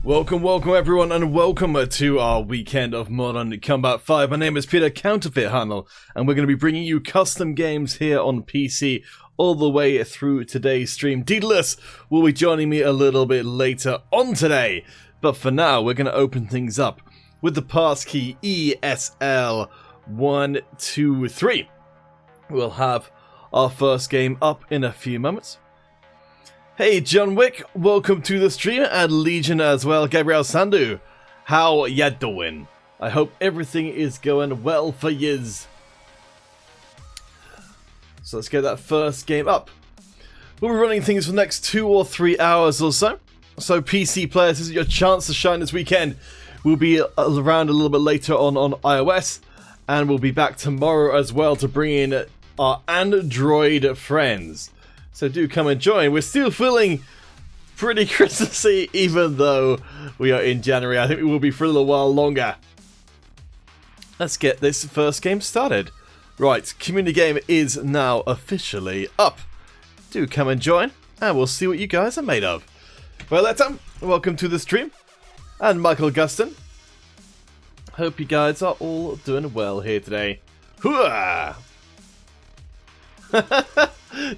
Welcome everyone, and welcome to our weekend of Modern Combat 5. My name is Peter Counterfeit Hunnell, and we're going to be bringing you custom games here on PC all the way through today's stream. Daedalus will be joining me a little bit later on today, but for now we're going to open things up with the passkey ESL123. We'll have our first game up in a few moments. Hey John Wick, welcome to the stream, and Legion as well. Gabriel Sandu, how ya doing? I hope everything is going well for yous. So let's get that first game up. We'll be running things for the next 2 or 3 hours or so. So PC players, this is your chance to shine this weekend. We'll be around a little bit later on iOS, and we'll be back tomorrow as well to bring in our Android friends. So do come and join. We're still feeling pretty Christmassy, even though we are in January. I think we will be for a little while longer. Let's get this first game started. Right, community game is now officially up. Do come and join, and we'll see what you guys are made of. Well, welcome to the stream. And Michael Guston. Hope you guys are all doing well here today. Hooah!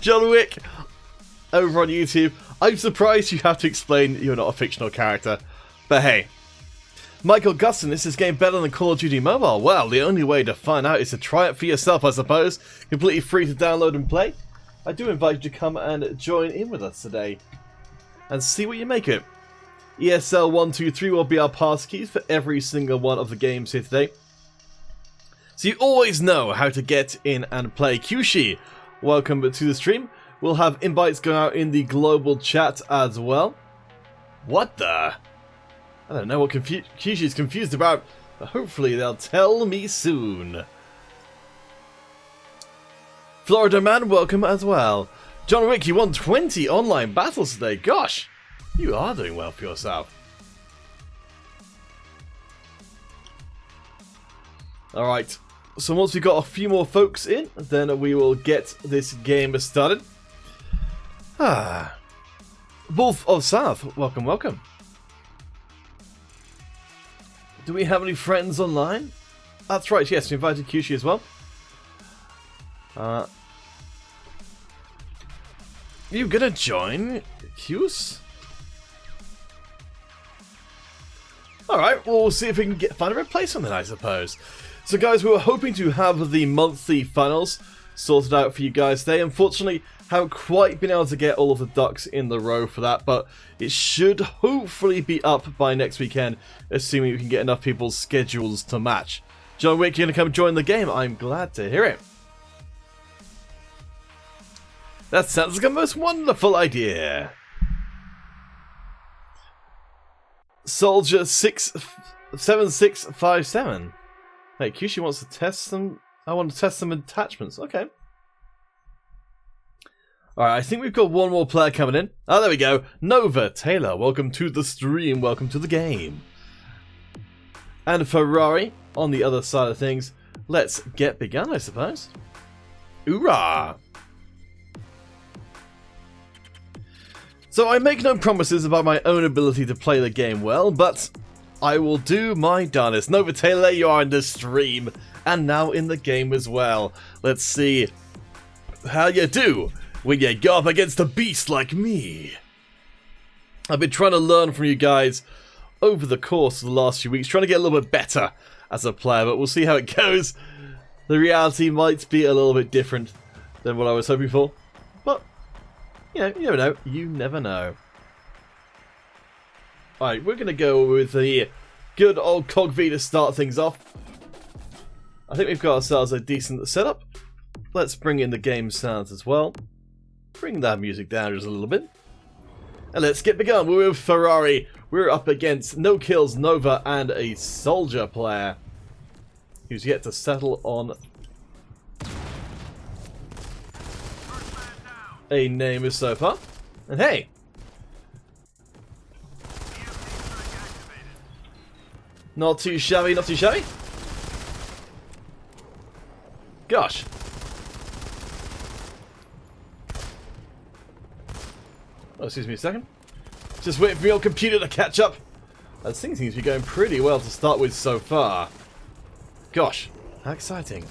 John Wick over on YouTube. I'm surprised you have to explain you're not a fictional character, but hey. Michael Guston, is this game better than Call of Duty Mobile? Well, the only way to find out is to try it for yourself, I suppose. Completely free to download and play. I do invite you to come and join in with us today and see what you make of it. ESL123 will be our passkeys for every single one of the games here today, so you always know how to get in and play. Kyushi, welcome to the stream. We'll have invites going out in the global chat as well. What the? I don't know what Kyushi is confused about, but hopefully they'll tell me soon. Florida Man, welcome as well. John Wick, you won 20 online battles today. Gosh, you are doing well for yourself. Alright, so once we've got a few more folks in, then we will get this game started. Wolf of South, welcome. Do we have any friends online? That's right, yes, we invited Kyushi as well. You gonna join, Kyus? Alright, well, we'll see if we can find a replacement then, I suppose. So guys, we were hoping to have the monthly finals sorted out for you guys today. Unfortunately, haven't quite been able to get all of the ducks in the row for that, but it should hopefully be up by next weekend, assuming we can get enough people's schedules to match. John Wick, you're going to come join the game. I'm glad to hear it. That sounds like a most wonderful idea. Soldier 7657. Hey, Kyushi wants to test some. I want to test some attachments. Okay. Alright, I think we've got one more player coming in. Oh, there we go. Nova Taylor, welcome to the stream. Welcome to the game. And Ferrari on the other side of things. Let's get begun, I suppose. Hoorah! So I make no promises about my own ability to play the game well, but I will do my darnest. Nova Taylor, you are in the stream, and now in the game as well. Let's see how you do when you go up against a beast like me. I've been trying to learn from you guys over the course of the last few weeks, trying to get a little bit better as a player, but we'll see how it goes. The reality might be a little bit different than what I was hoping for, but you know, you never know. You never know. Alright, we're going to go with the good old Cog V to start things off. I think we've got ourselves a decent setup. Let's bring in the game sounds as well. Bring that music down just a little bit. And let's get begun. We're with Ferrari. We're up against No Kills Nova and a Soldier player who's yet to settle on a name so far. And hey, not too shabby, not too shabby. Gosh. Oh, excuse me a second. Just waiting for your computer to catch up. This thing seems to be going pretty well to start with so far. Gosh, how exciting.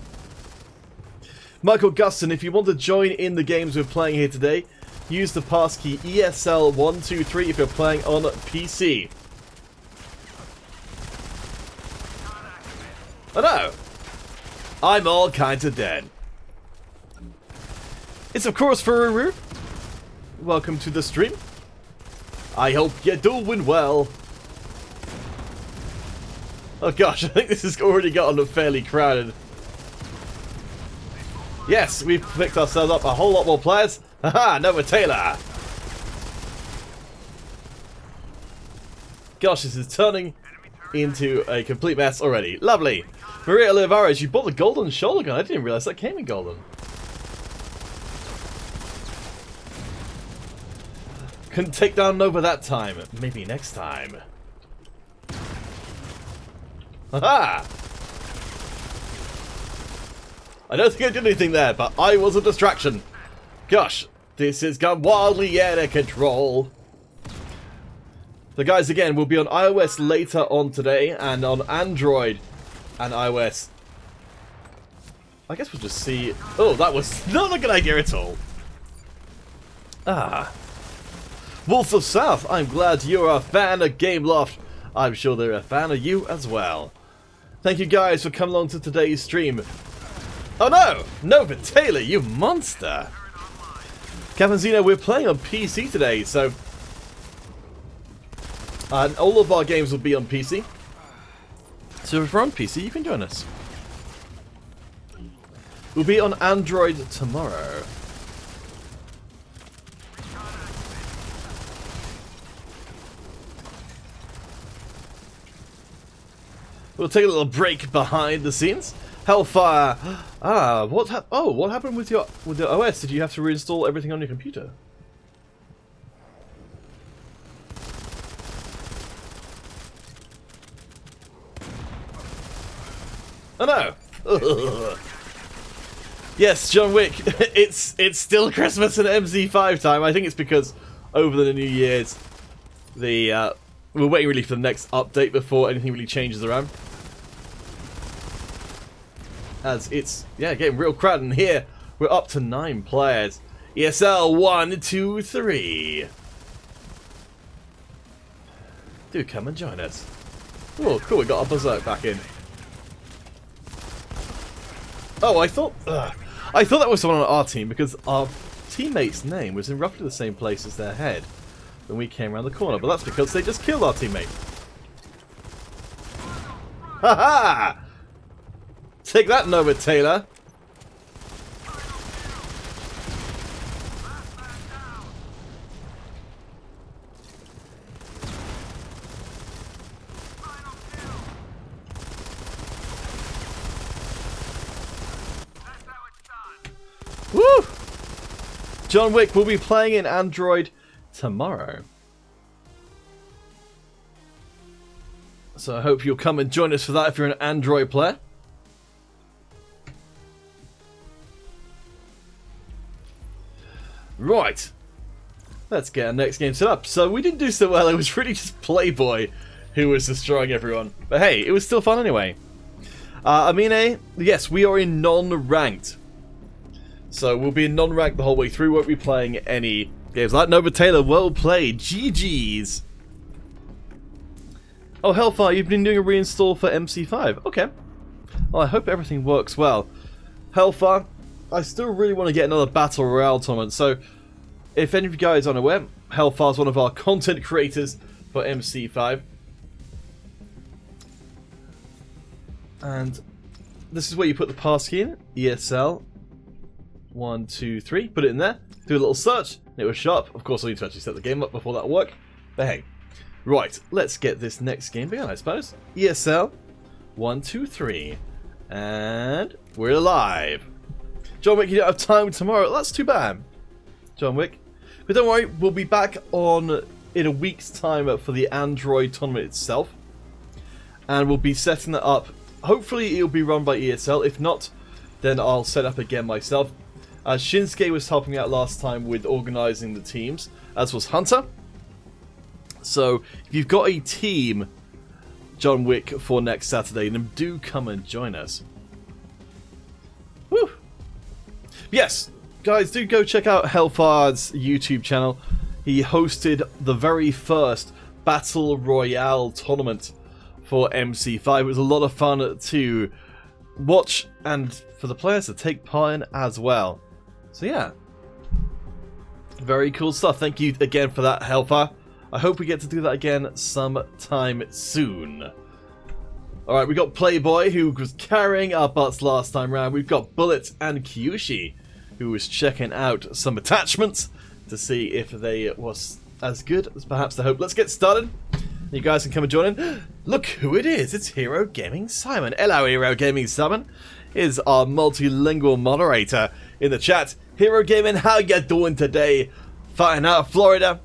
Michael Guston, if you want to join in the games we're playing here today, use the passkey ESL123 if you're playing on PC. Oh no! I'm all kinds of dead. It's of course Fururu. Welcome to the stream. I hope you're doing well. Oh gosh, I think this has already gotten fairly crowded. Yes, we've picked ourselves up a whole lot more players. Haha, Nova Taylor. Gosh, this is turning into a complete mess already. Lovely. Maria Olivares, you bought the golden shoulder gun. I didn't realize that came in golden. Couldn't take down Nova that time. Maybe next time. Haha! I don't think I did anything there, but I was a distraction. Gosh, this has gone wildly out of control. So guys, again, we'll be on iOS later on today, and on Android and iOS. I guess we'll just see... Oh, that was not a good idea at all. Ah. Wolf of South, I'm glad you're a fan of Gameloft. I'm sure they're a fan of you as well. Thank you guys for coming along to today's stream. Oh no! Nova Taylor, you monster! Cavanzino, we're playing on PC today, so... and all of our games will be on PC. So if we're on PC, you can join us. We'll be on Android tomorrow. We'll take a little break behind the scenes. Hellfire. Ah, what happened with your OS? Did you have to reinstall everything on your computer? Oh no. Ugh. Yes, John Wick. it's still Christmas and MZ5 time. I think it's because over the New Year's, we're waiting really for the next update before anything really changes around. As it's, yeah, getting real crowded, and here we're up to 9 players. ESL 1, 2, 3. Do come and join us. Oh, cool, we got our Berserk back in. Oh, I thought that was someone on our team because our teammate's name was in roughly the same place as their head when we came around the corner, but that's because they just killed our teammate. Haha! Take that, Nova Taylor. Woo! John Wick will be playing in Android tomorrow. So I hope you'll come and join us for that if you're an Android player. Right, let's get our next game set up. So we didn't do so well, it was really just Playboy who was destroying everyone. But hey, it was still fun anyway. Amine, yes, we are in non-ranked. So we'll be in non-ranked the whole way through, won't be playing any games like Nova Taylor. Well played, GG's. Oh, Hellfire, you've been doing a reinstall for MC5. Okay. Well, I hope everything works well. Hellfire, I still really want to get another Battle Royale tournament, so if any of you guys aren't aware, Hellfire's one of our content creators for MC5. And this is where you put the passkey in, ESL 1, 2, 3, put it in there, do a little search, and it will show up. Of course, I need to actually set the game up before that work, but hey. Right, let's get this next game begun, I suppose. ESL 1, 2, 3, and we're live. John Wick, you don't have time tomorrow. That's too bad, John Wick. But don't worry, we'll be back on in a week's time for the Android tournament itself. And we'll be setting that up. Hopefully it'll be run by ESL. If not, then I'll set up again myself. Shinsuke was helping out last time with organising the teams, as was Hunter. So if you've got a team John Wick for next Saturday, then do come and join us. Woo! Yes, guys, do go check out Hellfire's YouTube channel. He hosted the very first Battle Royale tournament for MC5. It was a lot of fun to watch and for the players to take part in as well. So yeah, very cool stuff. Thank you again for that, Hellfire. I hope we get to do that again sometime soon. Alright, we got Playboy, who was carrying our butts last time round. We've got Bullet and Kyushi, who was checking out some attachments to see if they was as good as perhaps they hope. Let's get started. You guys can come and join in. Look who it is. It's Hero Gaming Simon. Hello, Hero Gaming Simon is our multilingual moderator in the chat. Hero Gaming, how you doing today? Fighting out of Florida.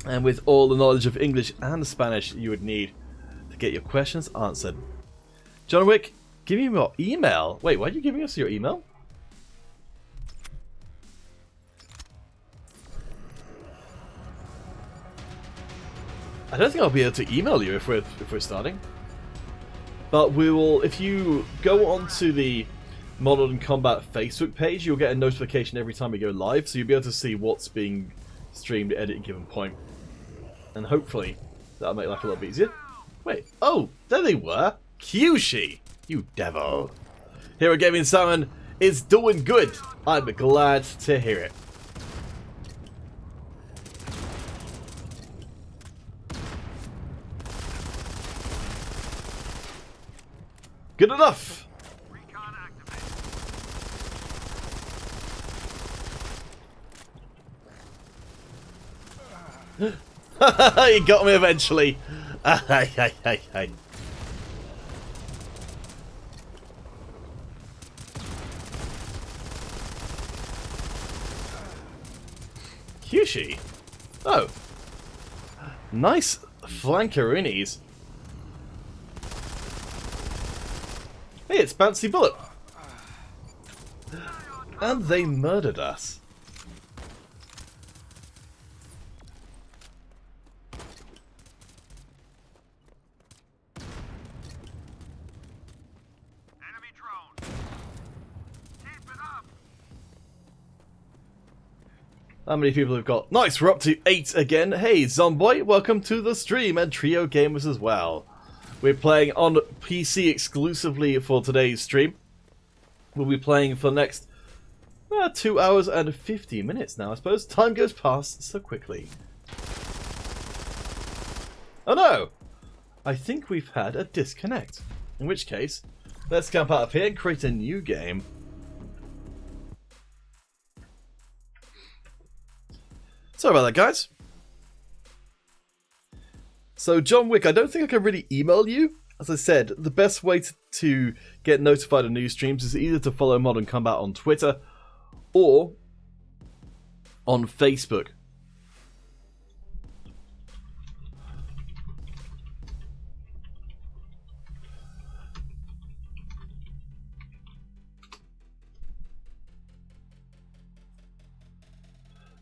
And with all the knowledge of English and Spanish you would need to get your questions answered. John Wick, give me your email. Wait, why are you giving us your email? I don't think I'll be able to email you if we're starting. But we will, if you go onto the Modern Combat Facebook page, you'll get a notification every time we go live, so you'll be able to see what's being streamed at any given point. And hopefully that'll make life a little bit easier. Wait, oh, there they were. Kyushi, you devil. Hero Gaming Simon is doing good. I'm glad to hear it. Good enough. He got me eventually. Kyushi. Oh. Nice flankeroonies. Hey, it's Bouncy Bullet. And they murdered us. Enemy drone. Keep it up. How many people have got? Nice, we're up to 8 again. Hey, Zomboy, welcome to the stream, and Trio Gamers as well. We're playing on PC exclusively for today's stream. We'll be playing for the next 2 hours and 50 minutes now, I suppose. Time goes past so quickly. Oh no! I think we've had a disconnect. In which case, let's camp out of here and create a new game. Sorry about that, guys. So, John Wick, I don't think I can really email you. As I said, the best way to get notified of new streams is either to follow Modern Combat on Twitter or on Facebook.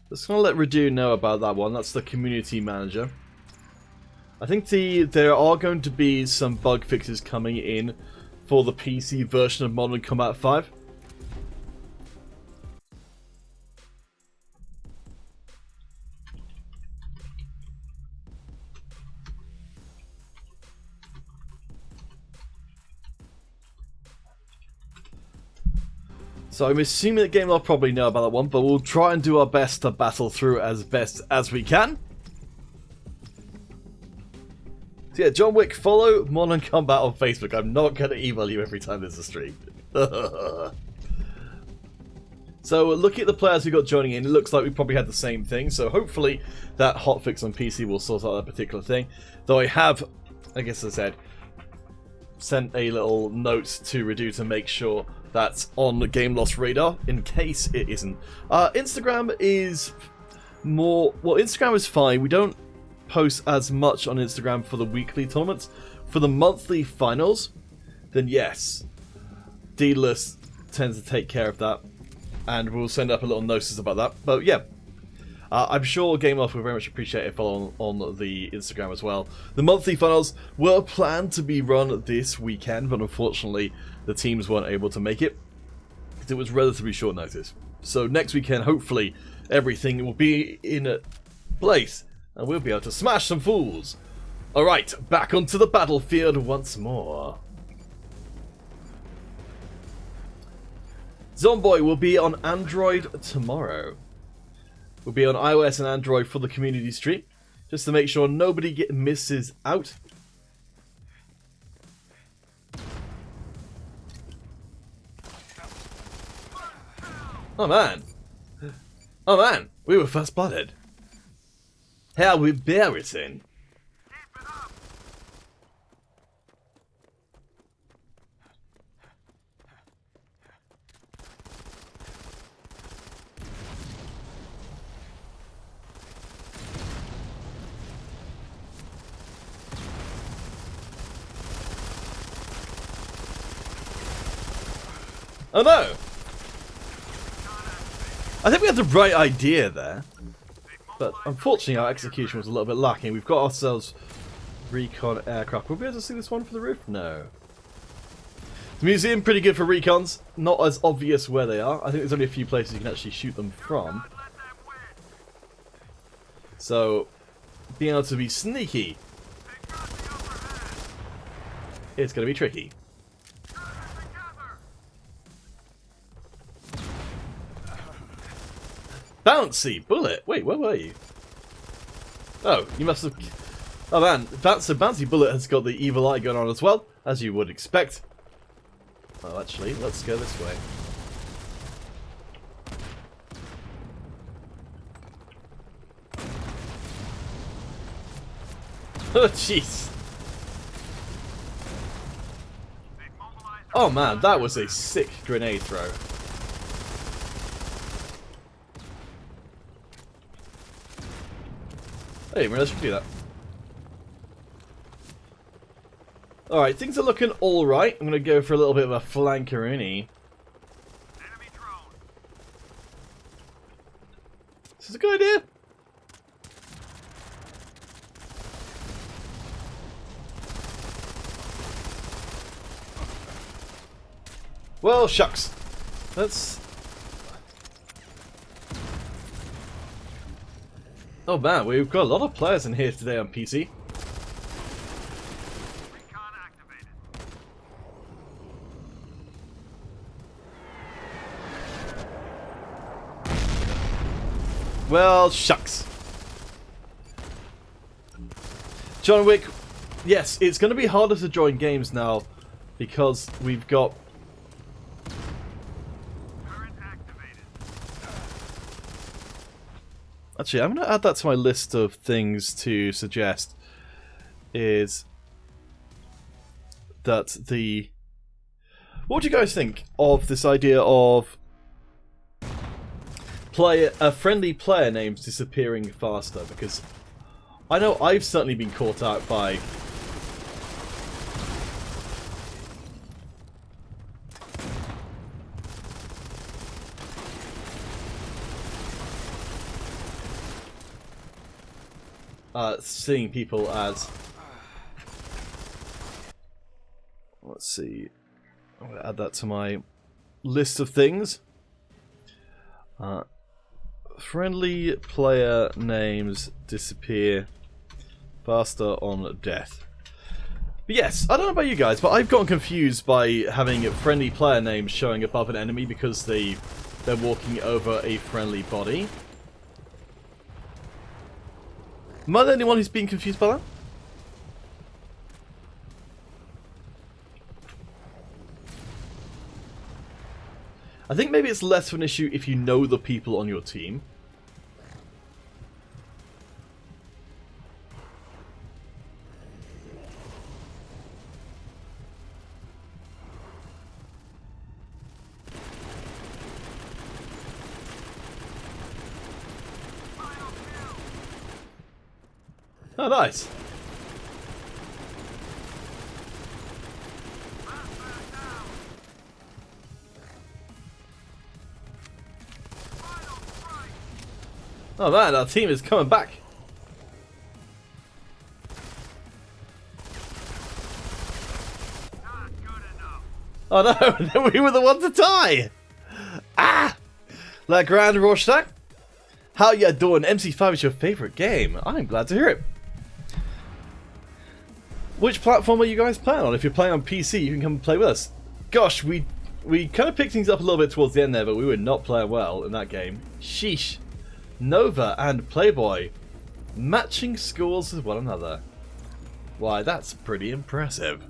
Just going to let Radu know about that one. That's the community manager. I think there are going to be some bug fixes coming in for the PC version of Modern Combat 5. So I'm assuming that Game will probably know about that one, but we'll try and do our best to battle through as best as we can. So yeah, John Wick, follow Modern Combat on Facebook. I'm not going to email you every time there's a stream. So looking at the players who got joining in, it looks like we probably had the same thing. So hopefully that hotfix on PC will sort out that particular thing. Though I have, I guess I said, sent a little note to Radu to make sure that's on the Game Loss radar in case it isn't. Instagram is more... Well, Instagram is fine. We don't post as much on Instagram for the weekly tournaments. For the monthly finals, then yes, Daedalus tends to take care of that, and we'll send up a little notice about that. But yeah, I'm sure Game Off will very much appreciate a follow on the Instagram as well. The monthly finals were planned to be run this weekend, but unfortunately the teams weren't able to make it because it was relatively short notice. So next weekend, hopefully, everything will be in place and we'll be able to smash some fools. Alright, back onto the battlefield once more. Zomboy will be on Android tomorrow. We'll be on iOS and Android for the community stream, just to make sure nobody misses out. Oh man. Oh man, we were first blooded. How embarrassing. Oh no! I think we had the right idea there, but unfortunately our execution was a little bit lacking. We've got ourselves recon aircraft. Will we be able to see this one from the roof? No. The museum, pretty good for recons. Not as obvious where they are. I think there's only a few places you can actually shoot them from. So, being able to be sneaky is going to be tricky. Bouncy bullet. Wait, where were you? Oh, you must have. Oh man, so Bouncy Bullet has got the evil eye going on as well, as you would expect. Well, actually, let's go this way. Oh jeez. Oh man, that was a sick grenade throw. I didn't realize you could do that. Alright, things are looking alright. I'm going to go for a little bit of a flankeroonie. Enemy drone. This is a good idea. Well, shucks. Let's... Oh man, we've got a lot of players in here today on PC. Recon activated. Well, shucks. John Wick, yes, it's going to be harder to join games now because we've got... Turret activated. Actually, I'm going to add that to my list of things to suggest. Is that the... What do you guys think of this idea of friendly player names disappearing faster? Because I know I've certainly been caught out by... seeing people as... Let's see. I'm going to add that to my list of things. Friendly player names disappear faster on death. But yes, I don't know about you guys, but I've gotten confused by having friendly player names showing above an enemy because they're walking over a friendly body. Am I the only one who's being confused by that? I think maybe it's less of an issue if you know the people on your team. Oh, nice. Oh man, our team is coming back. Not good enough. Oh no, we were the one to die! Ah! La Grande Rochestac? How ya doing? MC5 is your favourite game. I'm glad to hear it. Which platform are you guys playing on? If you're playing on PC, you can come and play with us. Gosh, we kind of picked things up a little bit towards the end there, but we were not playing well in that game. Sheesh. Nova and Playboy matching scores with one another. Why, that's pretty impressive.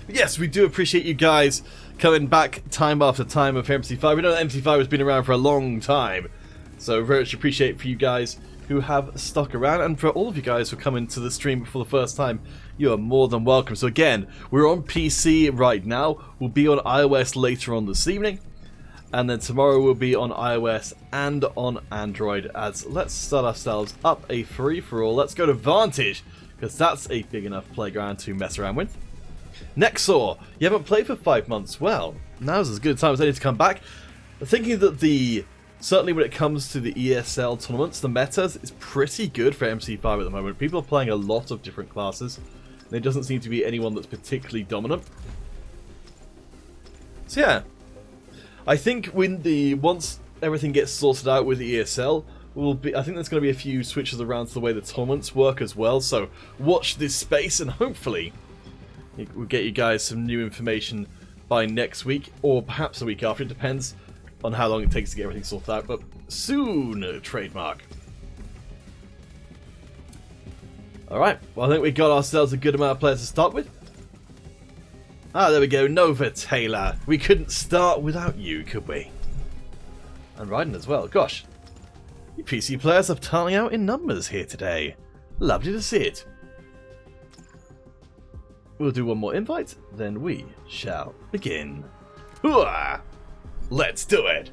Yes, we do appreciate you guys coming back time after time of MC5. We know that MC5 has been around for a long time, so very much appreciate for you guys who have stuck around, and for all of you guys who are coming to the stream for the first time, you are more than welcome. So again, we're on PC right now, we'll be on iOS later on this evening, and then tomorrow we'll be on iOS and on Android. As let's start ourselves up a free-for-all. Let's go to Vantage, because that's a big enough playground to mess around with. Nexor, you haven't played for 5 months. Well, now's as good a time as any to come back. Thinking that certainly when it comes to the ESL tournaments, the meta is pretty good for MC5 at the moment. People are playing a lot of different classes, and there doesn't seem to be anyone that's particularly dominant. So yeah, I think once everything gets sorted out with the ESL, I think there's going to be a few switches around to the way the tournaments work as well. So watch this space, and hopefully we'll get you guys some new information by next week, or perhaps the week after. It depends on how long it takes to get everything sorted out, but soon, trademark. Alright, well I think we got ourselves a good amount of players to start with. Ah, there we go, Nova Taylor. We couldn't start without you, could we? And Ryden as well. Gosh, you PC players are turning out in numbers here today. Lovely to see it. We'll do one more invite, then we shall begin. Hooah! Let's do it!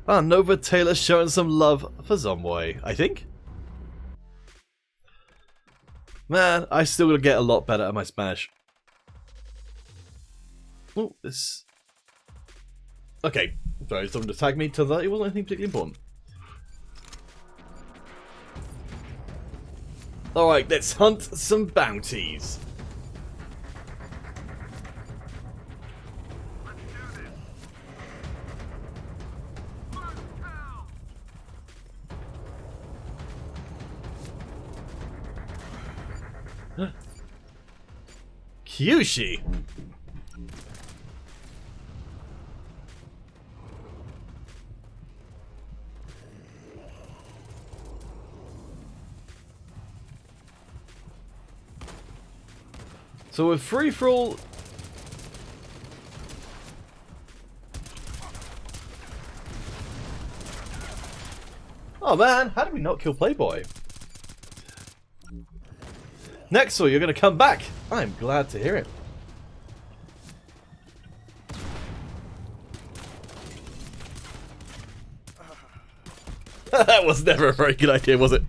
Ah, Nova Taylor showing some love for Zomboy, I think. Man, I still gotta get a lot better at my Spanish. Oh, this... Okay, sorry, someone to tag me. Turns out it wasn't anything particularly important. Alright, let's hunt some bounties. Let's do this. First down. Kyushi! So with free-for-all... Oh man, how did we not kill Playboy? Nexor, you're going to come back. I'm glad to hear it. That was never a very good idea, was it?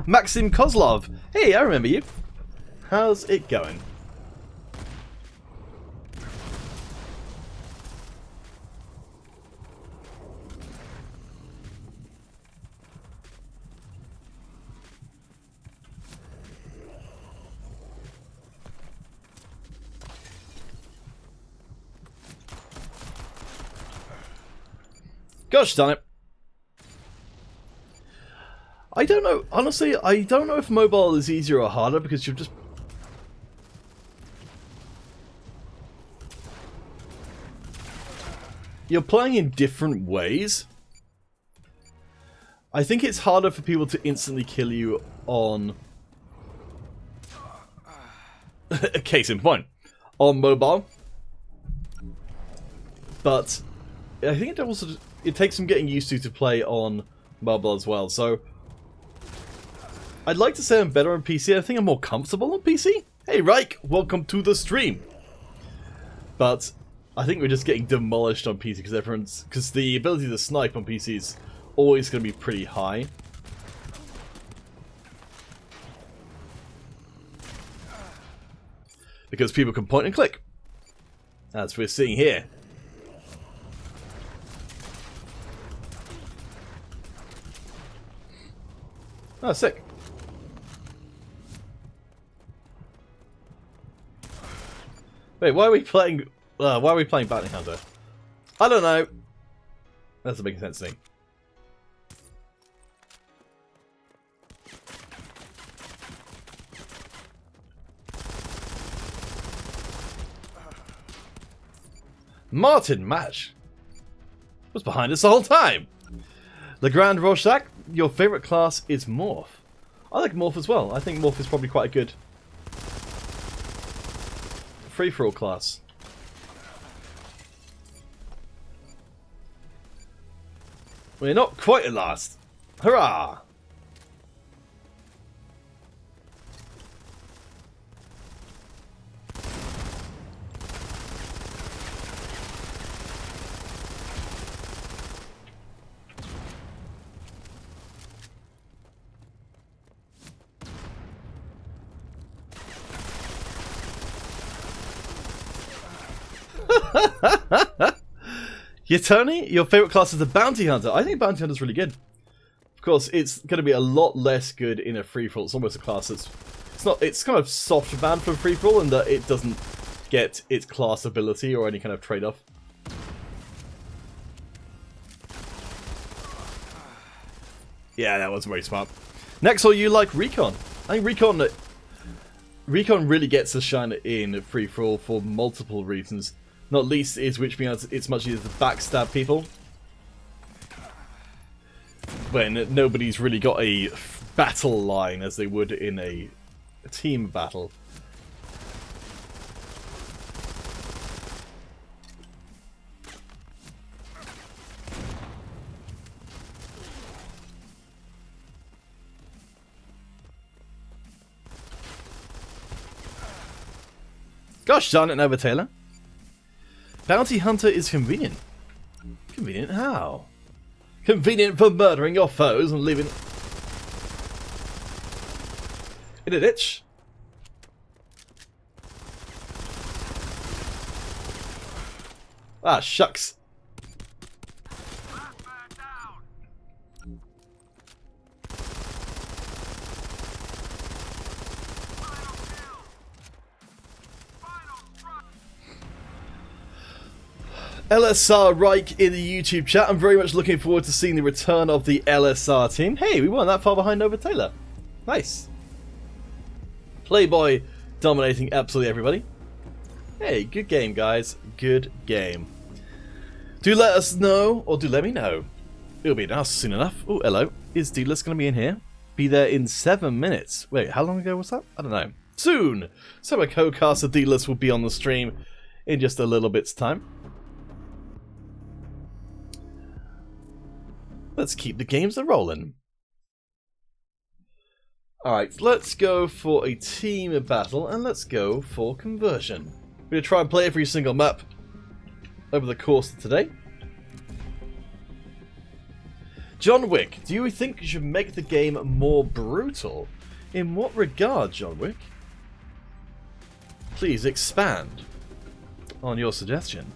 Maxim Kozlov. Hey, I remember you. How's it going? Gosh darn it. I don't know, honestly, I don't know if mobile is easier or harder, because you're just... You're playing in different ways. I think it's harder for people to instantly kill you on... Case in point. On mobile. But I think it takes some getting used to play on mobile as well, so... I'd like to say I'm better on PC. I think I'm more comfortable on PC. Hey, Reich, welcome to the stream. But I think we're just getting demolished on PC because the ability to snipe on PC is always going to be pretty high. because people can point and click, as we're seeing here. Oh, sick. Wait, why are we playing Bounty Hunter? I don't know. That doesn't make sense to me. Martin Match was behind us the whole time. Legrand Rorschach, your favourite class is Morph. I like Morph as well. I think Morph is probably quite a good free-for-all class. We're not quite at last. Hurrah! Yeah, Tony, your favourite class is the Bounty Hunter. I think Bounty Hunter is really good. Of course, it's going to be a lot less good in a free-for-all. It's almost a class that's... It's kind of soft banned from free-for-all in that it doesn't get its class ability or any kind of trade-off. Yeah, that was very smart. Next, you like Recon. I think Recon really gets a shine in free-for-all for multiple reasons. Not least is which means it's much easier to backstab people when nobody's really got a battle line as they would in a team battle. Gosh darn it, Nova Taylor. Bounty Hunter is convenient. Convenient how? Convenient for murdering your foes and leaving in a ditch. Ah, shucks. LSR Reich in the YouTube chat. I'm very much looking forward to seeing the return of the LSR team. Hey, we weren't that far behind Nova Taylor. Nice. Playboy dominating absolutely everybody. Hey, good game, guys. Good game. Do let us know, or do let me know. It'll be announced soon enough. Oh, hello. Is Deedless going to be in here? Be there in 7 minutes. Wait, how long ago was that? I don't know. Soon. So my co-caster Deedless will be on the stream in just a little bit's time. Let's keep the games a-rolling. Alright, let's go for a team battle, and let's go for conversion. We're going to try and play every single map over the course of today. John Wick, do you think you should make the game more brutal? In what regard, John Wick? Please expand on your suggestion.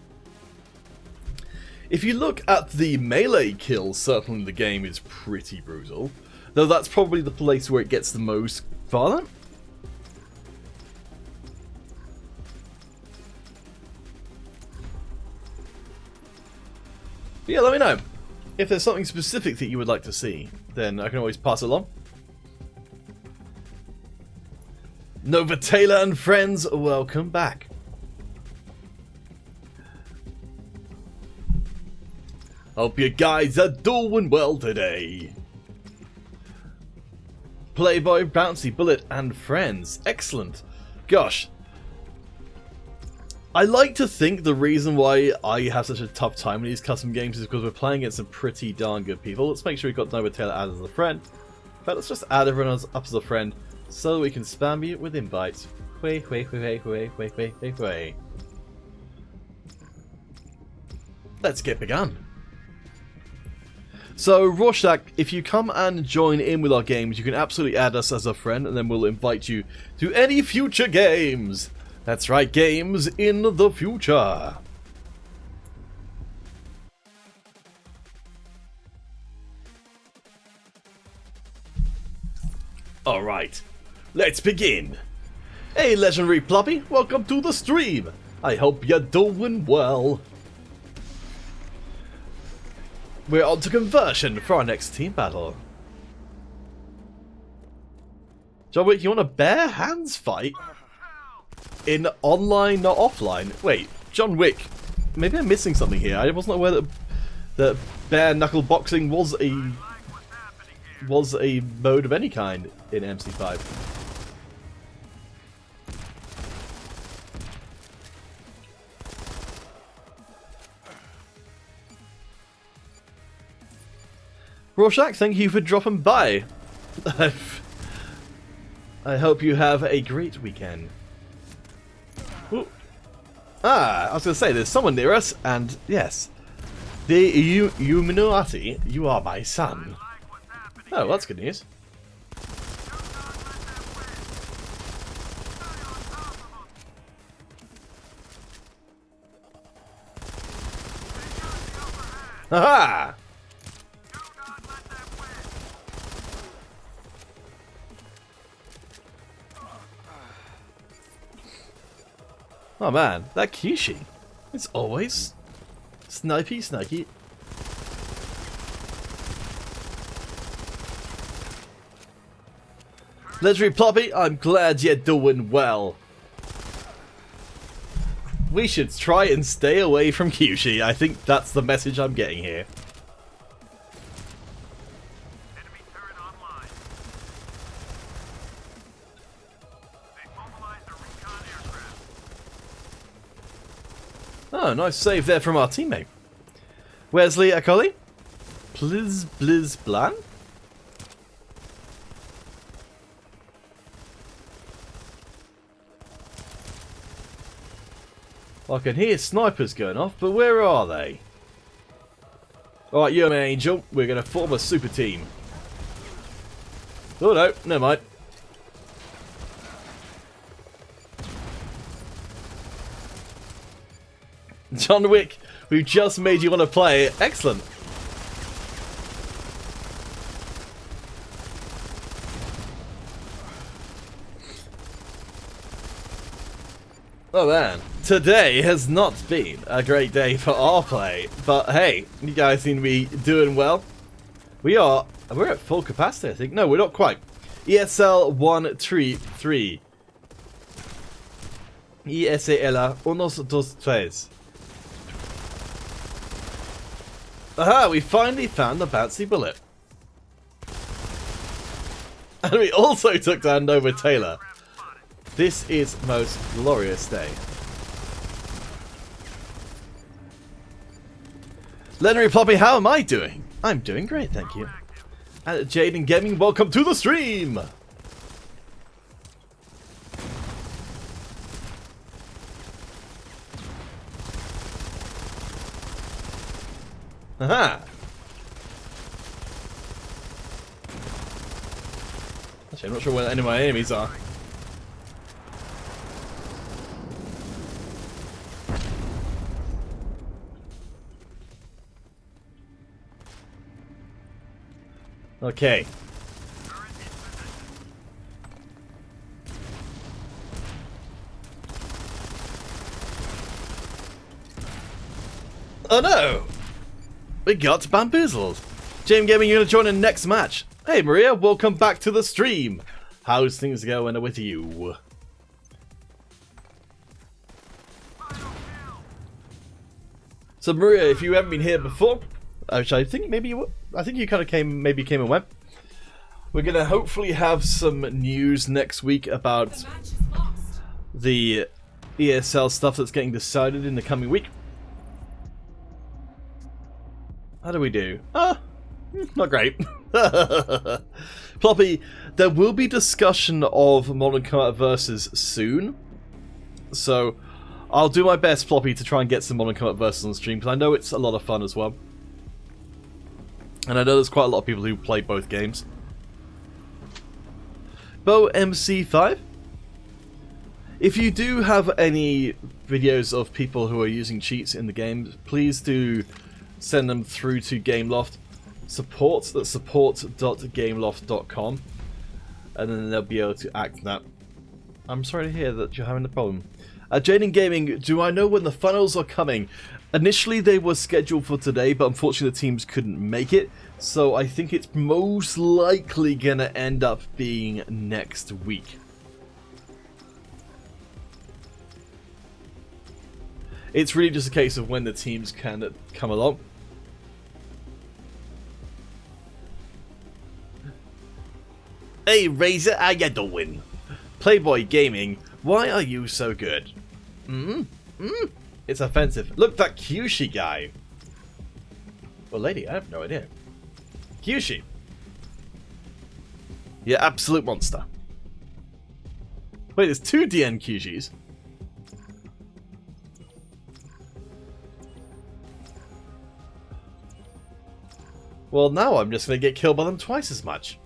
If you look at the melee kills, certainly the game is pretty brutal. Though that's probably the place where it gets the most violent. But yeah, let me know. If there's something specific that you would like to see, then I can always pass it along. Nova Taylor and friends, welcome back. Hope you guys are doing well today. Playboy, Bouncy, Bullet, and friends. Excellent. Gosh. I like to think the reason why I have such a tough time in these custom games is because we're playing against some pretty darn good people. Let's make sure we've got Nova Taylor added as a friend. But let's just add everyone else up as a friend so we can spam you with invites. Way. Let's get begun. So, Rorschach, if you come and join in with our games, you can absolutely add us as a friend, and then we'll invite you to any future games. That's right, games in the future. Alright, let's begin. Hey legendary Ploppy, welcome to the stream. I hope you're doing well. We're on to conversion for our next team battle. John Wick, you want a bare hands fight? In online, not offline? Wait, John Wick, maybe I'm missing something here. I wasn't aware that bare knuckle boxing was a mode of any kind in MC5. Rorschach, thank you for dropping by. I hope you have a great weekend. Ooh. Ah, I was going to say, there's someone near us, and yes. The Illuminati, you are my son. Oh, that's good news. Aha! Oh man, that Kishi. It's always snipey. Legendary Ploppy, I'm glad you're doing well. We should try and stay away from Kishi. I think that's the message I'm getting here. Enemy turret online. They mobilized a recon aircraft. Oh, nice save there from our teammate. Wesley Akoli? Blizz Blan? I can hear snipers going off, but where are they? Alright, you're my angel. We're going to form a super team. Oh no, never mind. John Wick, we've just made you want to play. Excellent. Oh man, today has not been a great day for our play, but hey, you guys seem to be doing well. We're at full capacity, I think. No, we're not quite. ESL 133. ESL 123. Aha, we finally found the bouncy bullet. And we also took down Nova Taylor. This is most glorious day. Legendary Ploppy, how am I doing? I'm doing great, thank you. And Jaden Gaming, welcome to the stream! Aha! Actually, I'm not sure where any of my enemies are. Okay. Oh no! We got bamboozled. James Gaming, you're going to join in next match. Hey Maria, welcome back to the stream. How's things going with you? So Maria, if you haven't been here before, which I think maybe you kind of came and went. We're gonna hopefully have some news next week about the ESL stuff that's getting decided in the coming week. How do we do? Not great. Ploppy, there will be discussion of Modern Combat Versus soon, so I'll do my best, Ploppy, to try and get some Modern Combat Versus on the stream because I know it's a lot of fun as well. And I know there's quite a lot of people who play both games. Bo MC5? If you do have any videos of people who are using cheats in the game, please do send them through to Gameloft support, that's support.gameloft.com, and then they'll be able to act on that. I'm sorry to hear that you're having the problem. Jaden Gaming, do I know when the funnels are coming? Initially they were scheduled for today, but unfortunately the teams couldn't make it, so I think it's most likely gonna end up being next week. It's really just a case of when the teams can come along. Hey Razor, how you doing? Playboy Gaming, why are you so good? It's offensive. Look, that Kyushi guy. Well, lady, I have no idea. Kyushi. You absolute monster. Wait, there's 2 DN Kyushis. Well, now I'm just going to get killed by them twice as much.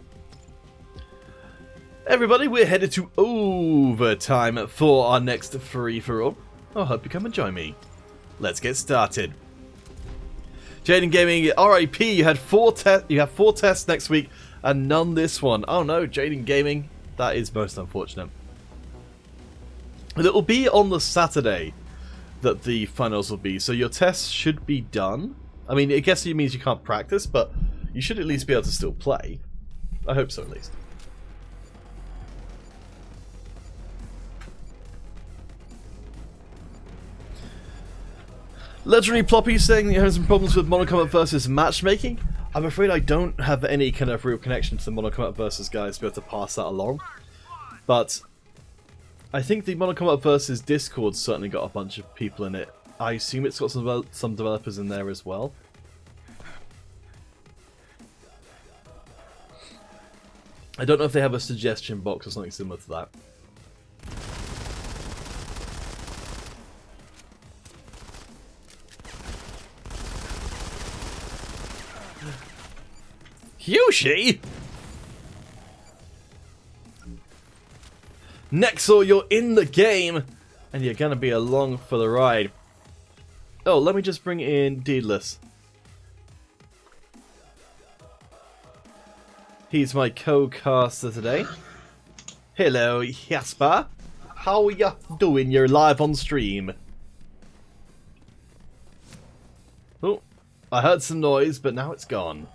Everybody, we're headed to overtime for our next free-for-all. I hope you come and join me. Let's get started. Jaden Gaming, RIP, you have 4 tests next week and none this one. Oh no, Jaden Gaming, that is most unfortunate. And it will be on the Saturday that the finals will be, so your tests should be done. I mean, I guess it means you can't practice, but you should at least be able to still play. I hope so, at least. Legendary Ploppy saying that you're having some problems with Monocombat versus matchmaking. I'm afraid I don't have any kind of real connection to the Monocombat versus guys to be able to pass that along. But I think the Monocombat versus Discord certainly got a bunch of people in it. I assume it's got some developers in there as well. I don't know if they have a suggestion box or something similar to that. Kyushi? Nexor, you're in the game, and you're gonna be along for the ride. Oh, let me just bring in Deedless. He's my co-caster today. Hello, Jasper. How are you doing? You're live on stream. Oh, I heard some noise, but now it's gone.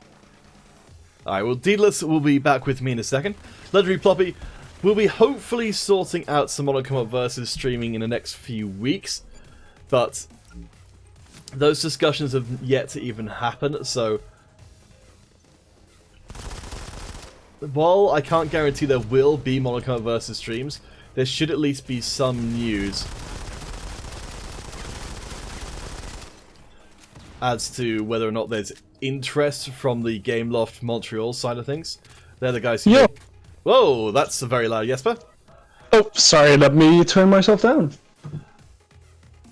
Alright, well, Deedless will be back with me in a second. Legendary Ploppy will be hopefully sorting out some Monocombat versus streaming in the next few weeks, but those discussions have yet to even happen, so while I can't guarantee there will be Monocombat versus streams, there should at least be some news as to whether or not there's interest from the Gameloft Montreal side of things. They're the guys who... Yeah. Whoa, that's a very loud Jesper. Oh, sorry, let me turn myself down.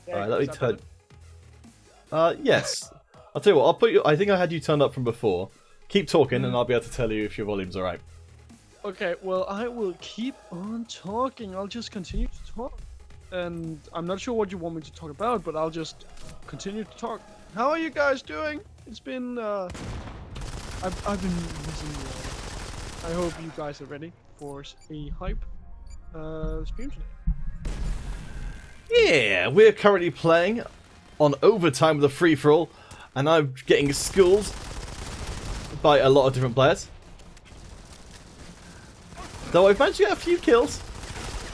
Alright, let me turn... yes. I'll tell you what, I'll put you... I think I had you turned up from before. Keep talking and I'll be able to tell you if your volume's alright. Okay, well, I will keep on talking. I'll just continue to talk. And I'm not sure what you want me to talk about, but I'll just continue to talk. How are you guys doing? It's been, I've been missing you all. I hope you guys are ready for a hype stream today. Yeah, we're currently playing on overtime with a free-for-all, and I'm getting schooled by a lot of different players. Though I've managed to get a few kills.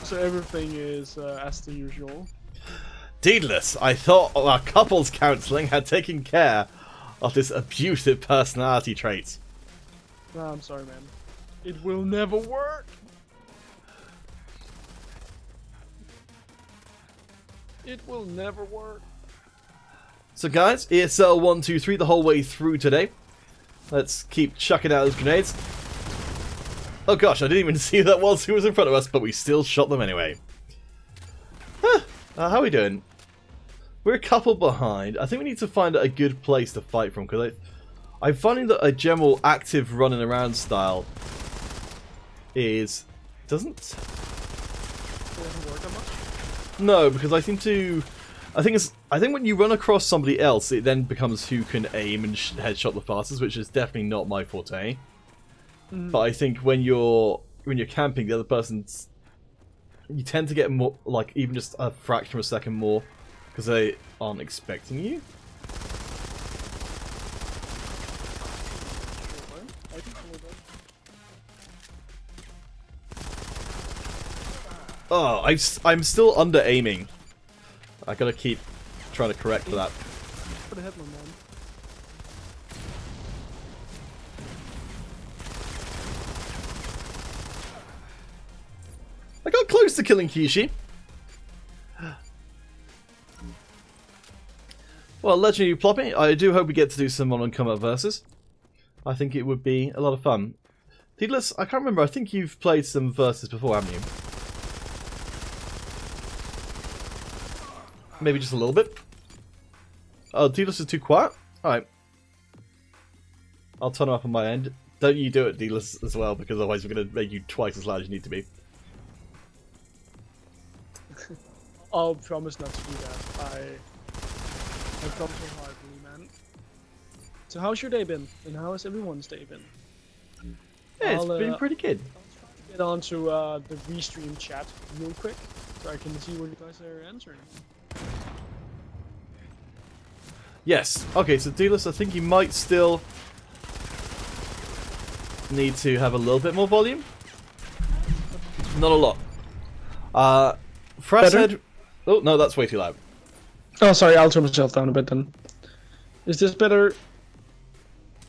So everything is as the usual. Deedless, I thought our couples counselling had taken care of this abusive personality trait. No, I'm sorry, man. It will never work. It will never work. So guys, ESL 1, 2, 3 the whole way through today. Let's keep chucking out those grenades. Oh gosh, I didn't even see who that was who was in front of us, but we still shot them anyway. Huh. How are we doing? We're a couple behind. I think we need to find a good place to fight from, because I'm finding that a general active running around style is... doesn't doesn't work that much? No, because I think when you run across somebody else, it then becomes who can aim and headshot the fastest, which is definitely not my forte. But I think when you're camping, the other person's, you tend to get more, like even just a fraction of a second more, because they aren't expecting you. Oh, I'm still under aiming. I gotta keep trying to correct for that. Put a head, my man. I got close to killing Kishi. Well, Legendary Ploppy, I do hope we get to do some on-come-up verses. I think it would be a lot of fun. Deedless, I can't remember, I think you've played some verses before, haven't you? Maybe just a little bit. Oh, Deedless is too quiet? Alright. I'll turn him up on my end. Don't you do it, Deedless, as well, because otherwise we're going to make you twice as loud as you need to be. I'll promise not to do that. I promise wholeheartedly, man. So how's your day been? And how has everyone's day been? Yeah, it's been pretty good. Get on to the restream chat real quick, so I can see what you guys are answering. Yes. Okay, so Deedless, I think you might still need to have a little bit more volume. Not a lot. Frasshead... Oh, no, that's way too loud. Oh, sorry, I'll turn myself down a bit then. Is this better?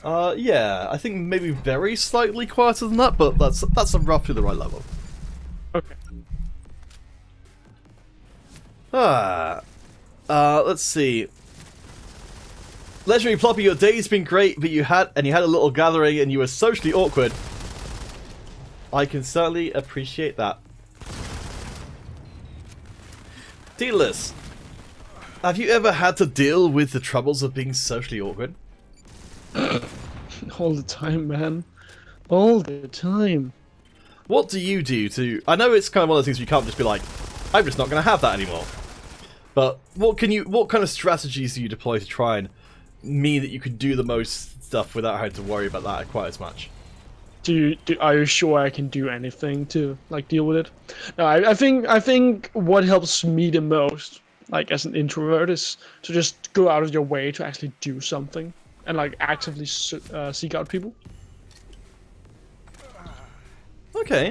Yeah, I think maybe very slightly quieter than that, but that's roughly the right level. Okay. Let's see. Legendary Ploppy, your day's been great, but you had a little gathering and you were socially awkward. I can certainly appreciate that. Deedless, have you ever had to deal with the troubles of being socially awkward? All the time, man. All the time. What do you do to... I know it's kind of one of those things where you can't just be like, I'm just not going to have that anymore. But what kind of strategies do you deploy to try and mean that you can do the most stuff without having to worry about that quite as much? Are you sure I can do anything to like deal with it? No, I think what helps me the most, like as an introvert, is to just go out of your way to actually do something and like actively seek out people. Okay.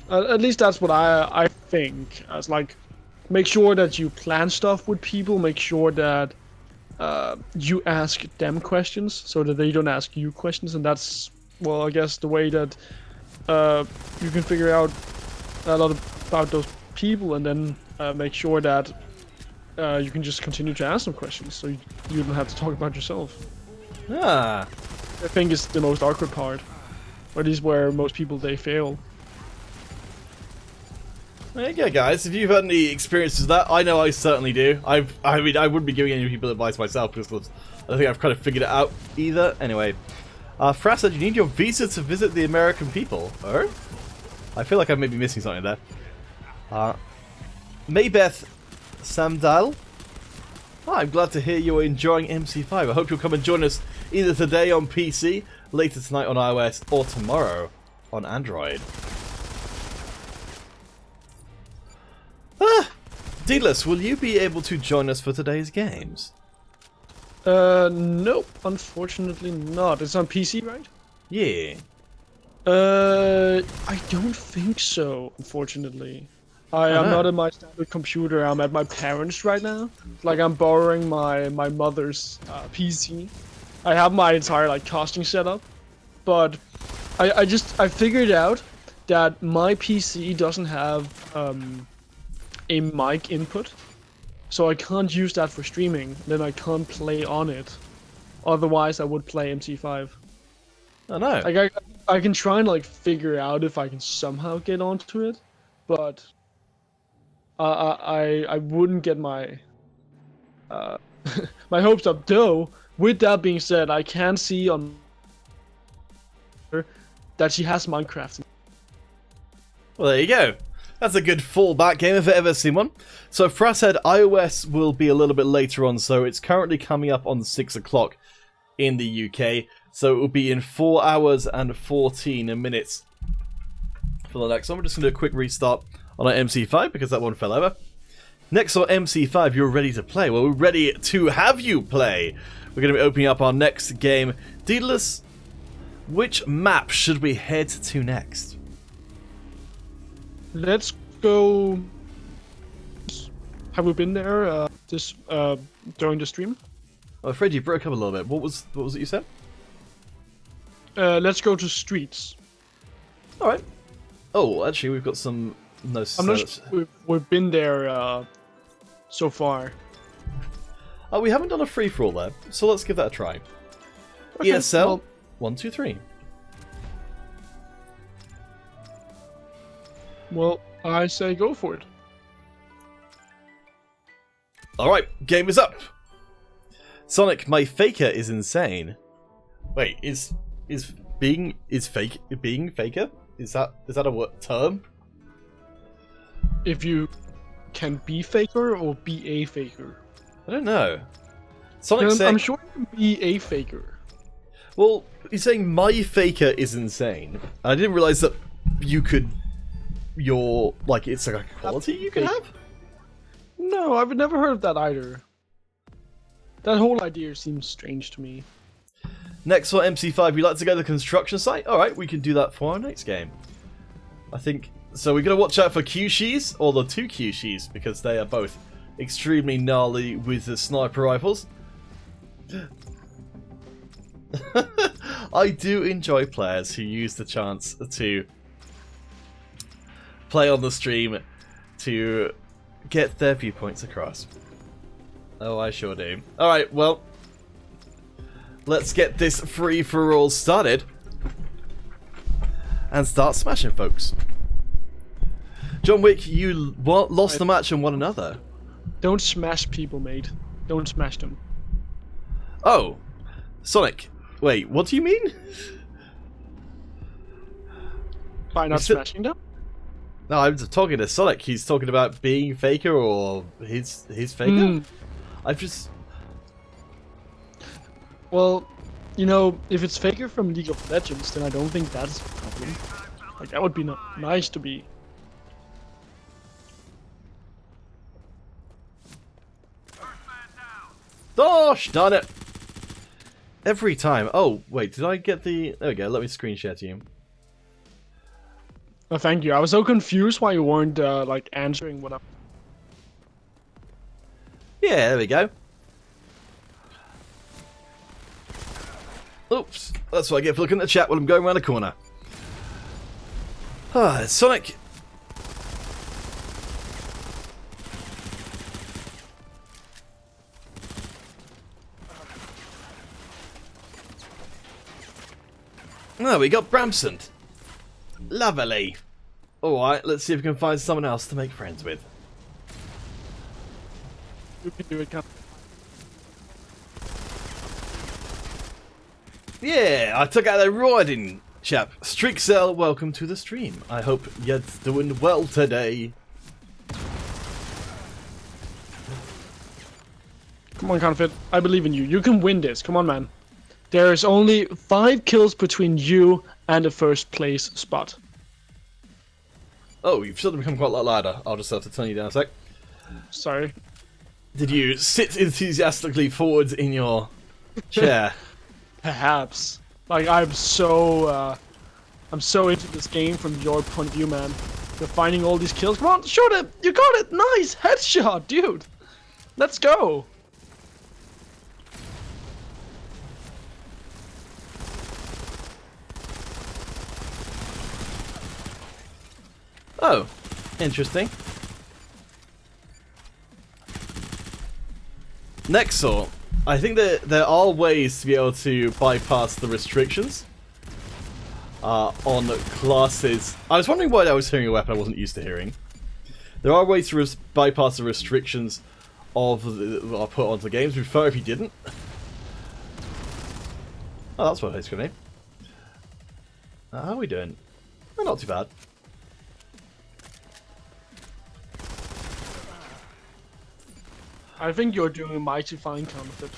At least that's what I think. As like, make sure that you plan stuff with people. Make sure that you ask them questions so that they don't ask you questions, and that's, well, I guess the way that you can figure out a lot about those people, and then make sure that you can just continue to ask them questions, so you don't have to talk about yourself. Ah. I think it's the most awkward part, or at least where most people they fail. There you go, guys. If you've had any experiences with that, I know I certainly do. I mean, I wouldn't be giving any people advice myself because I don't think I've kind of figured it out either. Anyway, Frass said you need your visa to visit the American people. Oh? I feel like I may be missing something there. Maybeth Samdal. Oh, I'm glad to hear you're enjoying MC5. I hope you'll come and join us either today on PC, later tonight on iOS, or tomorrow on Android. Deedless, will you be able to join us for today's games? Nope, unfortunately not. It's on PC, right? Yeah. I don't think so, unfortunately. I am not at my standard computer, I'm at my parents' right now. Like, I'm borrowing my mother's PC. I have my entire, like, casting setup. But I figured out that my PC doesn't have, a mic input, so I can't use that for streaming. Then I can't play on it. Otherwise, I would play MC5. Oh no! Like I can try and like figure out if I can somehow get onto it, but I wouldn't get my my hopes up. Though, with that being said, I can see on her that she has Minecraft. Well, there you go. That's a good fallback game if I've ever seen one. So for us, iOS will be a little bit later on, so it's currently coming up on 6 o'clock in the UK. So it will be in 4 hours and 14 minutes for the next one. We're just going to do a quick restart on our MC5 because that one fell over. Next on MC5, you're ready to play. Well, we're ready to have you play. We're going to be opening up our next game. Daedalus, which map should we head to next? Let's go. Have we been there during the stream? I'm afraid you broke up a little bit. What was it you said? Let's go to streets. All right. Oh, actually, we've got some. No, I'm not sure we've been there so far. Oh, we haven't done a free for all there, so let's give that a try. Okay, ESL well, 1, 2, 3. Well, I say go for it. All right, game is up. Sonic, my faker is insane. Wait, being faker? Is that a word term? If you can be faker or be a faker. I don't know. Sonic's saying, I'm sure you can be a faker. well, he's saying my faker is insane. I didn't realize that you could. It's like a quality you can have. No, I've never heard of that either. That whole idea seems strange to me. Next for MC5, we like to go to the construction site. All right, we can do that for our next game. I think so. We're gonna watch out for Kyushis or the 2 Kyushis because they are both extremely gnarly with the sniper rifles. I do enjoy players who use the chance to play on the stream to get their viewpoints across. Oh, I sure do. Alright, well, let's get this free-for-all started and start smashing folks. John Wick, you lost the match and won another. Don't smash people, mate. Don't smash them. Oh, Sonic, wait, what do you mean? By not smashing them? No, I'm talking to Sonic. He's talking about being faker or his faker. I've just. Well, you know, if it's faker from League of Legends, then I don't think that's a problem. Like that would be nice to be. Gosh, darn it! Every time. Oh, wait, did I get the? There we go. Let me screen share to you. Oh, thank you. I was so confused why you weren't like answering what I'm. Yeah, there we go. Oops, that's what I get for looking at the chat while I'm going around the corner. Ah, Sonic. Oh, we got Bramson. Lovely. Alright, let's see if we can find someone else to make friends with. You can do it, Cap. Yeah, I took out a riding chap. Strixel, welcome to the stream. I hope you're doing well today. Come on, Confit. I believe in you. You can win this. Come on, man. There is only 5 kills between you and the first place spot. Oh, you've suddenly become quite a lot louder. I'll just have to turn you down a sec. Sorry. Did you sit enthusiastically forwards in your chair? Perhaps. Like I'm so into this game from your point of view, man. You're finding all these kills. Come on, shoot it! You got it! Nice headshot, dude. Let's go. Oh, interesting. Nexor, I think that there are ways to be able to bypass the restrictions on classes. I was wondering why I was hearing a weapon I wasn't used to hearing. There are ways to bypass the restrictions of that are put onto games. We'd prefer if you didn't. Oh, that's what it's going to be. How are we doing? Oh, not too bad. I think you're doing a mighty fine counterfeit.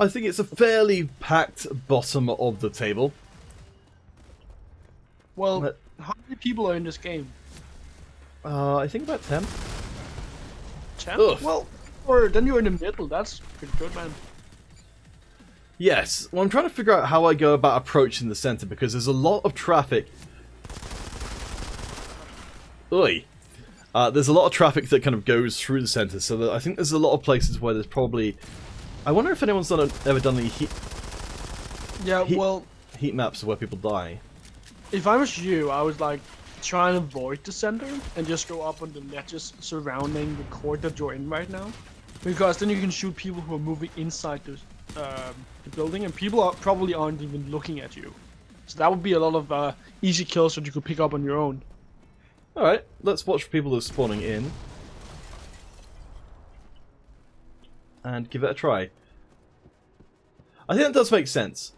I think it's a fairly packed bottom of the table. Well, how many people are in this game? I think about 10. 10? Ugh. Well, or then you're in the middle. That's pretty good, man. Yes, well, I'm trying to figure out how I go about approaching the center because there's a lot of traffic. Oi. There's a lot of traffic that kind of goes through the center, so that I think there's a lot of places where there's probably... I wonder if anyone's ever done any heat maps of where people die. If I was you, I would like try and avoid the center and just go up on the ledges surrounding the court that you're in right now, because then you can shoot people who are moving inside the building, and people probably aren't even looking at you. So that would be a lot of easy kills that you could pick up on your own. Alright, let's watch for people who are spawning in. And give it a try. I think that does make sense.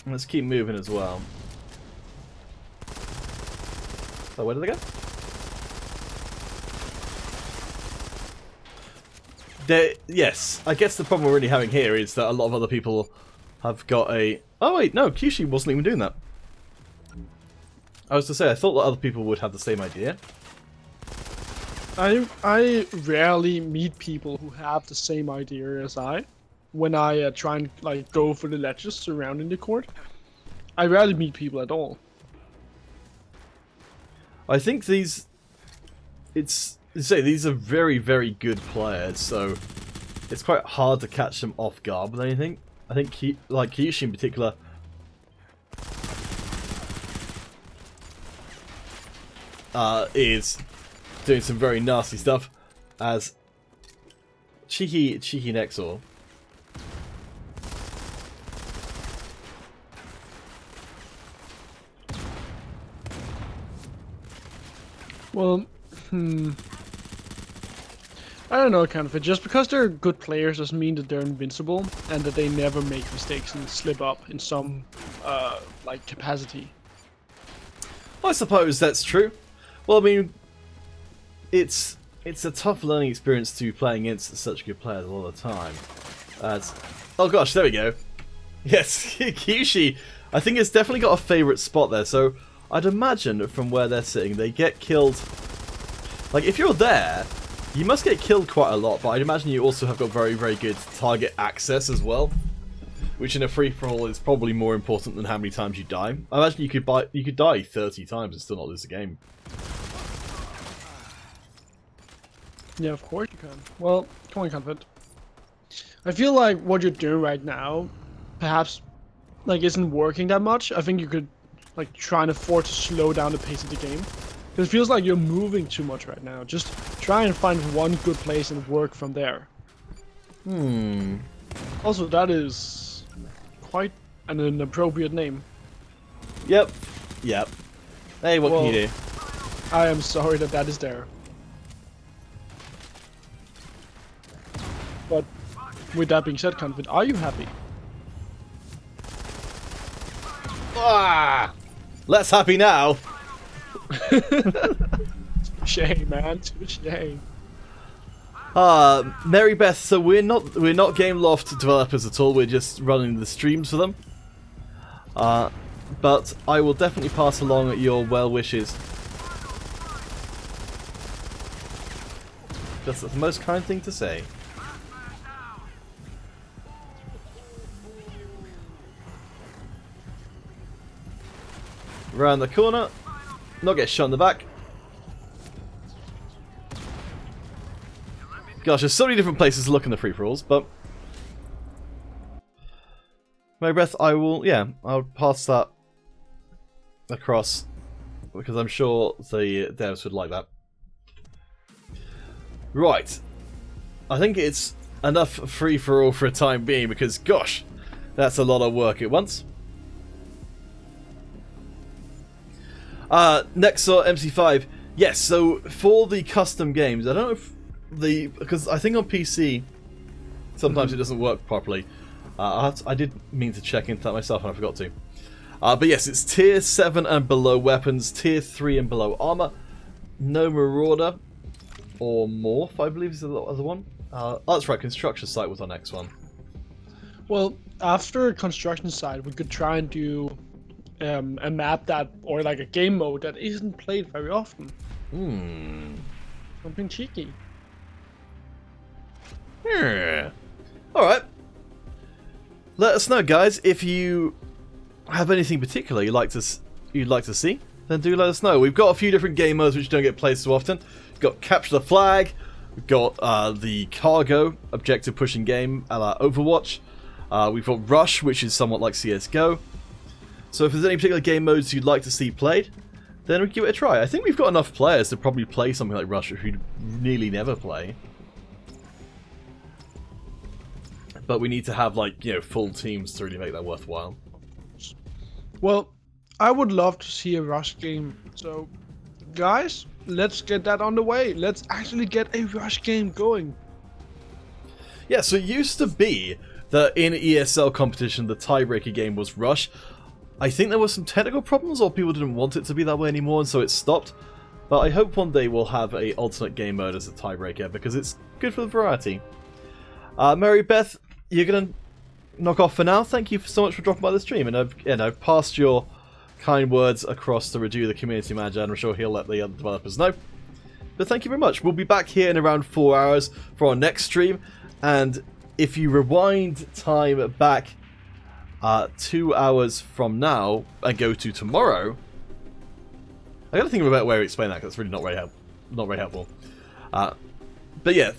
Let's keep moving as well. So where did they go? Yes, I guess the problem we're really having here is that a lot of other people have got a... Oh wait, no, Kyushi wasn't even doing that. I was to say, I thought that other people would have the same idea. I rarely meet people who have the same idea as I. When I try and like go for the ledges surrounding the court, I rarely meet people at all. I think these... these are very, very good players, so it's quite hard to catch them off guard with anything. I think, like Kyushi in particular, is doing some very nasty stuff, as Cheeky Nexor. Well, I don't know, kind of. Just because they're good players doesn't mean that they're invincible and that they never make mistakes and slip up in some like capacity. I suppose that's true. Well, I mean, it's a tough learning experience to play against such good players all the time. Oh gosh, there we go. Yes, Kyushi, I think it's definitely got a favourite spot there, so I'd imagine from where they're sitting, they get killed. Like, if you're there, you must get killed quite a lot, but I'd imagine you also have got very, very good target access as well, which in a free-for-all is probably more important than how many times you die. I imagine you could die 30 times and still not lose the game. Yeah, of course you can. Well, come on, Confident. I feel like what you're doing right now, perhaps, like, isn't working that much. I think you could, like, try and afford to slow down the pace of the game. Because it feels like you're moving too much right now. Just try and find one good place and work from there. Also, that is quite an inappropriate name. Yep. Hey, what can you do? I am sorry that that is there. But with that being said, Confident, are you happy? Ah! Less happy now. Shame, man. Shame. Mary Beth. So we're not Game Loft developers at all. We're just running the streams for them. But I will definitely pass along your well wishes. That's the most kind thing to say. Round the corner. Not get shot in the back. Gosh, there's so many different places to look in the free-for-alls, but... Mary Breath, I'll pass that across, because I'm sure the devs would like that. Right. I think it's enough free-for-all for a time being, because, gosh, that's a lot of work at once. Nexor MC5. Yes, so for the custom games, I don't know if because I think on PC sometimes it doesn't work properly. I did mean to check into that myself and I forgot to. But yes, it's tier 7 and below weapons, tier 3 and below armor. No Marauder or Morph, I believe is the other one. Oh, that's right, construction site was our next one. Well, after construction site, we could try and do a map that, or like a game mode that isn't played very often. Something cheeky. Yeah. Alright. Let us know, guys, if you have anything particular you'd like to see, then do let us know. We've got a few different game modes which don't get played so often. We've got Capture the Flag, we've got the Cargo objective pushing game a la Overwatch. We've got Rush, which is somewhat like CSGO. So if there's any particular game modes you'd like to see played, then we give it a try. I think we've got enough players to probably play something like Rush, who nearly never play. But we need to have, like, you know, full teams to really make that worthwhile. Well, I would love to see a Rush game. So, guys, let's get that on the way. Let's actually get a Rush game going. Yeah, so it used to be that in ESL competition, the tiebreaker game was Rush. I think there were some technical problems, or people didn't want it to be that way anymore, and so it stopped. But I hope one day we'll have a alternate game mode as a tiebreaker, because it's good for the variety. Mary Beth, you're going to knock off for now. Thank you so much for dropping by the stream, and I've passed your kind words across to Radu, the community manager, and I'm sure he'll let the other developers know. But thank you very much. We'll be back here in around 4 hours for our next stream, and if you rewind time back 2 hours from now and go to tomorrow, I gotta think of a better way to explain that, because it's really not very helpful. But yeah,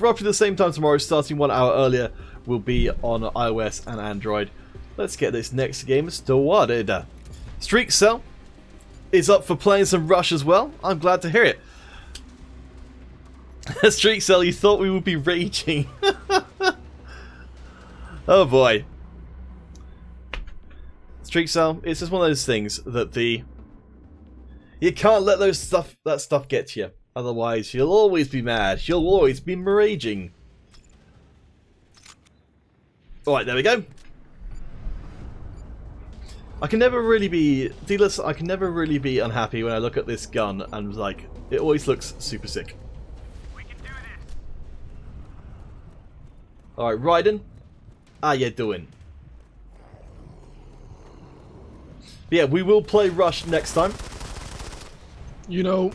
roughly the same time tomorrow, starting 1 hour earlier, will be on iOS and Android. Let's get this next game started. Streak Cell is up for playing some Rush as well. I'm glad to hear it. Streak Cell, you thought we would be raging. Oh boy. Streak Cell, it's just one of those things that you can't let that stuff get to you. Otherwise, you'll always be mad. You'll always be raging. Alright, there we go. I can never really be unhappy when I look at this gun and, like, it always looks super sick. We can do this. Alright, Raiden. How you doing? But yeah, we will play Rush next time. You know,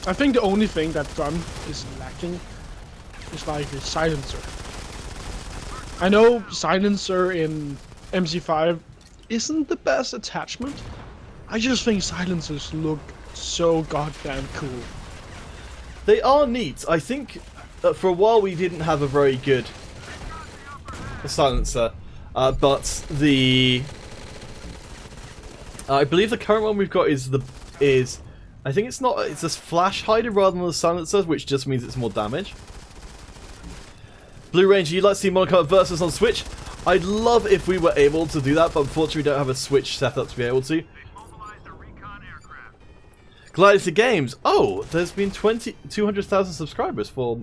I think the only thing that gun is lacking is like a silencer. I know silencer in MC5 isn't the best attachment. I just think silencers look so goddamn cool. They are neat. I think that for a while we didn't have a very good silencer, but I believe the current one we've got is I think it's a flash hider rather than the silencer, which just means it's more damage. Blue Ranger, you'd like to see Modern Combat Versus on Switch? I'd love if we were able to do that, but unfortunately we don't have a Switch setup to be able to. They mobilized a recon aircraft. Gladiator Games. Oh, there's been 200,000 subscribers for...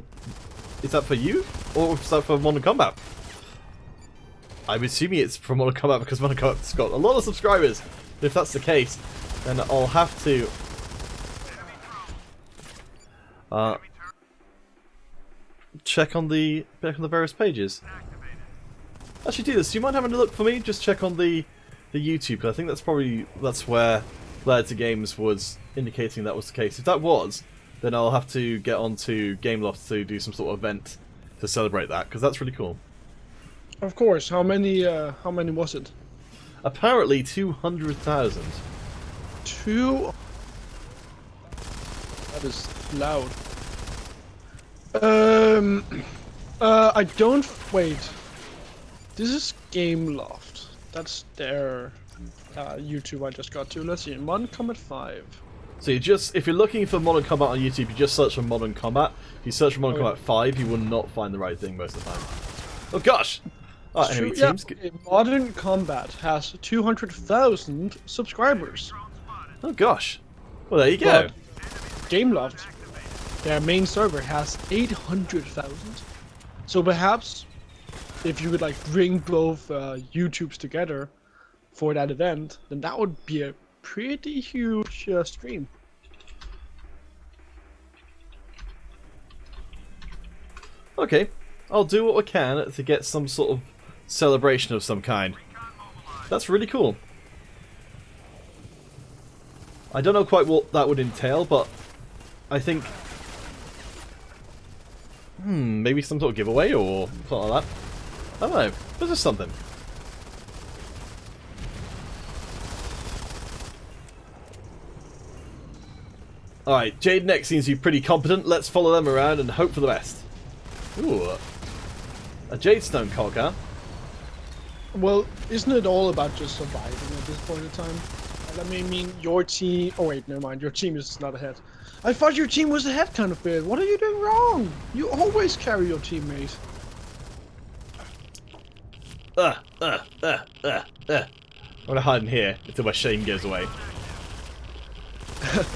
Is that for you? Or is that for Modern Combat? I'm assuming it's for Modern Combat because Modern Combat's got a lot of subscribers. If that's the case, then I'll have to... check on the various pages. Actually, do this. Do you mind having a look for me? Just check on the YouTube. I think that's where Gladiator Games was indicating that was the case. If that was, then I'll have to get onto Gameloft to do some sort of event to celebrate that, because that's really cool. Of course. How many was it? Apparently 200,000. That is loud. I don't... Wait. This is Gameloft. That's their YouTube I just got to. Let's see. Modern Combat 5. So if you're looking for Modern Combat on YouTube, you just search for Modern Combat. If you search for Modern Combat 5, you will not find the right thing most of the time. Oh gosh! Alright, anyway, teams... Modern Combat has 200,000 subscribers. Oh gosh. Well, there you go. But Gameloft, their main server, has 800,000. So perhaps, if you could like bring both YouTubes together for that event, then that would be a pretty huge stream. Okay, I'll do what I can to get some sort of celebration of some kind. That's really cool. I don't know quite what that would entail, but I think... maybe some sort of giveaway or something like that. I don't know, but just something. Alright, Jade next seems to be pretty competent. Let's follow them around and hope for the best. Ooh. A Jadestone cog, huh? Well, isn't it all about just surviving at this point in time? I mean, your team... Oh wait, never mind. Your team is not ahead. I thought your team was ahead kind of bit. What are you doing wrong? You always carry your teammate. I'm gonna hide in here until my shame goes away.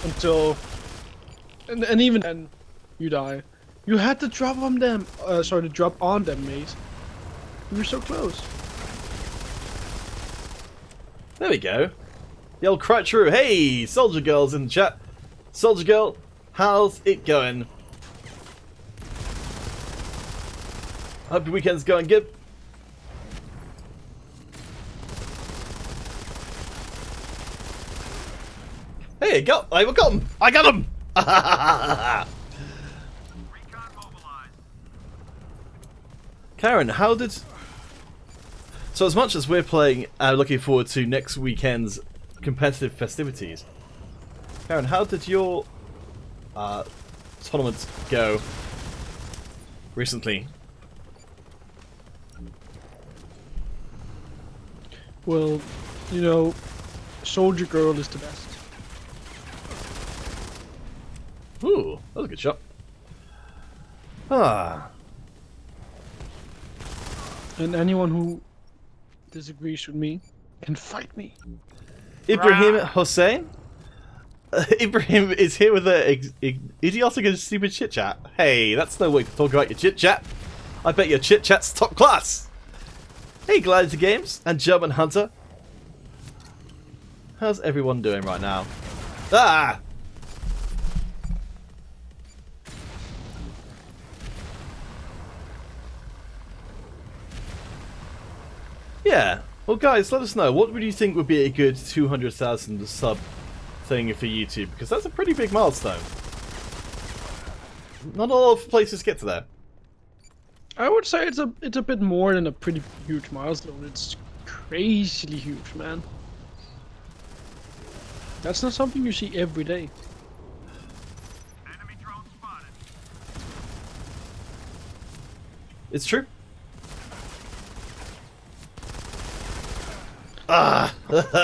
Until... And even then, you die. You had to drop on them. Sorry, to drop on them, mate. You were so close. There we go. The old Crutcheroo. Hey, Soldier Girl's in the chat. Soldier Girl, how's it going? Hope your weekend's going good. Hey, I got him! I got him! Karen, how did... So as much as we're playing and looking forward to next weekend's competitive festivities, Karen, how did your tournament go recently? Well, you know, Soldier Girl is the best. Ooh, that was a good shot. Ah. And anyone who disagrees with me can fight me. Ibrahim Hossein? Ibrahim is here with a idiotic and stupid chit chat. Hey, that's no way to talk about your chit chat. I bet your chit chat's top class. Hey, Gladiator Games and German Hunter. How's everyone doing right now? Ah! Yeah. Well, guys, let us know. What would you think would be a good 200,000 sub thing for YouTube? Because that's a pretty big milestone. Not a lot of places get to that. I would say it's a bit more than a pretty huge milestone. It's crazily huge, man. That's not something you see every day. Enemy drone spotted. It's true. Ah!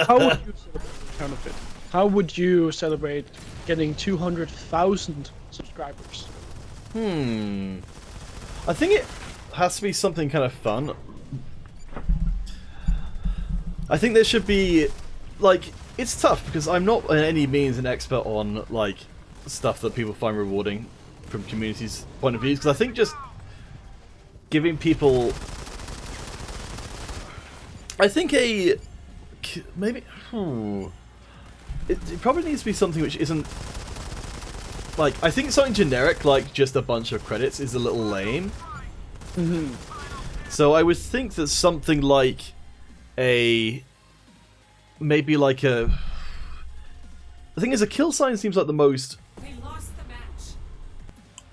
How would you celebrate counterfeit? How would you celebrate getting 200,000 subscribers? I think it has to be something kind of fun. I think there should be, like, it's tough because I'm not by any means an expert on, like, stuff that people find rewarding from community's point of view. Because I think just giving people, I think maybe, it probably needs to be something which isn't, like, I think something generic, like just a bunch of credits, is a little lame. So I would think that something like maybe like the thing is, a kill sign seems like the most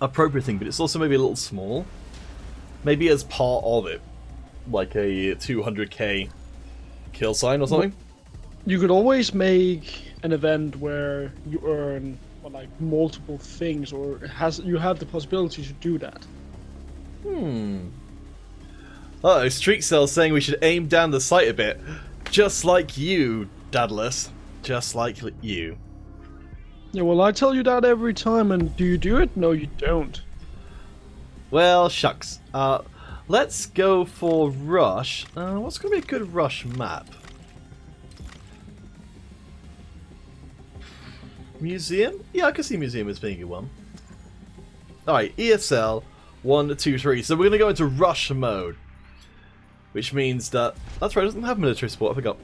appropriate thing, but it's also maybe a little small. Maybe as part of it, like a 200k kill sign or something. You could always make an event where you earn like multiple things, or you have the possibility to do that. Uh-oh, Streak Cell saying we should aim down the sight a bit. Just like you, Dadless. Just like you. Yeah, well, I tell you that every time, and do you do it? No, you don't. Well, shucks. Let's go for Rush. What's going to be a good Rush map? Museum? Yeah, I can see Museum as being a one. Alright, ESL 1, 2, 3. So we're going to go into Rush mode. Which means that... That's right, it doesn't have military support, I forgot.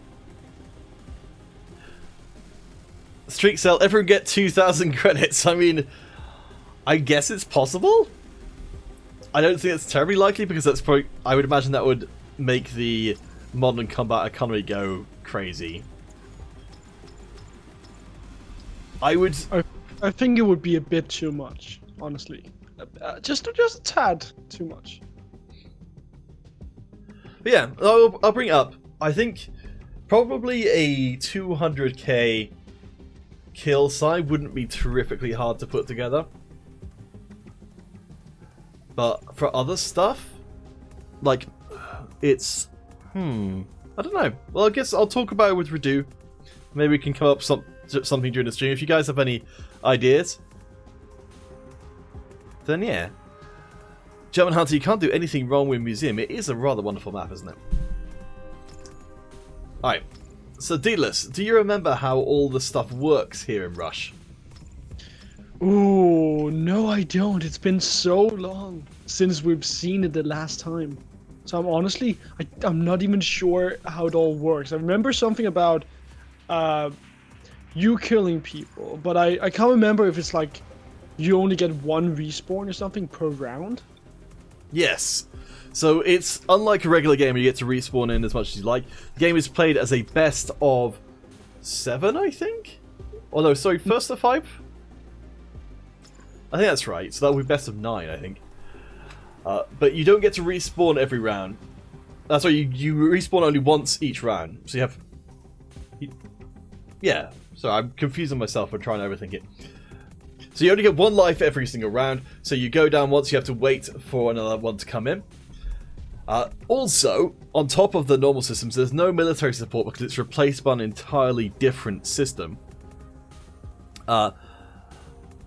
Streak sale, everyone get 2,000 credits. I mean, I guess it's possible. I don't think it's terribly likely because that's probably, I would imagine that would make the modern combat economy go crazy. I think it would be a bit too much, honestly. Just a tad too much. But yeah, I'll bring it up. I think probably a 200k kill side wouldn't be terrifically hard to put together. But for other stuff, like, it's... I don't know. Well, I guess I'll talk about it with Redu. Maybe we can come up with something during the stream. If you guys have any ideas, then yeah. German Hunter, you can't do anything wrong with Museum. It is a rather wonderful map, isn't it? Alright. So, Deedless, do you remember how all the stuff works here in Rush? Ooh, no I don't. It's been so long since we've seen it the last time. So I'm honestly, I'm not even sure how it all works. I remember something about you killing people, but I can't remember if it's like you only get one respawn or something per round. Yes. So it's unlike a regular game where you get to respawn in as much as you like. The game is played as a best of 7, I think? Oh no, sorry, first of 5? I think that's right. So that would be best of 9, I think. But you don't get to respawn every round. Sorry, you respawn only once each round. So you have... Yeah. So I'm confusing myself. I'm trying to overthink it. So you only get 1 life every single round. So you go down once, you have to wait for another one to come in. Also, on top of the normal systems, there's no military support because it's replaced by an entirely different system.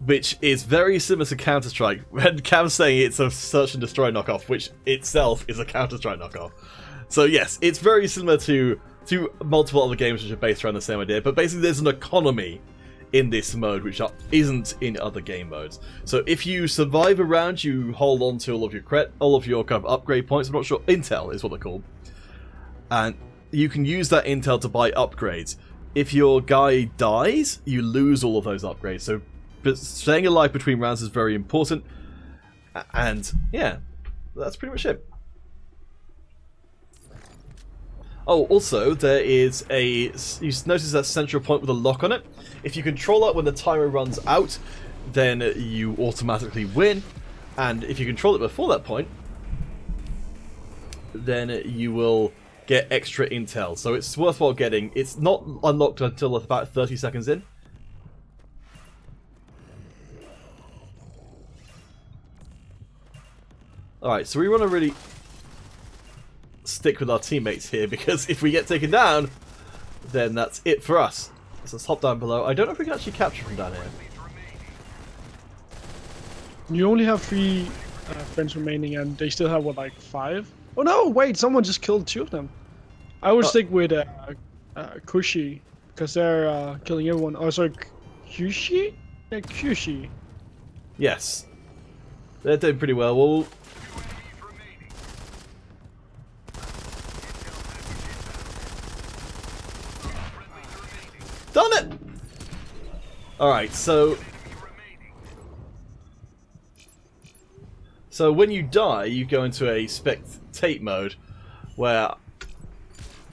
Which is very similar to Counter-Strike. And Cam's saying it's a search and destroy knockoff, which itself is a Counter-Strike knockoff. So yes, it's very similar to multiple other games which are based around the same idea, but basically there's an economy in this mode which isn't in other game modes. So if you survive a round, you hold on to all of your kind of upgrade points. I'm not sure, intel is what they're called, and you can use that intel to buy upgrades. If your guy dies, you lose all of those upgrades. So staying alive between rounds is very important, and yeah, that's pretty much it. Oh, also, there is you notice that central point with a lock on it. If you control that when the timer runs out, then you automatically win. And if you control it before that point, then you will get extra intel. So it's worthwhile getting. It's not unlocked until about 30 seconds in. Alright, so we want to really stick with our teammates here, because if we get taken down, then that's it for us. So let's hop down below. I don't know if we can actually capture from down here. You only have 3 friends remaining, and they still have, what, like 5? Oh no, wait, someone just killed 2 of them. I would stick with Kushi, because they're killing everyone. Oh, sorry, Kushi? Yeah, Kushi. Yes. They're doing pretty well. Well, done it! Alright, so when you die, you go into a spectate mode where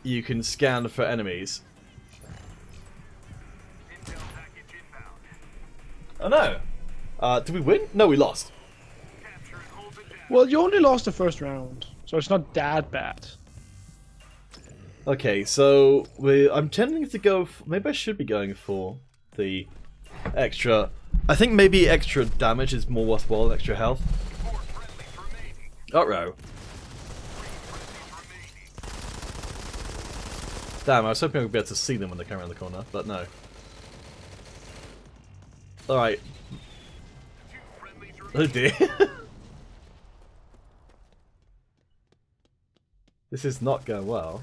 you can scan for enemies. Oh no! Did we win? No, we lost. Well, you only lost the first round, so it's not that bad. Okay, so I'm tending to go... maybe I should be going for the extra... I think maybe extra damage is more worthwhile than extra health. Uh-oh. Damn, I was hoping I would be able to see them when they come around the corner, but no. Alright. Oh dear. This is not going well.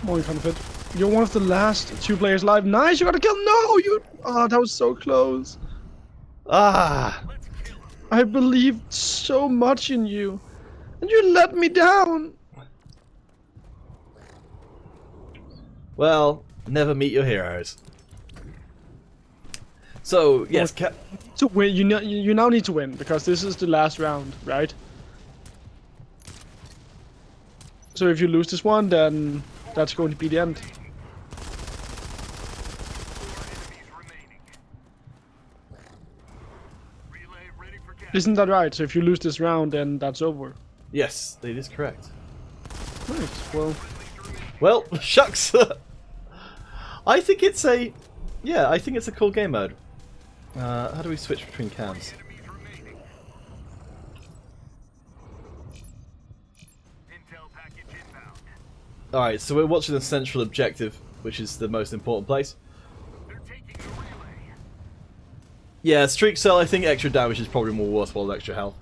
Come on, Confit. You're one of the last 2 players alive. Nice, you got a kill. No, you... Oh, that was so close. Ah! I believed so much in you, and you let me down. Well, never meet your heroes. So, yes, To win, you now need to win because this is the last round, right? So if you lose this one, then that's going to be the end. 4 enemies remaining. Relay ready for capture. Isn't that right? So if you lose this round, then that's over. yes, it is correct. Right. Well, Well, shucks. I think it's a cool game mode. How do we switch between cams? Enemies remaining. Intel package inbound. Alright, so we're watching the central objective, which is the most important place. They're taking the relay. Yeah, streak cell, I think extra damage is probably more worthwhile than extra health.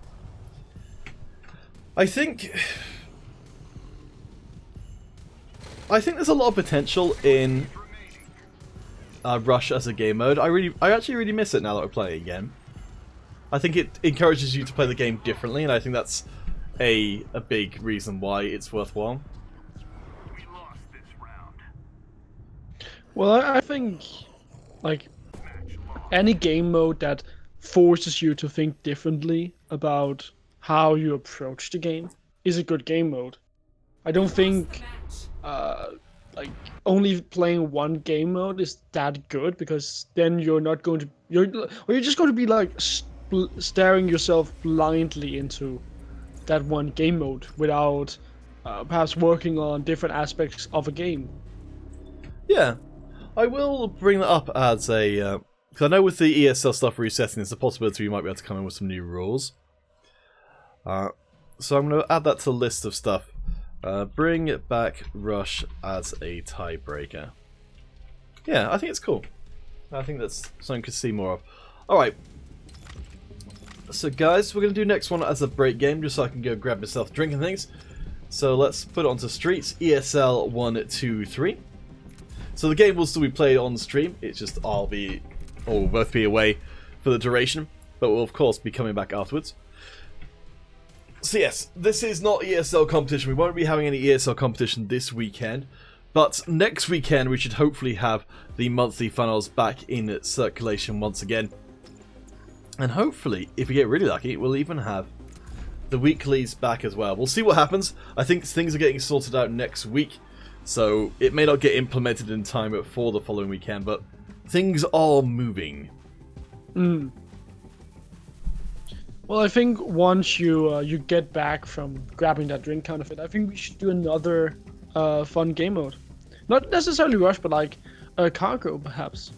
I think there's a lot of potential in Rush as a game mode. I actually really miss it now that we're playing again. I think it encourages you to play the game differently, and I think that's a big reason why it's worthwhile. We lost this round. well, I think like Match lost. any game mode that forces you to think differently about how you approach the game is a good game mode. I don't think like only playing one game mode is that good because then you're just going to be like staring yourself blindly into that one game mode without perhaps working on different aspects of a game. Yeah, I will bring that up as a because I know with the ESL stuff resetting, there's a possibility we might be able to come in with some new rules. So I'm going to add that to the list of stuff. Bring it back Rush as a tiebreaker. Yeah, I think it's cool. I think that's something to see more of. Alright. So guys, we're going to do next one as a break game, just so I can go grab myself drinking things. So let's put it onto Streets, ESL 1, 2, 3. So the game will still be played on stream, it's just we'll both be away for the duration, but we'll of course be coming back afterwards. So yes, this is not ESL competition. We won't be having any ESL competition this weekend, but next weekend we should hopefully have the monthly funnels back in circulation once again. And hopefully, if we get really lucky, we'll even have the weeklies back as well. We'll see what happens. I think things are getting sorted out next week, so it may not get implemented in time for the following weekend, but things are moving. Well, I think once you get back from grabbing that drink counterfeit, I think we should do another fun game mode. Not necessarily Rush, but like Cargo, perhaps.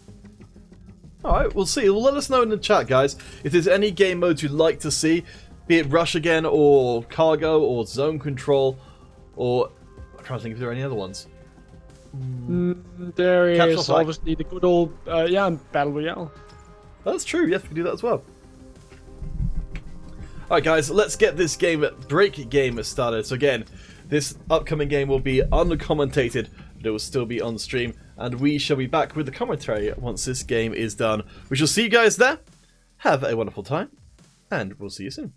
Alright, we'll see. Well, let us know in the chat, guys, if there's any game modes you'd like to see, be it Rush again, or Cargo, or Zone Control, or... I'm trying to think if there are any other ones. There Capture is Flag. obviously the good old Battle Royale. That's true, yes, we can do that as well. Alright guys, let's get this break game started. So again, this upcoming game will be uncommentated, but it will still be on stream, and we shall be back with the commentary once this game is done. We shall see you guys there. Have a wonderful time, and we'll see you soon.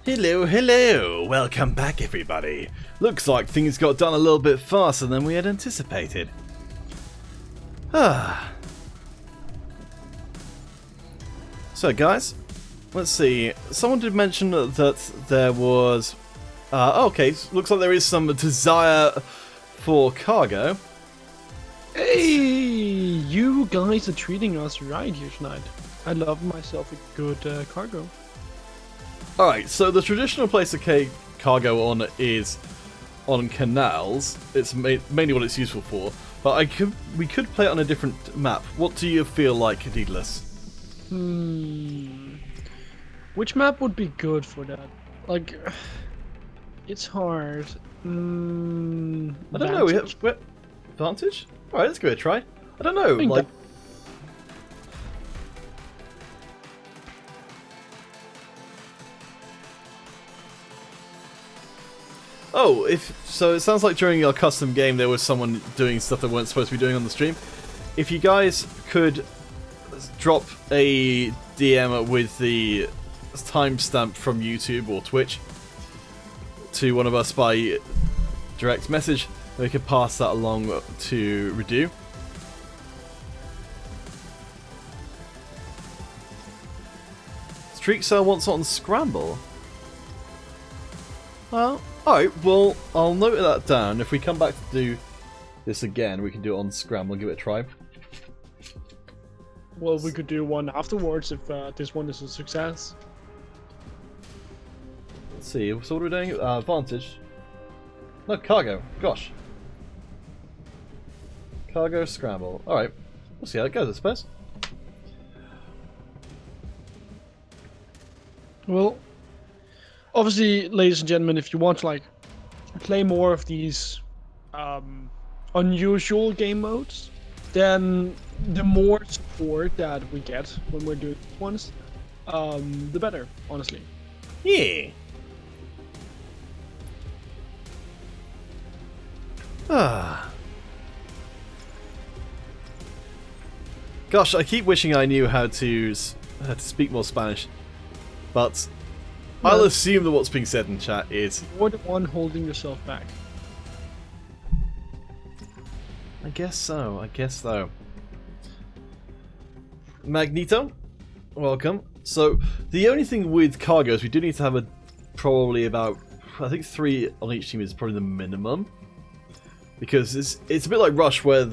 Hello, hello! Welcome back, everybody. Looks like things got done a little bit faster than we had anticipated. So, guys, let's see. Someone did mention that there was... okay, looks like there is some desire for cargo. Hey, you guys are treating us right here tonight. I love myself a good cargo. Alright, so the traditional place to cargo on is on canals. It's mainly what it's useful for. But we could play it on a different map. What do you feel like, Needless? Which map would be good for that? Like, it's hard. I don't know. We have Vantage? Alright, let's give it a try. I don't know. Like. Oh, so it sounds like during our custom game there was someone doing stuff they weren't supposed to be doing on the stream. If you guys could drop a DM with the timestamp from YouTube or Twitch to one of us by direct message, we could pass that along to Redo. Streak Cell wants it on Scramble. Well, alright, well, I'll note that down. If we come back to do this again, we can do it on Scramble and give it a try. Well, we could do one afterwards if this one is a success. Let's see, so what are we doing? Vantage. No, cargo. Gosh. Cargo, Scramble. Alright, we'll see how it goes, I suppose. Well, obviously, ladies and gentlemen, if you want to like play more of these unusual game modes, then the more support that we get when we're doing these ones, the better, honestly. Yeah. Gosh, I keep wishing I knew how to speak more Spanish, but I'll assume that what's being said in chat is... You're the one holding yourself back. I guess so, Magneto, welcome. So, the only thing with cargo is we do need to have probably about, I think 3 on each team is probably the minimum. Because it's a bit like Rush where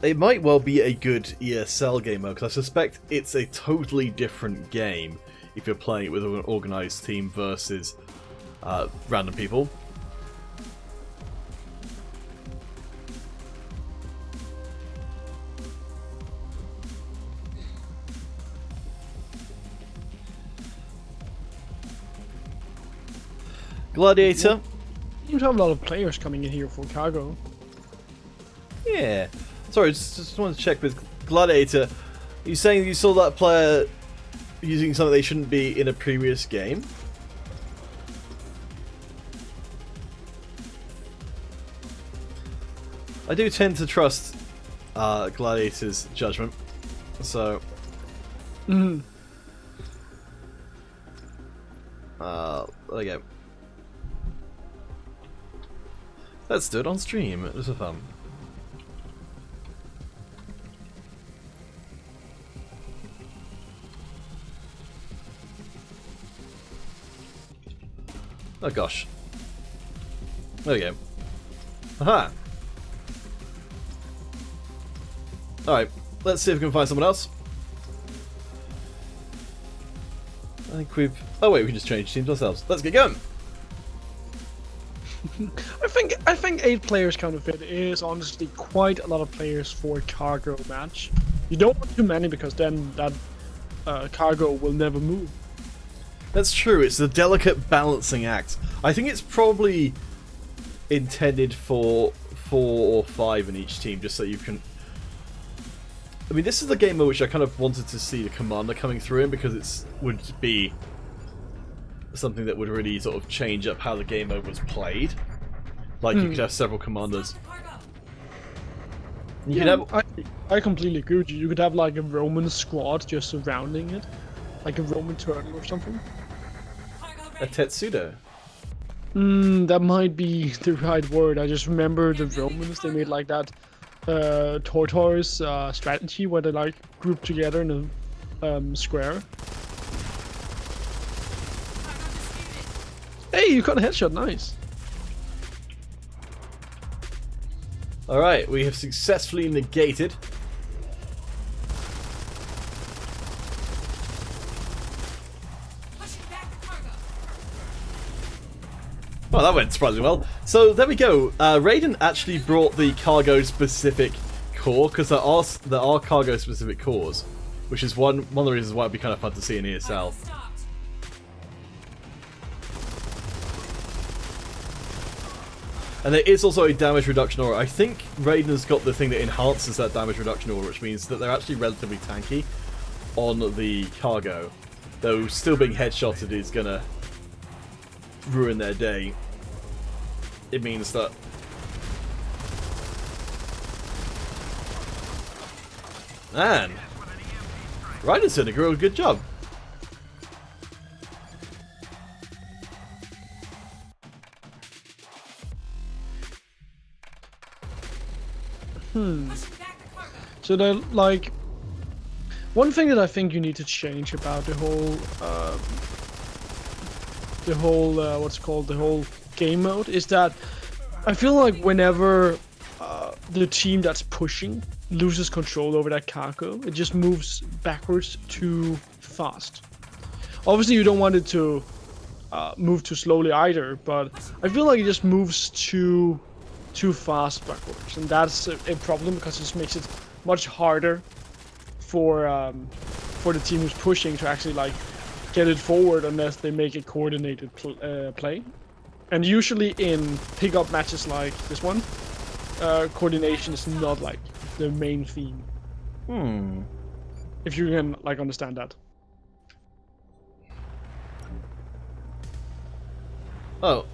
it might well be a good ESL game mode, because I suspect it's a totally different game if you're playing it with an organised team versus random people. Gladiator. You have a lot of players coming in here for cargo. Yeah. Sorry, just wanted to check with Gladiator. Are you saying you saw that player using something they shouldn't be in a previous game? I do tend to trust Gladiator's judgment, so... Mm-hmm. There you go. Let's do it on stream, just for fun. Oh gosh. There we go. Aha! Alright, let's see if we can find someone else. I think we've... Oh wait, we can just change teams ourselves. Let's get going! I think 8 players counterfeit is honestly quite a lot of players for a cargo match. You don't want too many because then that cargo will never move. That's true, it's a delicate balancing act. I think it's probably intended for 4 or 5 in each team, just so you can... I mean, this is the game mode which I kind of wanted to see the commander coming through in, because it would be something that would really sort of change up how the game mode was played. Like, you could have several commanders. You could have... I completely agree with you. You could have like a Roman squad just surrounding it. like a Roman turtle or something. A Tetsudo. That might be the right word. I just remember the Romans, they made like that tortoise strategy where they like group together in a square. Hey, you got a headshot, nice. Alright, we have successfully negated. Well, that went surprisingly well. So there we go. Raiden actually brought the cargo-specific core, because there are cargo-specific cores, which is one of the reasons why it'd be kind of fun to see in ESL. And there is also a damage reduction aura. I think Raiden has got the thing that enhances that damage reduction aura, which means that they're actually relatively tanky on the cargo. Though still being headshotted is gonna ruin their day. It means that man, Raiden's doing a real good job. So then, like, one thing that I think you need to change about the whole game mode is that I feel like whenever the team that's pushing loses control over that cargo, it just moves backwards too fast. Obviously, you don't want it to move too slowly either, but I feel like it just moves too fast backwards, and that's a problem because it just makes it much harder for the team who's pushing to actually like get it forward unless they make a coordinated play. And usually in pickup matches like this one, coordination is not like the main theme. If you can like understand that. Oh,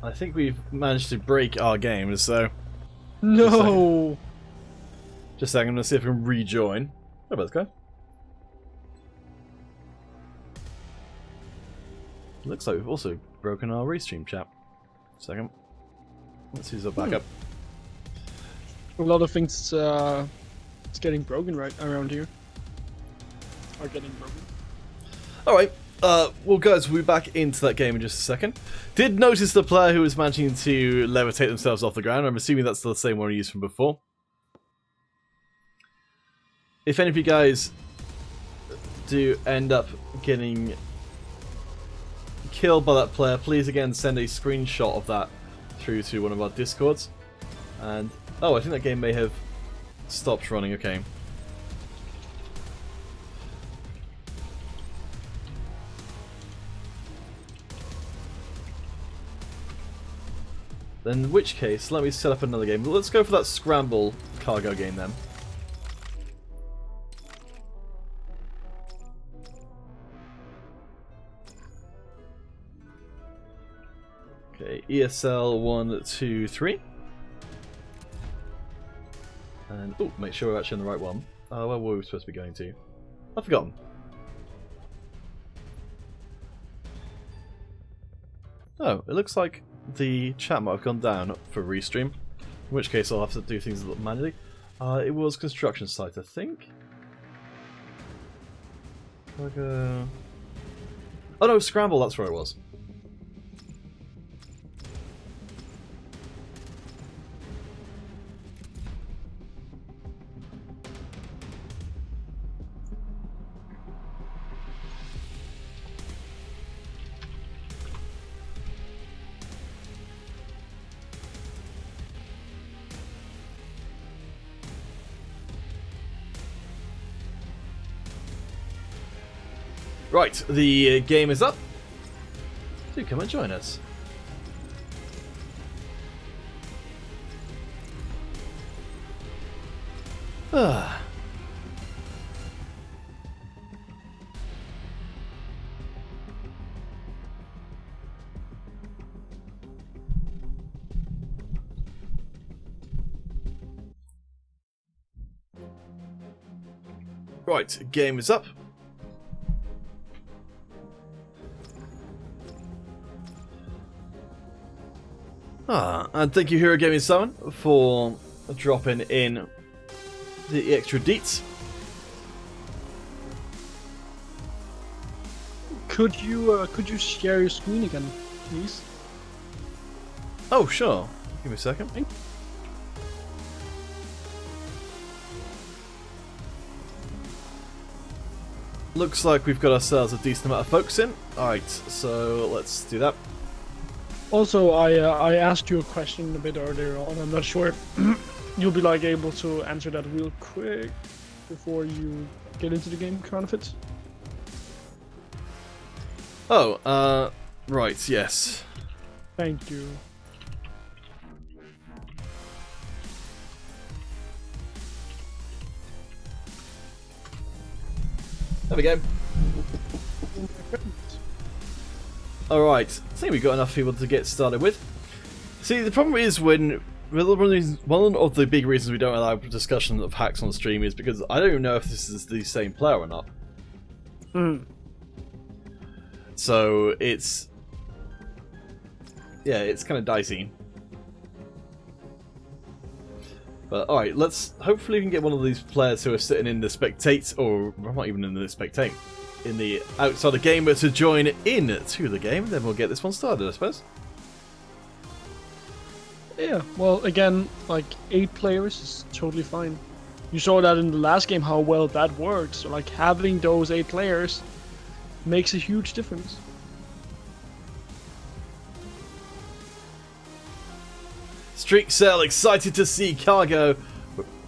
I think we've managed to break our game, so... No! Just a second, I'm going to see if I can rejoin. Oh, let's go. Looks like we've also broken our restream chat. Second. Let's use our backup. A lot of things it's getting broken right around here. Are getting broken. Alright, well guys, we'll be back into that game in just a second. Did notice the player who was managing to levitate themselves off the ground. I'm assuming that's the same one we used from before. If any of you guys do end up getting killed by that player, please again send a screenshot of that through to one of our discords. And oh, I think that game may have stopped running. Okay. Then in which case, let me set up another game. Let's go for that Scramble cargo game then. Okay, ESL 1, 2, 3. And, oh, make sure we're actually on the right one. Where were we supposed to be going to? I've forgotten. Oh, it looks like the chat might have gone down for restream. In which case I'll have to do things a little manually. It was construction site, I think. Oh no, Scramble, that's where it was. Right, the game is up. Do come and join us. Ah. Right, game is up. And thank you, Hero Gaming 7, for dropping in the extra deets. Could you share your screen again, please? Oh, sure. Give me a second. Looks like we've got ourselves a decent amount of folks in. Alright, so let's do that. Also, I asked you a question a bit earlier on. I'm not sure if you'll be like able to answer that real quick before you get into the game, kind of it. Oh, right, yes. Thank you. There we go. Alright, I think we've got enough people to get started with. See, the problem is when... One of the big reasons we don't allow discussion of hacks on stream is because I don't even know if this is the same player or not. So, it's... Yeah, it's kind of dicey. But alright, let's... Hopefully we can get one of these players who are sitting in the spectate, or not even in the spectate, in the outside the game, but to join in to the game, then we'll get this one started, I suppose. Yeah, well, again, like 8 players is totally fine. You saw that in the last game how well that worked. So, like, having those 8 players makes a huge difference. Streak Cell, excited to see Cargo.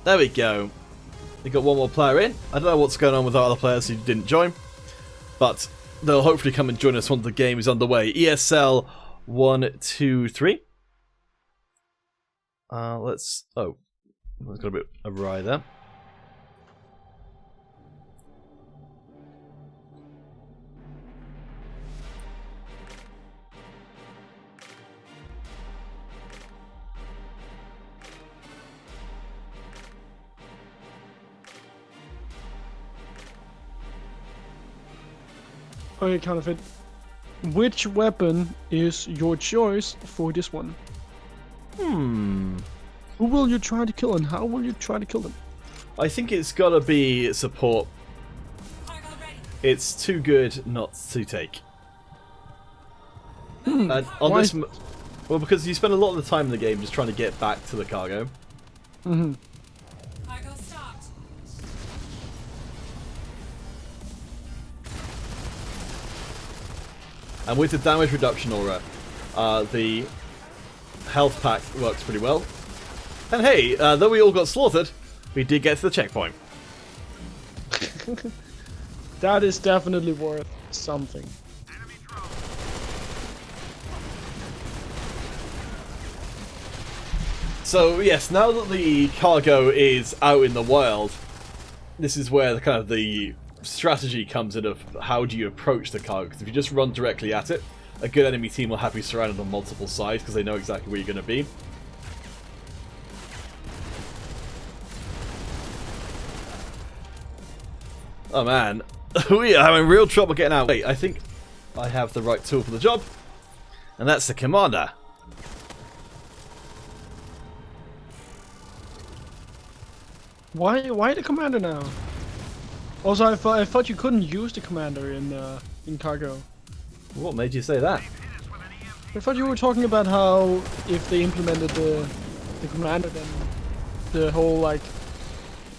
There we go. We got one more player in. I don't know what's going on with our other players who didn't join, but they'll hopefully come and join us once the game is underway. ESL 1, 2, 3. Let's... Oh, there's got a bit awry there. Okay, Counterfeit. Which weapon is your choice for this one? Who will you try to kill and how will you try to kill them? I think it's gotta be support. It's too good not to take. And on Why? this, well, because you spend a lot of the time in the game just trying to get back to the cargo. Mm-hmm. Cargo stopped. And with the damage reduction aura, the health pack works pretty well. And hey, though we all got slaughtered, we did get to the checkpoint. That is definitely worth something. Enemy drone. So yes, now that the cargo is out in the wild, this is where the kind of the strategy comes in of how do you approach the cargo. Because if you just run directly at it, a good enemy team will have you surrounded on multiple sides because they know exactly where you're going to be. Oh man, we are having real trouble getting out. Wait, I think I have the right tool for the job, and that's the commander. Why the commander now? Also, I thought you couldn't use the commander in cargo. What made you say that? I thought you were talking about how if they implemented the commander, then the whole like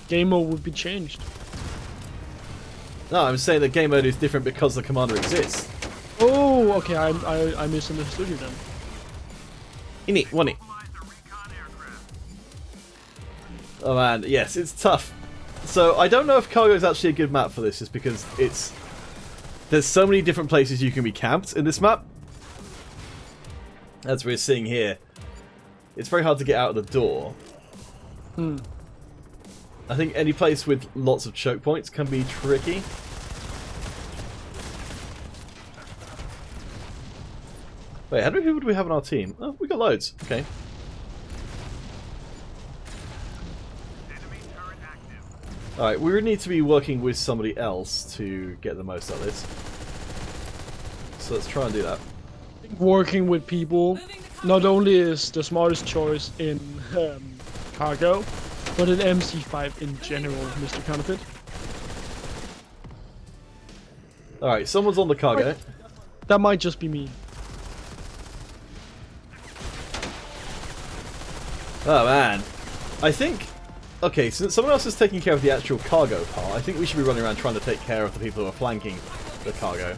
game mode would be changed. No, I'm saying the game mode is different because the commander exists. Oh, okay, I misunderstood you then. In it, one it. Oh man, yes, it's tough. So I don't know if cargo is actually a good map for this, just because there's so many different places you can be camped in this map. As we're seeing here, it's very hard to get out of the door. I think any place with lots of choke points can be tricky. Wait, how many people do we have on our team? Oh, we got loads. Okay. Alright, we really need to be working with somebody else to get the most out of this. So let's try and do that. Working with people not only is the smartest choice in cargo, but in MC5 in general, Mr. Counterfeit. Alright, someone's on the cargo. That might just be me. Oh man. I think... Okay, since someone else is taking care of the actual cargo part, I think we should be running around trying to take care of the people who are flanking the cargo.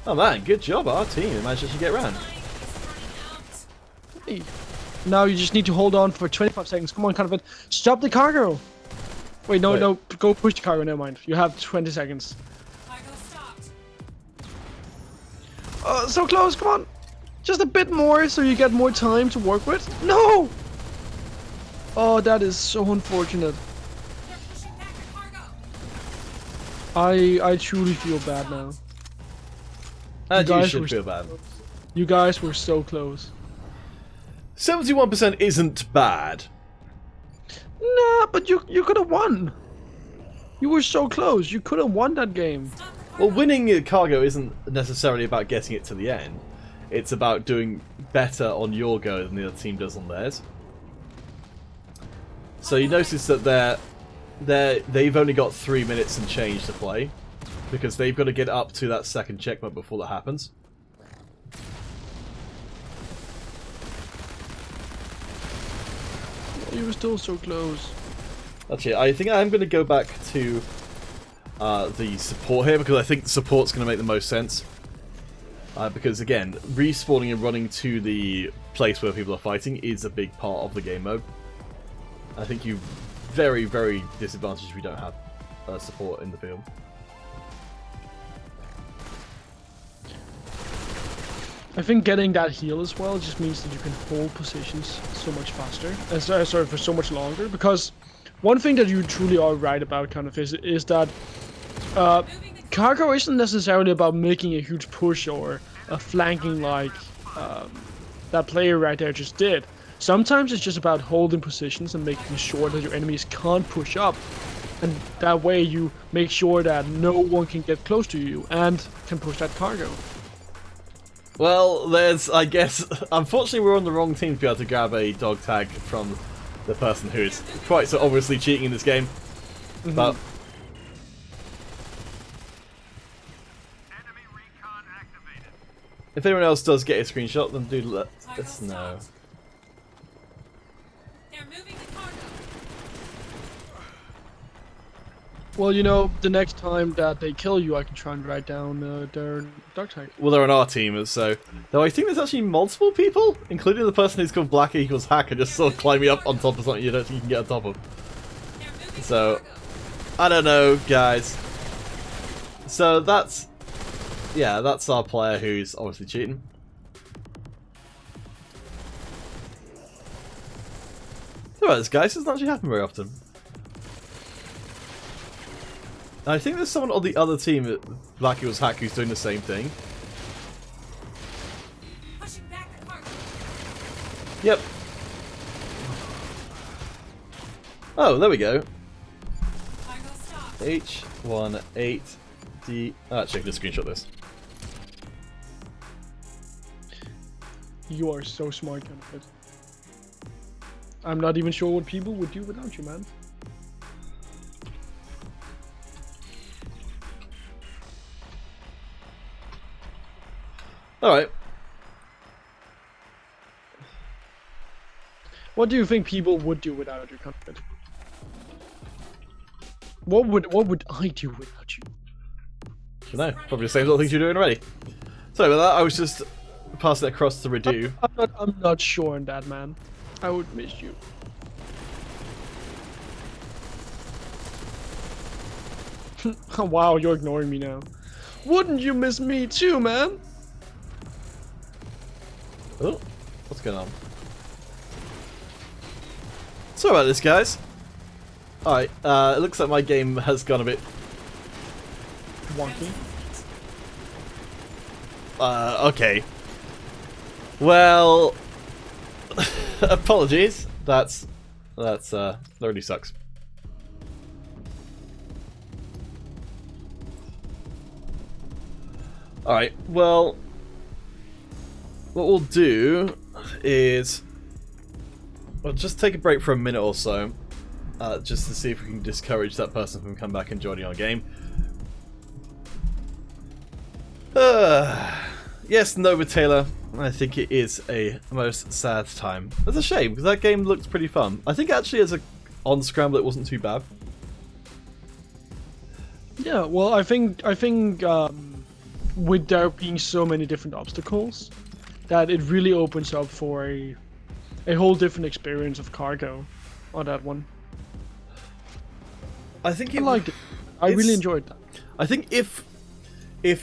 Oh man, good job, our team managed to get around. Hey. Now you just need to hold on for 25 seconds. Come on, Counterfeit. Stop the cargo! Wait, no, Wait. no. Go push the cargo, never mind. You have 20 seconds. So close, come on! Just a bit more so you get more time to work with. No! Oh, that is so unfortunate. I truly feel bad now. And you guys should were feel bad. You guys were so close. 71% isn't bad. Nah, but you could have won. You were so close. You could have won that game. Well, winning a cargo isn't necessarily about getting it to the end. It's about doing better on your go than the other team does on theirs. So you notice that they've only got 3 minutes and change to play, because they've got to get up to that second checkpoint before that happens. You were still so close. Actually, I think I'm going to go back to the support here, because I think support's going to make the most sense. Because again, respawning and running to the place where people are fighting is a big part of the game mode. I think you very, very disadvantaged if you don't have support in the field. I think getting that heal as well just means that you can hold positions so much faster. Sorry, for so much longer. Because one thing that you truly are right about, kind of, is that cargo isn't necessarily about making a huge push or a flanking like that player right there just did. Sometimes it's just about holding positions and making sure that your enemies can't push up. And that way you make sure that no one can get close to you and can push that cargo. Well, I guess, unfortunately we're on the wrong team to be able to grab a dog tag from the person who is quite so obviously cheating in this game. Mm-hmm. But Enemy recon activated. if anyone else does get a screenshot, then do let us know. They're moving the cargo. Well, you know, the next time that they kill you, I can try and write down their dog tag. Well, they're on our team, so... Though I think there's actually multiple people, including the person who's called Black equals Hacker, just sort of climbing up on top of something you don't think you can get on top of. They're moving So, the cargo. I don't know, guys. So that's... Yeah, that's our player who's obviously cheating. Alright, this guys, doesn't actually happen very often. I think there's someone on the other team, Black equals Hack, who's doing the same thing. Pushing back the cargo. Yep. Oh, there we go. Cargo stopped. H18D. Actually, I can just screenshot this. You are so smart, Counterfeit. I'm not even sure what people would do without you, man. Alright. What do you think people would do without your Counterfeit? What would I do without you? I don't know. Probably the same sort of things you're doing already. Sorry about that. I was just passing it across to Redo. I'm not sure on that, man. I would miss you. Wow, you're ignoring me now. Wouldn't you miss me too, man? Oh, what's going on? Sorry about this, guys. Alright, it looks like my game has gone a bit... Wonky. Okay. Well... apologies. That really sucks. Alright, well... What we'll do... is... Well, just take a break for a minute or so, just to see if we can discourage that person from coming back and joining our game. Yes, Nova Taylor, I think it is a most sad time. It's a shame, because that game looked pretty fun. I think actually as on Scramble it wasn't too bad. Yeah, well, I think with there being so many different obstacles, that it really opens up for a whole different experience of cargo on that one. I think I liked it. I really enjoyed that. I think if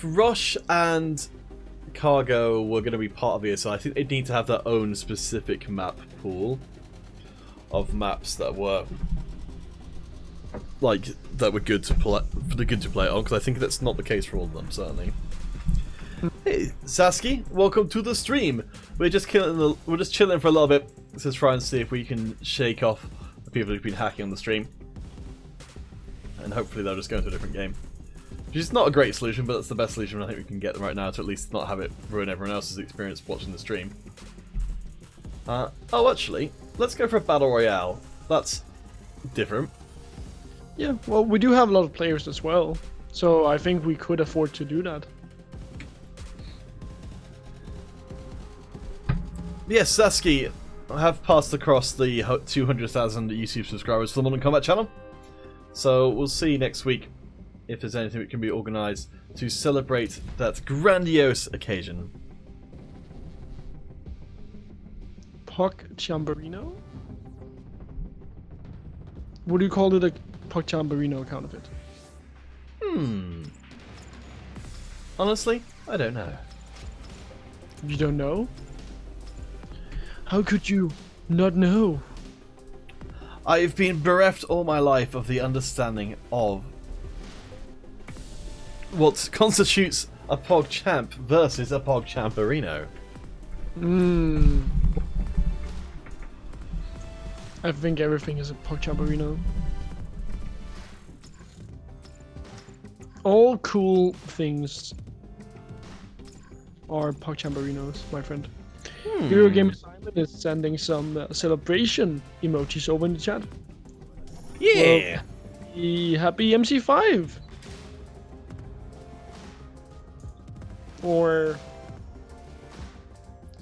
Rush and Cargo were going to be part of ESO, I think they need to have their own specific map pool of maps that were good to play on, because I think that's not the case for all of them, certainly. Hey, Sasky, welcome to the stream. We're just chilling for a little bit to try and see if we can shake off the people who've been hacking on the stream, and hopefully they'll just go into a different game. Which is not a great solution, but that's the best solution I think we can get right now to at least not have it ruin everyone else's experience watching the stream. Oh, actually, let's go for a battle royale. That's different. Yeah, well, we do have a lot of players as well, so I think we could afford to do that. Yes, Sasky, I have passed across the 200,000 YouTube subscribers for the Modern Combat channel. So we'll see next week if there's anything that can be organised to celebrate that grandiose occasion. Puck Chamberino? What do you call it, a Puck Chamberino account of it? Honestly, I don't know. You don't know? How could you not know? I've been bereft all my life of the understanding of what constitutes a PogChamp versus a PogChamperino. I think everything is a Puck Chamberino. All cool things are Puck Chamberinos, my friend. Hero Game Simon is sending some celebration emojis over in the chat. Yeah! Well, happy MC5! Or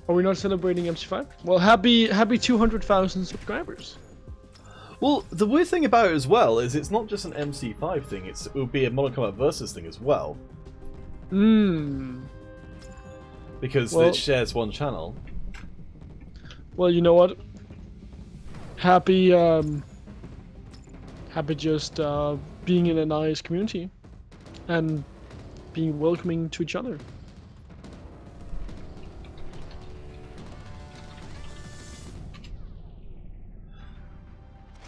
are we not celebrating MC5? Well, happy 200,000 subscribers. Well, the weird thing about it as well is it's not just an MC5 thing, it will be a Modern Combat Versus thing as well. Because it shares one channel. Well, you know what? Happy just being in a nice community and being welcoming to each other.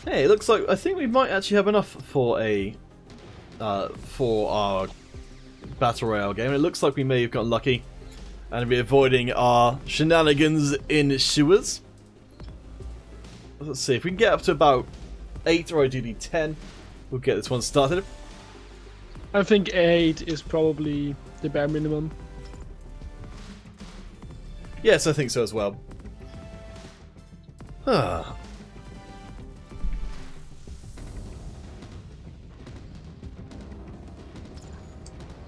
Hey, it looks like I think we might actually have enough for our Battle Royale game. It looks like we may have gotten lucky and be avoiding our shenanigans in sewers. Let's see, if we can get up to about 8 or ideally 10, we'll get this one started. I think 8 is probably the bare minimum. Yes, I think so as well.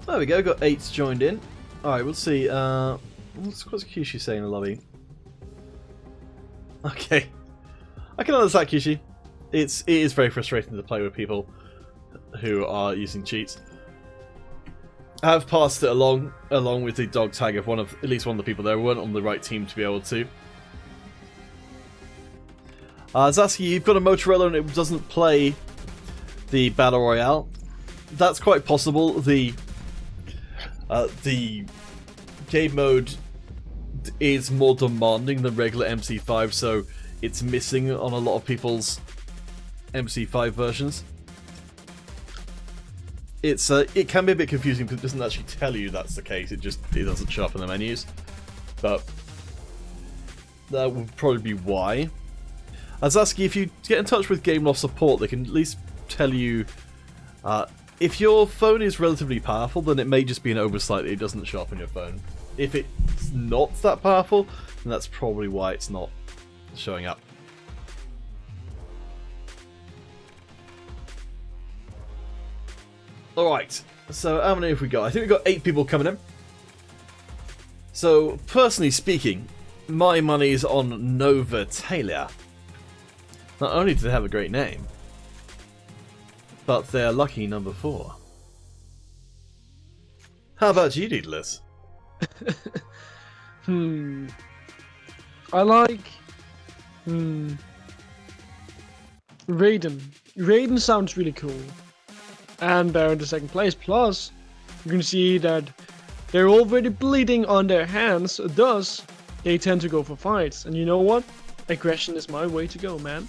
There we go, got 8 joined in. Alright, we'll see. What's Kyushi saying in the lobby? Okay. I can understand Kyushi. It is very frustrating to play with people who are using cheats. I have passed it along with the dog tag of at least one of the people there who weren't on the right team to be able to. Zasky, you've got a Motorola and it doesn't play the Battle Royale. That's quite possible. The game mode is more demanding than regular MC5, so it's missing on a lot of people's MC5 versions. It can be a bit confusing because it doesn't actually tell you that's the case. It doesn't show up in the menus, but that would probably be why. Azaski, if you get in touch with Gameloft support, they can at least tell you if your phone is relatively powerful, then it may just be an oversight that it doesn't show up on your phone. If it's it's not that powerful, and that's probably why it's not showing up. Alright, so how many have we got? I think we've got 8 people coming in. So, personally speaking, my money is on Nova Taylor. Not only do they have a great name, but they're lucky number 4. How about you, Daedalus? I like... Raiden. Raiden sounds really cool. And they're in the second place. Plus, you can see that they're already bleeding on their hands, thus, they tend to go for fights. And you know what? Aggression is my way to go, man.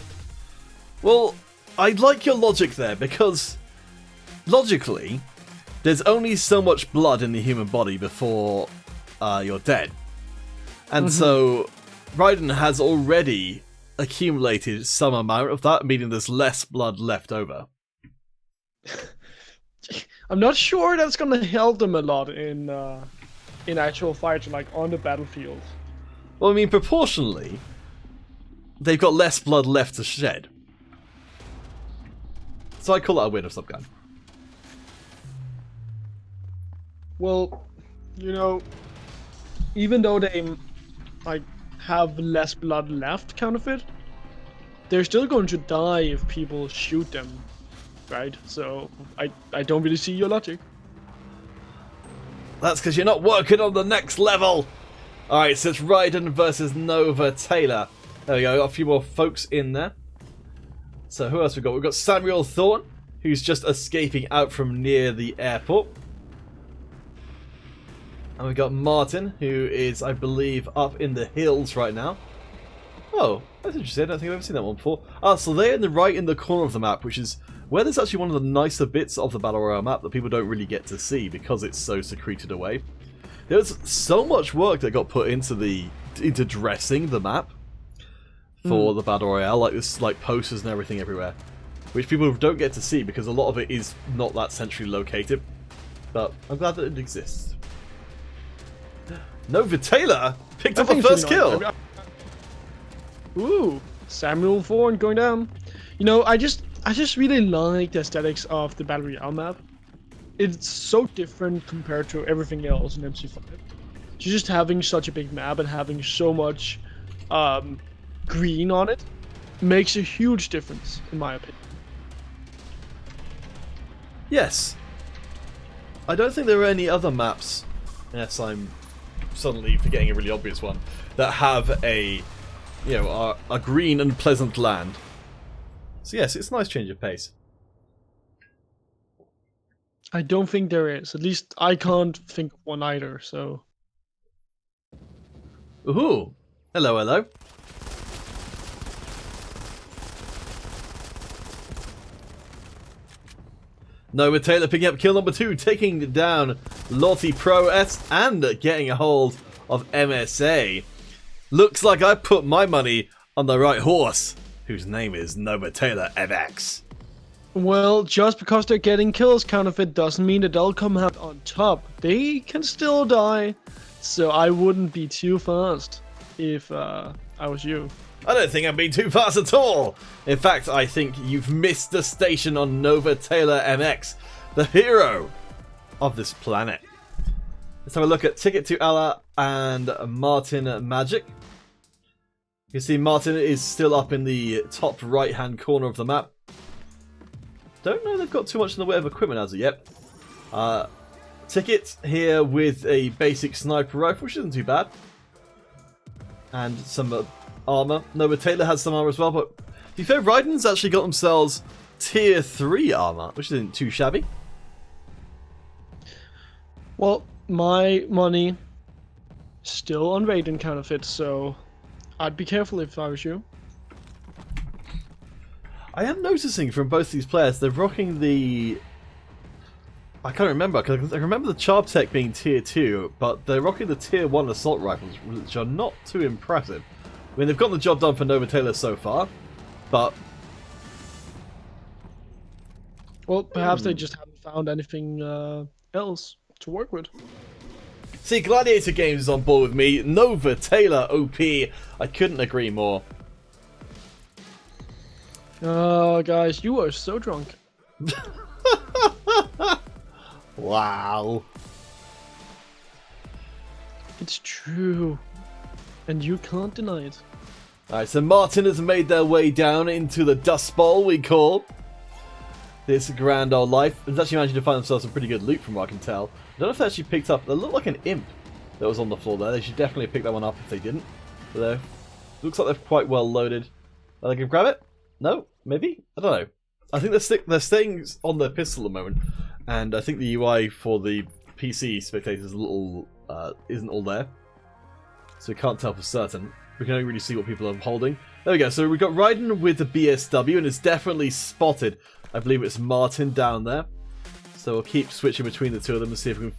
Well, I like your logic there, because logically, there's only so much blood in the human body before you're dead. And so, Raiden has already accumulated some amount of that, meaning there's less blood left over. I'm not sure that's gonna help them a lot in actual fights, like on the battlefield. Well, I mean, proportionally, they've got less blood left to shed. So I call that a win of some kind. Well, you know, even though they like have less blood left, kind of it, they're still going to die if people shoot them, right? So I don't really see your logic. That's because you're not working on the next level. Alright, so it's Raiden versus Nova Taylor. There we go, got a few more folks in there. So who else we got? We've got Samuel Thorne, who's just escaping out from near the airport. And we've got Martin, who is, I believe, up in the hills right now. Oh, that's interesting. I don't think I've ever seen that one before. Ah, so they're right in the corner of the map, which is where there's actually one of the nicer bits of the Battle Royale map that people don't really get to see because it's so secreted away. There's so much work that got put into dressing the map for the Battle Royale, like this, like posters and everything everywhere, which people don't get to see because a lot of it is not that centrally located. But I'm glad that it exists. Nova Taylor picked up a first kill. Ooh, Samuel Thorne going down. You know, I just really like the aesthetics of the Battle Royale map. It's so different compared to everything else in MC5. Just having such a big map and having so much green on it makes a huge difference, in my opinion. Yes. I don't think there are any other maps, yes, I'm suddenly forgetting a really obvious one, that have a green and pleasant land. So yes, it's a nice change of pace. I don't think there is. At least I can't think of one either, so... Ooh. Hello, hello. Nova Taylor picking up kill number 2, taking down Lottie Pro S and getting a hold of MSA. Looks like I put my money on the right horse, whose name is Nova Taylor FX. Well, just because they're getting kills, counterfeit, doesn't mean that they'll come out on top. They can still die, so I wouldn't be too fast if I was you. I don't think I'm being too fast at all. In fact, I think you've missed the station on Nova Taylor MX, the hero of this planet. Let's have a look at Ticket to Allah and Martin Magic. You can see Martin is still up in the top right-hand corner of the map. Don't know they've got too much in the way of equipment as of yet. Ticket here with a basic sniper rifle, which isn't too bad. And some armor. Nova Taylor has some armor as well, but to be fair, Raiden's actually got themselves tier 3 armor, which isn't too shabby. Well, my money still on Raiden counterfeit, so I'd be careful if I was you. I am noticing from both these players, they're rocking the... I can't remember, because I remember the Charb Tech being tier 2, but they're rocking the tier 1 assault rifles, which are not too impressive. I mean, they've gotten the job done for Nova Taylor so far, but... Well, perhaps they just haven't found anything else to work with. See, Gladiator Games is on board with me. Nova, Taylor, OP. I couldn't agree more. Oh, guys, you are so drunk. Wow. It's true. And you can't deny it. Alright, so Martin has made their way down into the Dust Bowl, we call this grand old life. They've actually managed to find themselves some pretty good loot from what I can tell. I don't know if they actually picked up... It looked like an imp that was on the floor there. They should definitely pick that one up if they didn't. But looks like they're quite well loaded. Are they going to grab it? No? Maybe? I don't know. I think they're staying on their pistol at the moment. And I think the UI for the PC spectators is a little... isn't all there. So we can't tell for certain. We can only really see what people are holding. There we go. So we've got Raiden with the BSW, and it's definitely spotted. I believe it's Martin down there. So we'll keep switching between the two of them and see if we can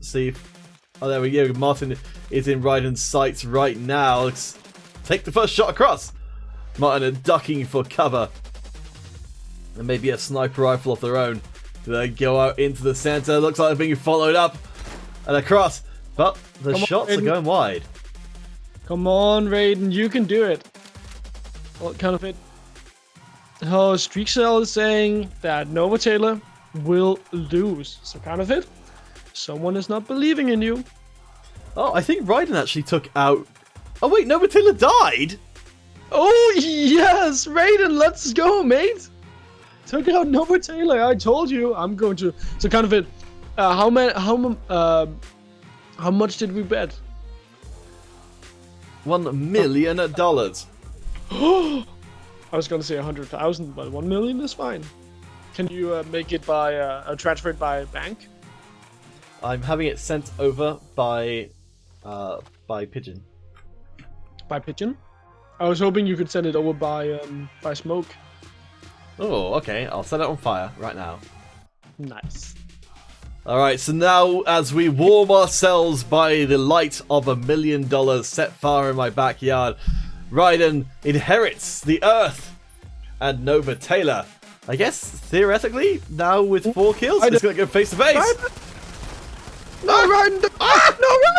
see. Oh, there we go. Martin is in Raiden's sights right now. Let's take the first shot across. Martin are ducking for cover. And maybe a sniper rifle of their own. Do they go out into the center? Looks like they're being followed up and across. But the shots are going wide. Come on, Raiden, you can do it. What kind of it? Oh, Streak Cell is saying that Nova Taylor will lose. So kind of it. Someone is not believing in you. Oh, I think Raiden actually took out... Oh wait, Nova Taylor died? Oh yes, Raiden, let's go, mate. Took out Nova Taylor. I told you, I'm going to. So kind of it. How much did we bet? $1 million. I was gonna say 100,000, but 1 million is fine. Can you make it by transfer it by bank? I'm having it sent over by pigeon. By pigeon? I was hoping you could send it over by smoke. Oh, okay. I'll set it on fire right now. Nice. Alright, so now as we warm ourselves by the light of $1 million set fire in my backyard, Raiden inherits the Earth and Nova Taylor. I guess, theoretically, now with 4 kills, it's going to go face to face. No, Raiden! No, Raiden!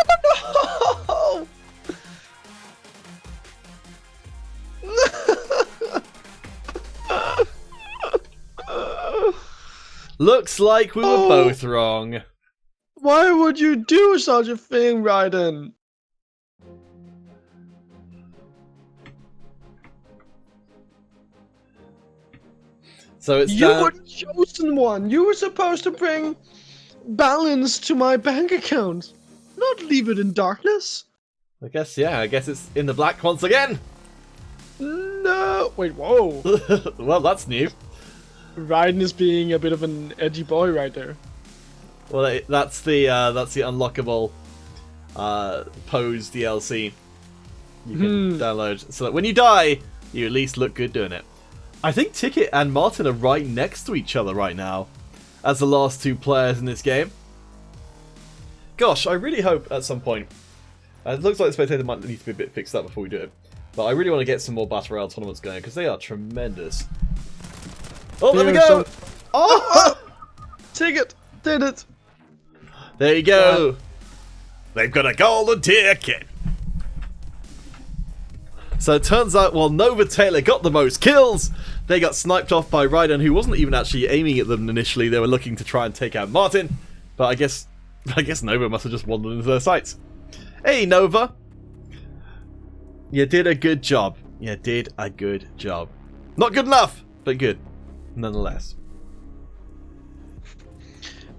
Looks like we were both wrong. Why would you do such a thing, Raiden? So it's You down... were the chosen one. You were supposed to bring balance to my bank account, not leave it in darkness. I guess, yeah, I guess it's in the black once again. No. Wait, whoa. Well, that's new. Raiden is being a bit of an edgy boy right there. Well, that's the unlockable pose DLC you can download, so that when you die, you at least look good doing it. I think Ticket and Martin are right next to each other right now, as the last 2 players in this game. Gosh, I really hope at some point. It looks like the spectator might need to be a bit fixed up before we do it, but I really want to get some more Battle Royale tournaments going because they are tremendous. Oh, there we go! Oh! Ticket did it. There you go. They've got a golden ticket. So it turns out, while Nova Taylor got the most kills, they got sniped off by Raiden, who wasn't even actually aiming at them initially. They were looking to try and take out Martin, but I guess Nova must have just wandered into their sights. Hey, Nova. You did a good job. You did a good job. Not good enough, but good, nonetheless.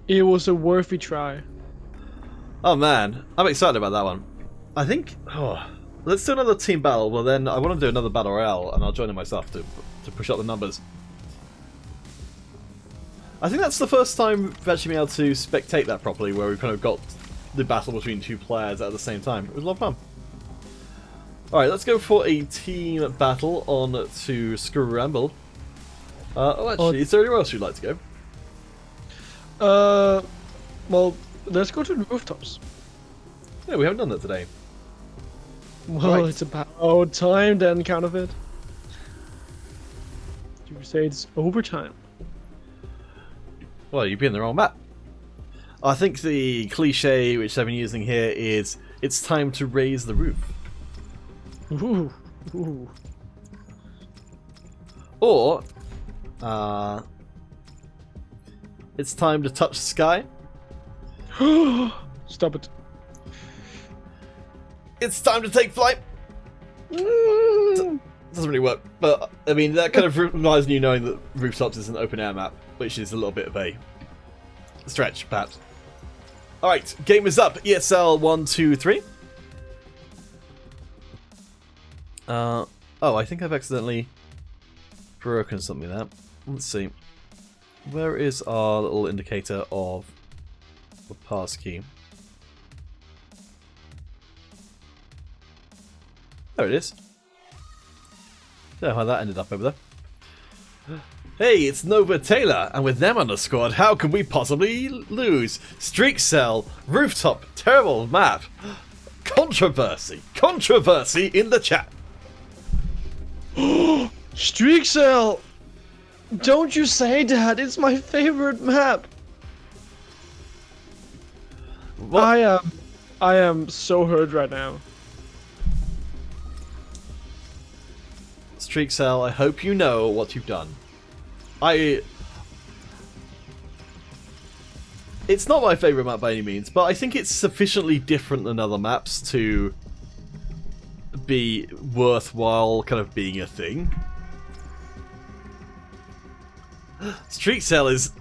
It was a worthy try. Oh man, I'm excited about that one. I think... let's do another team battle, but then I want to do another battle royale, and I'll join in myself to push up the numbers. I think that's the first time we've actually been able to spectate that properly, where we've kind of got the battle between 2 players at the same time. It was a lot of fun. Alright, let's go for a team battle on to Scramble. Actually, is there anywhere else you'd like to go? Well, let's go to the rooftops. Yeah, we haven't done that today. Well, Right. it's about time then, kind of it. You say it's overtime. Well, you'd be in the wrong map. I think the cliche which I've been using here is it's time to raise the roof. Ooh. Ooh. Or it's time to touch the sky. Stop it. It's time to take flight. Mm. Doesn't really work, but I mean that kind of reminds you knowing that rooftops is an open air map, which is a little bit of a stretch, perhaps. All right, game is up. ESL 1, 2, 3. Oh, I think I've accidentally broken something there. Let's see. Where is our little indicator of the passkey? There it is. Don't know how that ended up over there. Hey, it's Nova Taylor, and with them on the squad, how can we possibly lose? Streak Cell, Rooftop, terrible map. Controversy. Controversy in the chat. Streak Cell! Don't you say that, it's my favorite map! What? I am so hurt right now. Streak Cell, I hope you know what you've done. It's not my favourite map by any means, but I think it's sufficiently different than other maps to be worthwhile kind of being a thing. Streak Cell is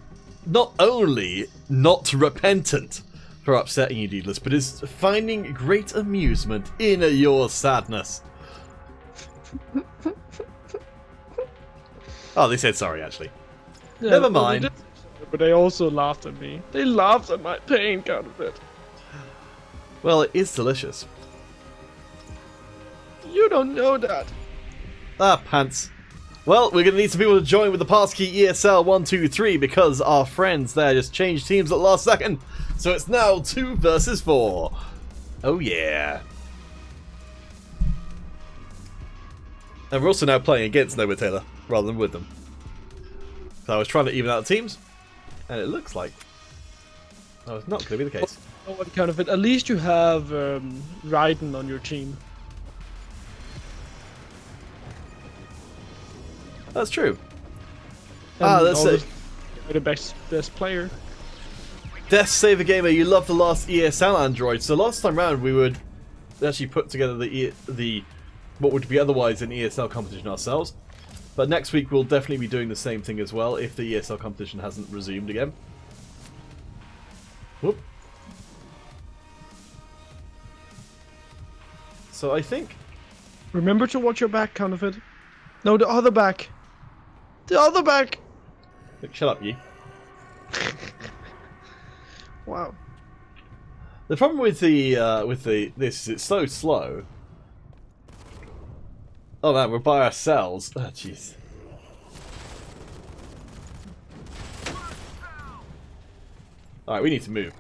not only not repentant for upsetting you, Deedless, but is finding great amusement in your sadness. Oh, they said sorry, actually. Yeah, Never well, mind. they did say sorry, but they also laughed at me. They laughed at my pain, kind of it. Well, it is delicious. You don't know that. Ah, pants. Well, we're going to need some people to join with the passkey ESL 1, 2, 3 because our friends there just changed teams at the last second. So it's now 2 versus 4. Oh, yeah. And we're also now playing against Nova Taylor rather than with them. So I was trying to even out the teams, and it looks like that was not going to be the case. Oh, what kind of it? At least you have Raiden on your team. That's true. And That's it. the best player. Death Saver Gamer, you loved the last ESL Android. So last time round we would actually put together the what would be otherwise an ESL competition ourselves. But next week we'll definitely be doing the same thing as well if the ESL competition hasn't resumed again. Whoop. So I think... Remember to watch your back, kind of it. No, the other back. The other back. Look, shut up, you. Wow. The problem with this is it's so slow. Oh man, we're by ourselves. Oh jeez. Alright, we need to move.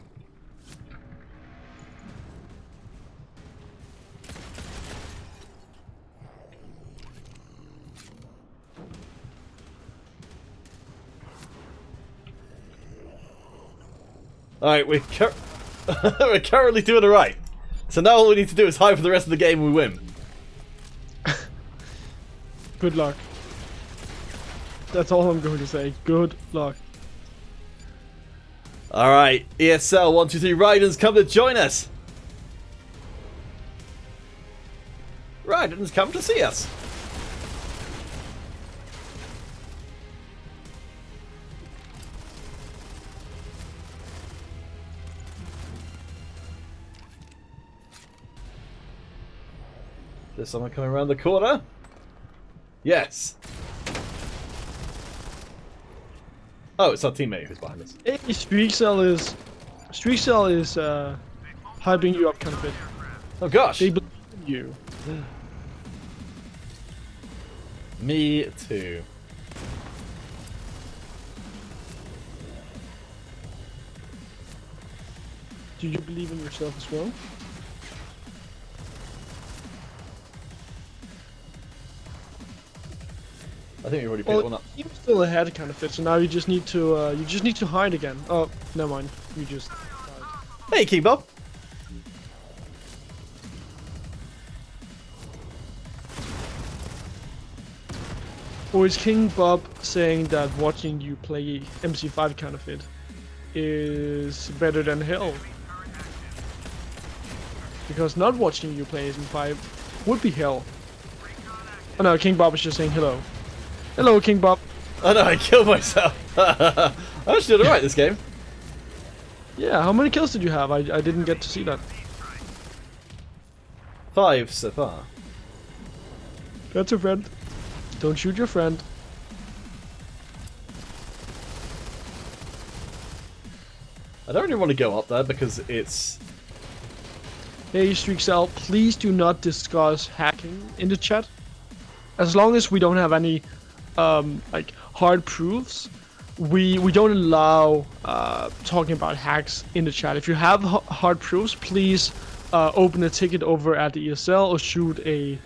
Alright, we're currently doing alright. So now all we need to do is hide for the rest of the game and we win. Good luck. That's all I'm going to say. Good luck. Alright, ESL 1, 2, 3 Raiden's come to join us. Raiden's come to see us. There's someone coming around the corner. Yes. Oh, it's our teammate who's behind us. Hey, Streak Cell is hyping you up, kind of bit. Oh gosh. They believe in you. Me too. Do you believe in yourself as well? I think we already picked one up. It seems still ahead, kind of fit. So now you just need to hide again. Oh, never mind. You just died. Hey, King Bob. Or is King Bob saying that watching you play MC5 kind of fit is better than hell? Because not watching you play MC5 would be hell. Oh no, King Bob is just saying hello. Hello, King Bob. Oh no, I killed myself. I'm actually doing alright this game. Yeah, how many kills did you have? I didn't get to see that. 5 so far. That's a friend. Don't shoot your friend. I don't really want to go up there because it's... Hey, Streakcell, please do not discuss hacking in the chat. As long as we don't have any like hard proofs, we don't allow talking about hacks in the chat. If you have hard proofs, please open a ticket over at the ESL or shoot a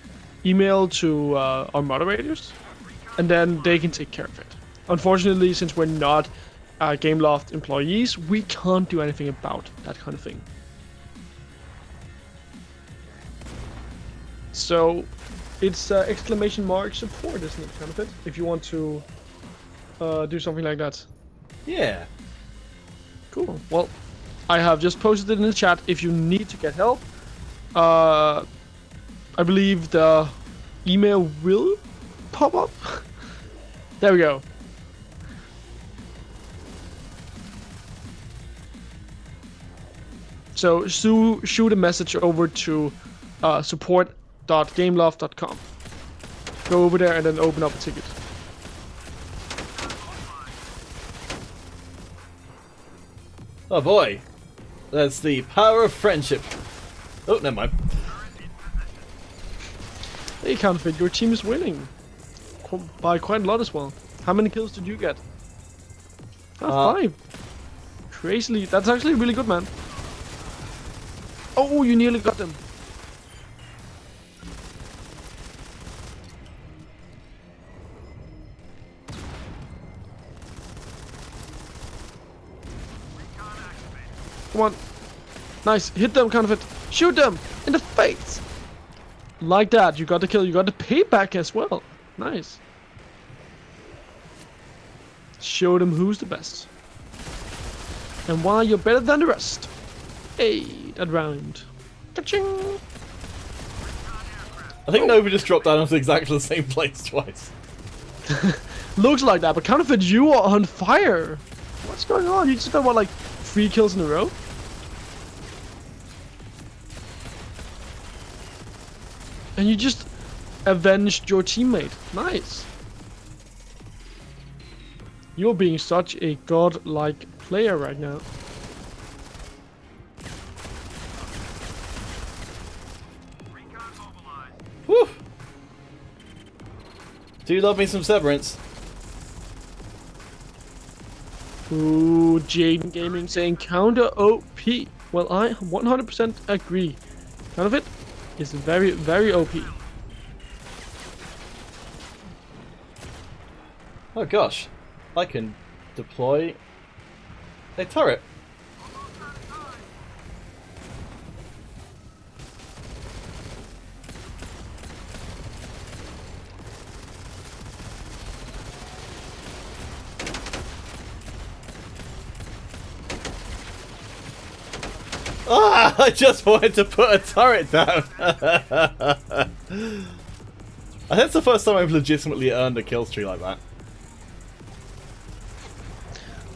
email to our moderators, and then they can take care of it. Unfortunately, since we're not Gameloft employees, we can't do anything about that kind of thing. So it's exclamation mark support, isn't it, kind of it? If you want to do something like that. Yeah. Cool. Well, I have just posted it in the chat if you need to get help. I believe the email will pop up. There we go. So shoot a message over to support.gameloft.com. Go over there and then open up a ticket. Oh boy. That's the power of friendship. Oh, never mind. Hey, Counterfeit, your team is winning. By quite a lot as well. How many kills did you get? 5. Crazily. That's actually really good, man. Oh, you nearly got them. Come on. Nice. Hit them, Counterfeit. Shoot them in the face. Like that. You got the kill. You got the payback as well. Nice. Show them who's the best. And why you're better than the rest. Hey, that round. Ka-ching. I think Nova just dropped down onto exactly the same place twice. Looks like that, but Counterfeit, you are on fire. What's going on? You just got what, like 3 kills in a row? And you just avenged your teammate. Nice. You're being such a godlike player right now. Whew. Do you love me some Severance? Ooh, Jaden Gaming saying counter OP. Well, I 100% agree. Counterfeit is very, very OP. Oh gosh. I can deploy a turret. Ah! I just wanted to put a turret down. I think it's the first time I've legitimately earned a kill streak like that.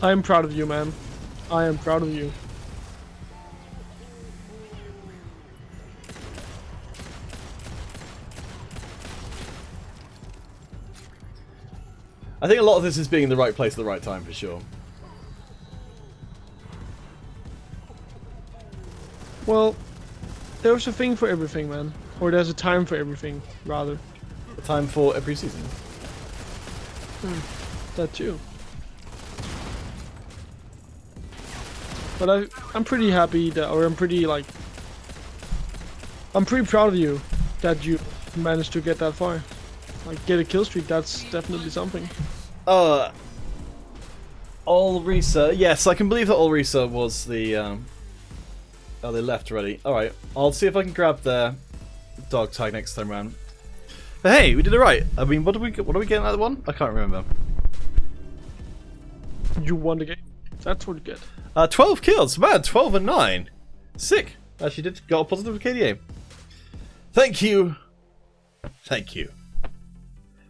I'm proud of you, man. I am proud of you. I think a lot of this is being in the right place at the right time for sure. Well, there's a thing for everything, man. Or there's a time for everything, rather. A time for every season. That too. But I'm pretty happy that, or I'm pretty proud of you that you managed to get that far. Like, get a kill streak, that's definitely something. Ulrisa. Yes, I can believe that Ulrisa was the. Oh, they left already. All right, I'll see if I can grab their dog tag next time round. But hey, we did it right. I mean, what are we getting out of the one? I can't remember. You won the game. That's what you get. 12 kills, man. 12 and 9. Sick. Actually, got a positive KDA. Thank you. Thank you.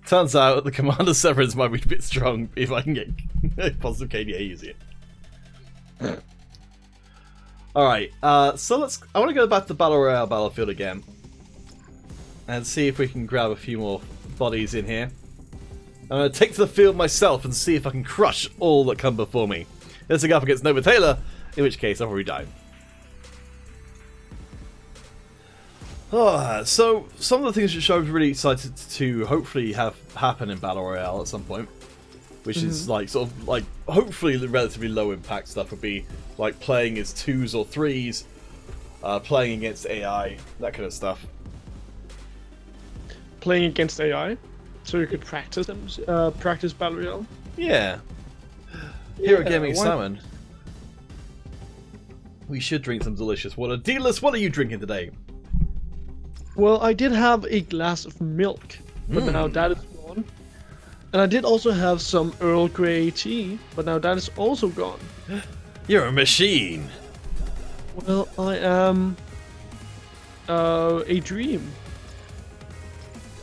Turns out the Commander Severance might be a bit strong if I can get a positive KDA using it. Alright, so I want to go back to the Battle Royale battlefield again. And see if we can grab a few more bodies in here. I'm going to take to the field myself and see if I can crush all that come before me. Let's go up against Nova Taylor, in which case I've already died. So, some of the things which I was really excited to hopefully have happen in Battle Royale at some point, which is like sort of like hopefully the relatively low impact stuff, would be like playing as 2s or 3s, playing against AI, that kind of stuff. Playing against AI, so you could practice them, practice Battle Royale. Yeah. Here at Gaming why- Salmon, we should drink some delicious water. Dealers, what are you drinking today? Well, I did have a glass of milk, but now that is gone. And I did also have some Earl Grey tea, but now that is also gone. You're a machine. Well, I am a dream.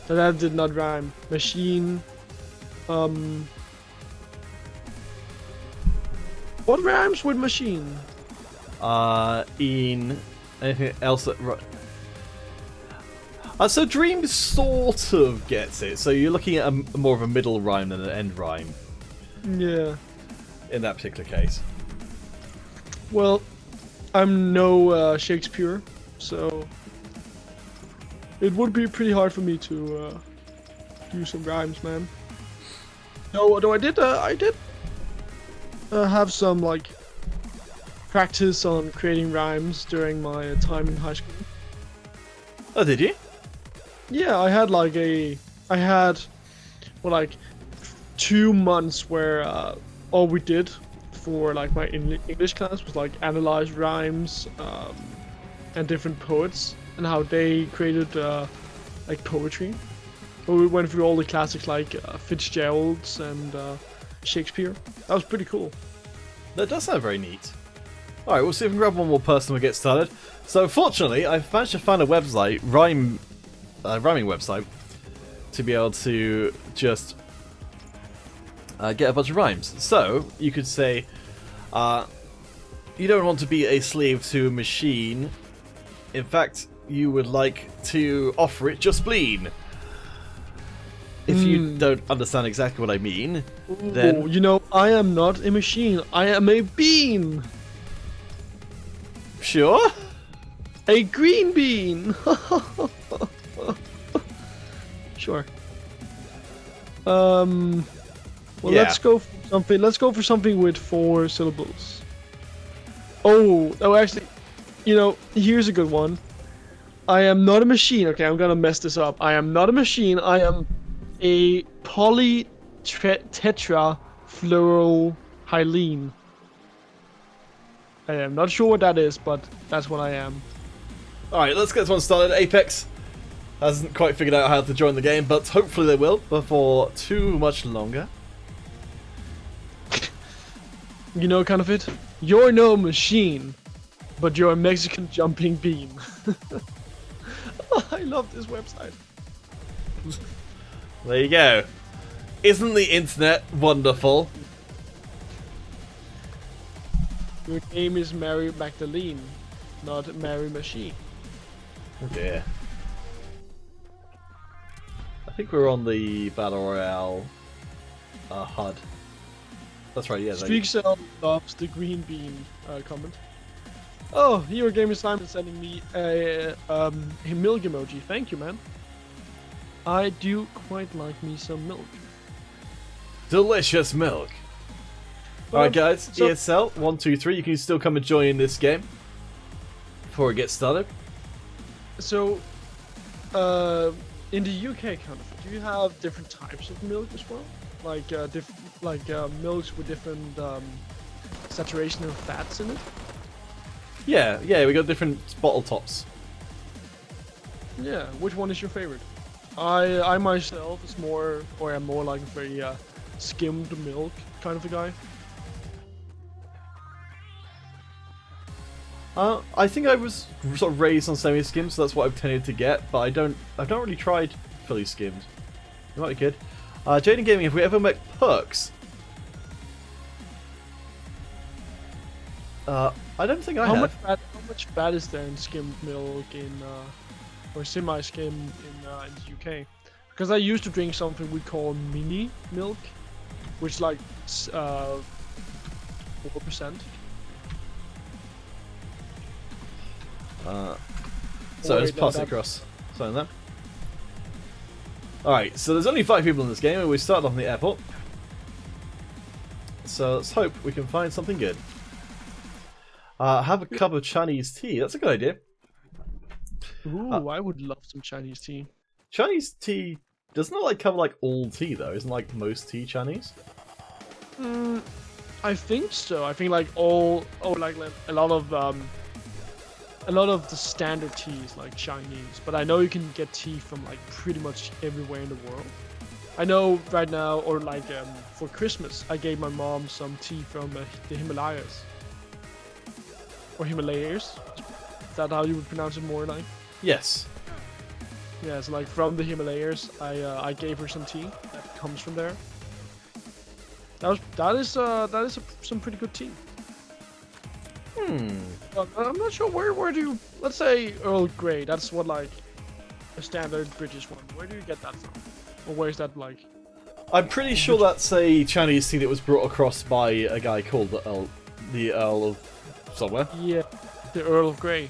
That did not rhyme. Machine. What rhymes with machine? In anything else that... so Dream sort of gets it. So you're looking at a more of a middle rhyme than an end rhyme. Yeah. In that particular case. Well, I'm no Shakespeare, so it would be pretty hard for me to do some rhymes, man. No, I did have some like practice on creating rhymes during my time in high school. Oh, did you? Yeah, I had like 2 months where all we did for like my English class was like analyze rhymes and different poets and how they created like poetry. But we went through all the classics like Fitzgerald's and Shakespeare. That was pretty cool. That does sound very neat. Alright, we'll see if we can grab one more person when we get started. So fortunately, I've managed to find a website, rhyming website, to be able to just get a bunch of rhymes. So, you could say, you don't want to be a slave to a machine. In fact, you would like to offer it your spleen. If you don't understand exactly what I mean, then... Oh, you know, I am not a machine. I am a bean. Sure? A green bean. Sure. Well, Yeah. let's go for something. Let's go for something with 4 syllables. Oh, actually, you know, here's a good one. I am not a machine. Okay, I'm gonna mess this up. I am not a machine. I am a polytetra fluorohylene. I am not sure what that is, but that's what I am. Alright, let's get this one started. Apex hasn't quite figured out how to join the game, but hopefully they will before too much longer. You know, kind of it. You're no machine, but you're a Mexican jumping bean. I love this website. There you go. Isn't the internet wonderful? Your name is Mary Magdalene, not Mary Machine. Oh dear. I think we're on the Battle Royale HUD. That's right, yeah. Streakcell loves the green bean comment. Oh, Hero Gamer Simon sending me a milk emoji. Thank you, man. I do quite like me some milk. Delicious milk. Alright guys, so- ESL 123, you can still come and join in this game before it gets started. So, in the UK, kind of, do you have different types of milk as well? like milks with different saturation of fats in it. Yeah, we got different bottle tops. Yeah, which one is your favorite? I myself is more, or am more like a very skimmed milk kind of a guy. I think I was sort of raised on semi-skimmed, so that's what I've tended to get. But I've not really tried fully skimmed. You might be good. Jaden Gaming, have we ever met Perks? I don't think I have. How much fat is there in skimmed milk or semi-skimmed in the UK? Because I used to drink something we call mini milk, which is like 4%. So let's pass it across. Something there. Alright, so there's only 5 people in this game, and we started on the airport. So let's hope we can find something good. Have a cup of Chinese tea. That's a good idea. Ooh, I would love some Chinese tea. Chinese tea doesn't it like cover like all tea though? Isn't like most tea Chinese? I think so. I think like like a lot of the standard tea is like Chinese, but I know you can get tea from like pretty much everywhere in the world. I know right now, or like for Christmas, I gave my mom some tea from the Himalayas. Or Himalayas. Is that how you would pronounce it more like? Yes. Yeah, it's like from the Himalayas. I gave her some tea that comes from there. That is some pretty good tea. I'm not sure where do you, let's say Earl Grey. That's what like a standard British one. Where do you get that from? Or where is that like? I'm pretty sure that's a Chinese tea that was brought across by a guy called the Earl of somewhere. Yeah, the Earl of Grey.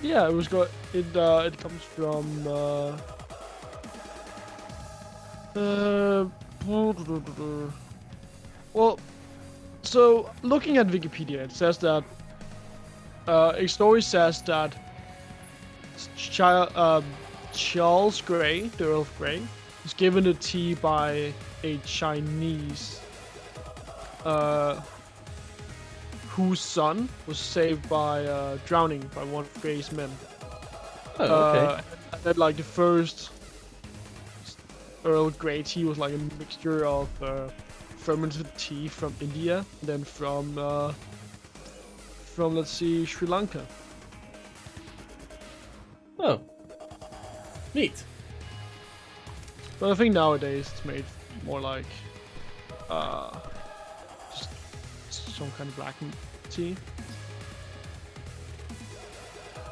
Yeah, it comes from well, so looking at Wikipedia, it says that a story says that Charles Grey, the Earl of Grey, was given the tea by a Chinese whose son was saved by drowning by one of Grey's men. Oh, okay. And then, like the first Earl Grey tea was like a mixture of fermented tea from India, then from let's see, Sri Lanka. Oh, neat. But I think nowadays it's made more like just some kind of black tea.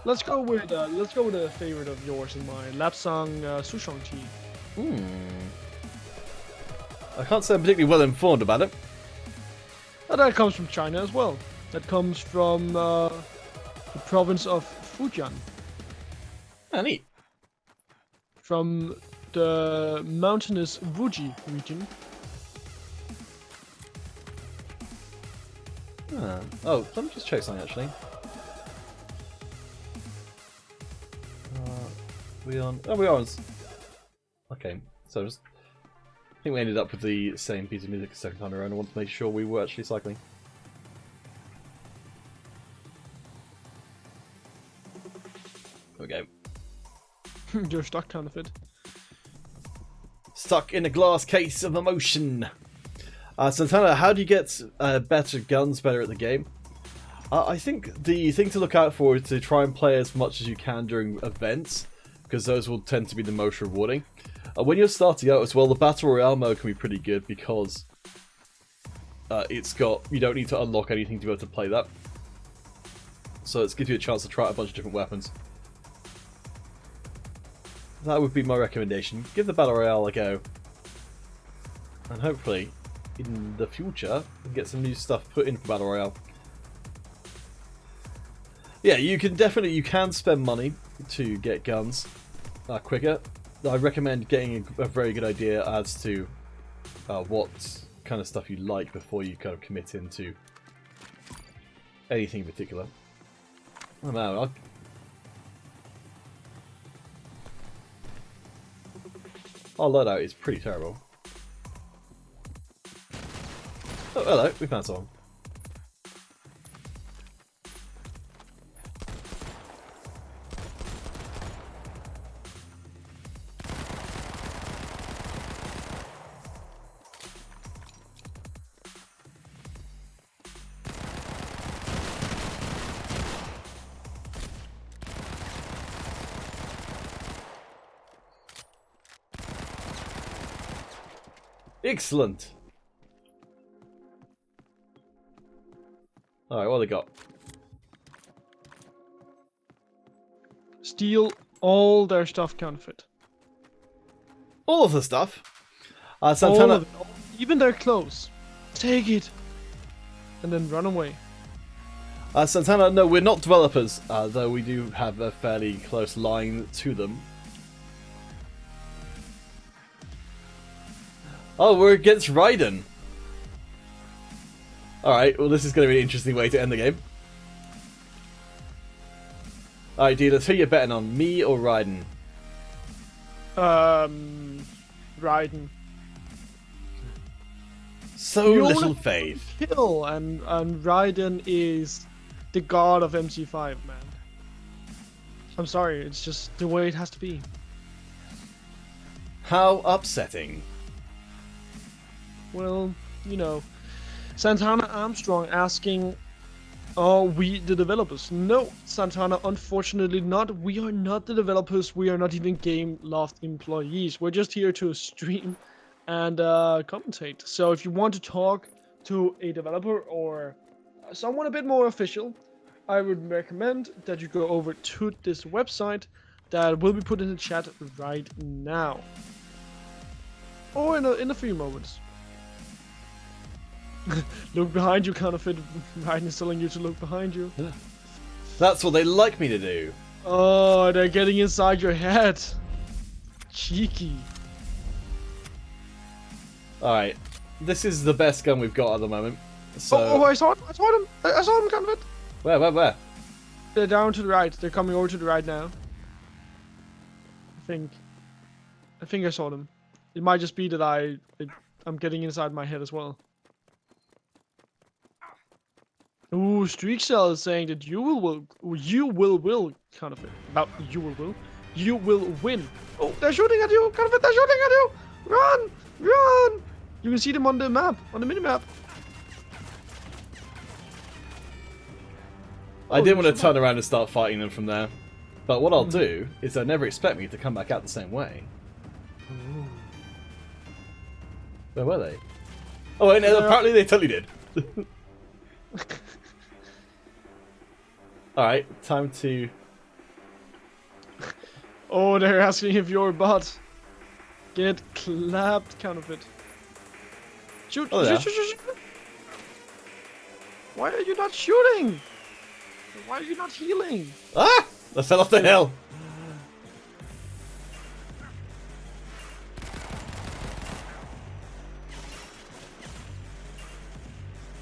Let's go with a favorite of yours and mine, Lapsang Souchong tea. I can't say I'm particularly well informed about it. And that comes from China as well. That comes from the province of Fujian, Ah, neat. from the mountainous Wuji region. Oh, let me just check something actually. We on? Oh, we are on. Okay, so just. I think we ended up with the same piece of music a second time around. I want to make sure we were actually cycling. There we go. You're stuck, kind of it. Stuck in a glass case of emotion. Santana, how do you get better guns better at the game? I think the thing to look out for is to try and play as much as you can during events, because those will tend to be the most rewarding. When you're starting out as well, the Battle Royale mode can be pretty good because you don't need to unlock anything to be able to play that. So it gives you a chance to try out a bunch of different weapons. That would be my recommendation. Give the Battle Royale a go. And hopefully, in the future, we can get some new stuff put in for Battle Royale. Yeah, you can spend money to get guns quicker. I recommend getting a very good idea as to what kind of stuff you like before you kind of commit into anything in particular. Oh man, our loadout is pretty terrible. Oh, hello, we found someone. Excellent. Alright, what have they got? Steal all their stuff counterfeit. All of the stuff. All Santana. of it. Even their clothes. Take it. And then run away. Santana, no, we're not developers, though we do have a fairly close line to them. Oh, we're against Raiden. Alright, well this is going to be an interesting way to end the game. Alright, dealers, who you betting on, me or Raiden? Raiden. So You little only faith. Kill, and Raiden is the god of MC5, man. I'm sorry, it's just the way it has to be. How upsetting. Well, you know, Santana Armstrong asking, are we the developers? No, Santana, unfortunately not. We are not the developers. We are not even Game Loft employees. We're just here to stream and commentate. So if you want to talk to a developer or someone a bit more official, I would recommend that you go over to this website that will be put in the chat right now. Or in a few moments. Look behind you, counterfeit. Raiden is telling you to look behind you. That's what they like me to do. Oh, they're getting inside your head. Cheeky. Alright, this is the best gun we've got at the moment. So, Oh, I saw him. I saw him. I saw him, counterfeit. where? They're down to the right. They're coming over to the right now. I think I saw them. It might just be that I'm getting inside my head as well. Ooh, Streakcell is saying that you will counterfeit. About you will win. Oh, they're shooting at you, counterfeit. They're shooting at you. Run, run. You can see them on the map, on the mini map. I did want to turn around and start fighting them from there. But what I'll do is they'll never expect me to come back out the same way. Where were they? Oh, wait, no, apparently they totally did. Alright, time to... Oh, they're asking if you're a bot. Get clapped, counterfeit. Shoot, Oh, yeah. shoot. Why are you not shooting? Why are you not healing? Ah! I fell off the hill!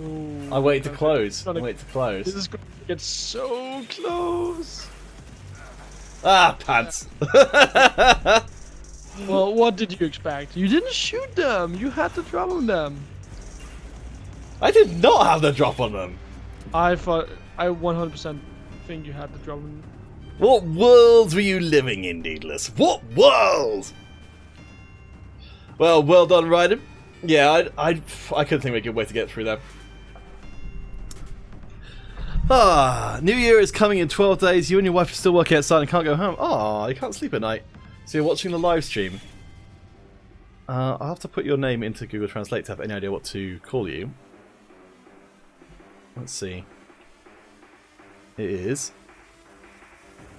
Ooh, I waited to okay. close. I Gonna- waited to close. This is going to get so close. Ah, pants! Well, what did you expect? You didn't shoot them. You had to drop on them. I did not have the drop on them! I 100% think you had to drop on them. What worlds were you living in, Needless? What world? Well, well done, Raiden. Yeah, I couldn't think of a good way to get through that. Ah, New Year is coming in 12 days. You and your wife are still working outside and can't go home. Ah, you can't sleep at night. So you're watching the live stream. I'll have to put your name into Google Translate to have any idea what to call you. Let's see. It is...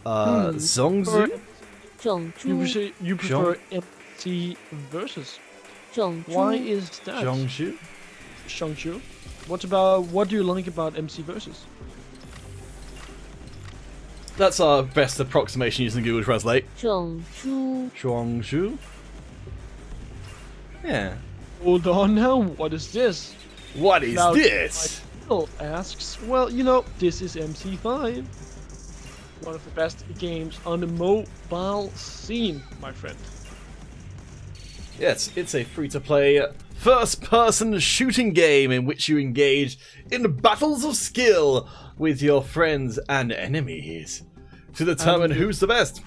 Zongzu? You prefer MC versus. Why is that? Zhongzhu? Shangchu. What do you like about MC versus? That's our best approximation using Google Translate. 整猪 Zhongzhu? Yeah. Hold on now, what is this? What is Now, this? Phil asks, well, you know, this is MC5. One of the best games on the mobile scene, my friend. Yes, it's a free-to-play first-person shooting game in which you engage in battles of skill with your friends and enemies to determine who's the best.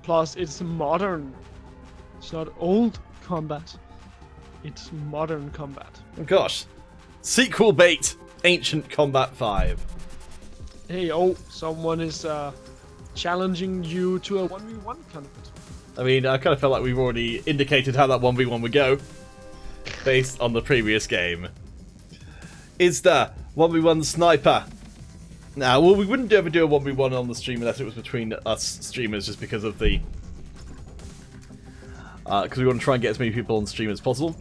Plus, it's modern. It's not old combat. It's modern combat. Oh gosh. Sequel bait, Ancient Combat 5. Hey, oh, someone is challenging you to a 1v1 kind of it. I mean, I kind of felt like we've already indicated how that 1v1 would go, based on the previous game. Is the 1v1 sniper? Now, well, we wouldn't ever do a 1v1 on the stream unless it was between us streamers, just because of the... because we want to try and get as many people on stream as possible.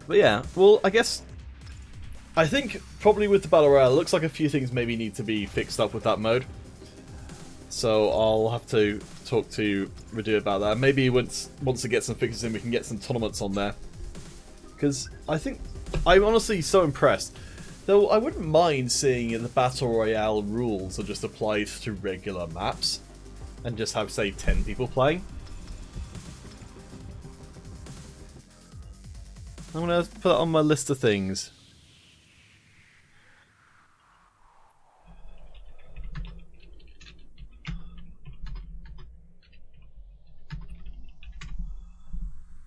But yeah, well, I think probably with the Battle Royale, it looks like a few things maybe need to be fixed up with that mode. So I'll have to talk to Radu about that. Maybe once it gets some fixes in, we can get some tournaments on there. Because I'm honestly so impressed. Though I wouldn't mind seeing the Battle Royale rules are just applied to regular maps. And just have, say, 10 people playing. I'm going to put it on my list of things.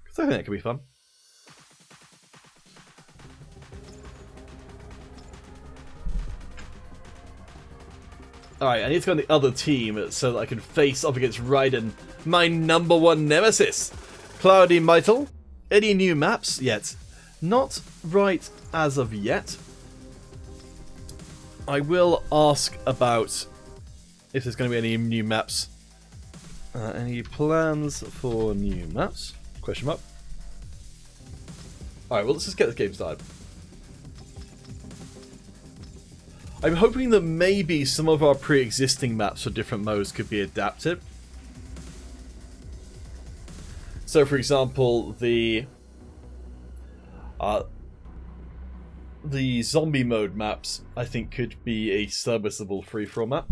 Because I think that could be fun. Alright, I need to go on the other team so that I can face off against Raiden, my #1 nemesis. Cloudy Mytel. Any new maps yet? Not right as of yet. I will ask about if there's going to be any new maps. Any plans for new maps? Question mark. Alright, well, let's just get the game started. I'm hoping that maybe some of our pre-existing maps for different modes could be adapted. So, for example, the zombie mode maps, I think, could be a serviceable free-for-all map.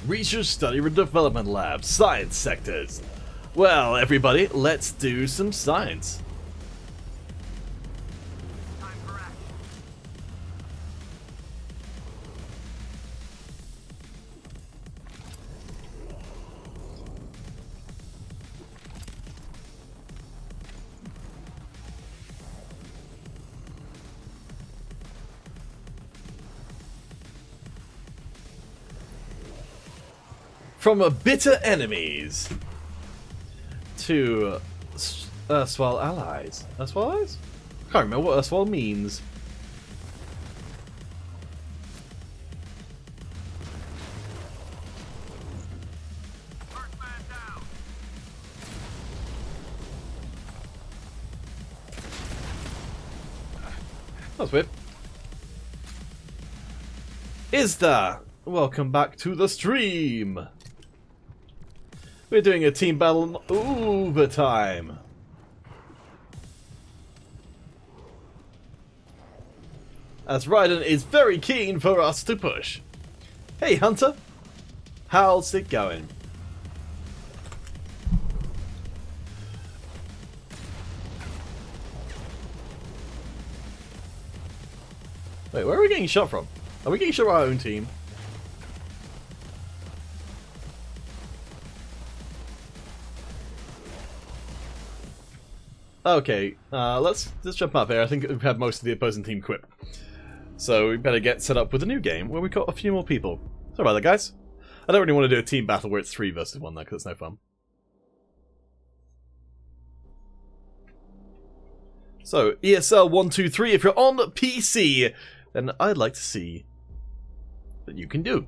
Research, Study, and Development Lab, Science Sectors. Well, everybody, let's do some science. Time for action. From bitter enemies to erstwhile allies. Erstwhile allies? Can't remember what erstwhile means. First man down. That's weird. Welcome back to the stream. We're doing a team battle overtime. As Raiden is very keen for us to push. Hey Hunter, how's it going? Wait, where are we getting shot from? Are we getting shot by our own team? Okay, let's jump up here. I think we've had most of the opposing team quit. So we better get set up with a new game where we got a few more people. Sorry about that, guys. I don't really want to do a team battle where it's 3 versus 1 though, because it's no fun. So, ESL 123, if you're on PC, then I'd like to see what you can do.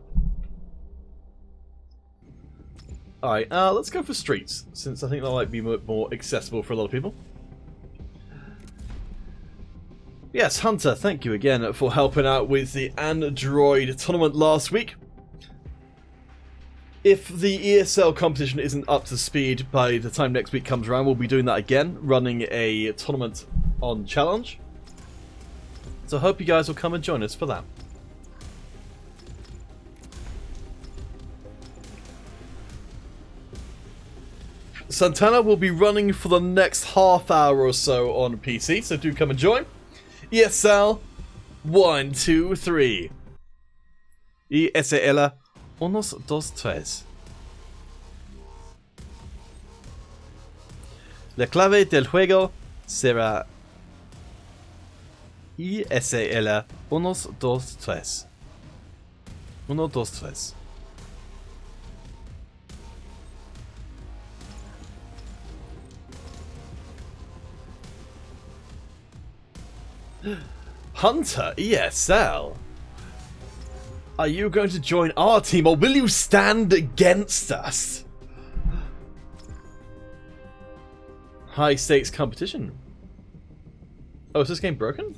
Alright, let's go for streets, since I think that might be more accessible for a lot of people. Yes, Hunter, thank you again for helping out with the Android tournament last week. If the ESL competition isn't up to speed by the time next week comes around, we'll be doing that again, running a tournament on Challenge. So I hope you guys will come and join us for that. Santana will be running for the next half hour or so on PC, so do come and join. ESL 1, 2, 3. ESL 1, 2, 3. La clave del juego será ESL 1, 2, 3. 1, 2, 3. Hunter, ESL. Are you going to join our team or will you stand against us? High stakes competition. Oh, is this game broken?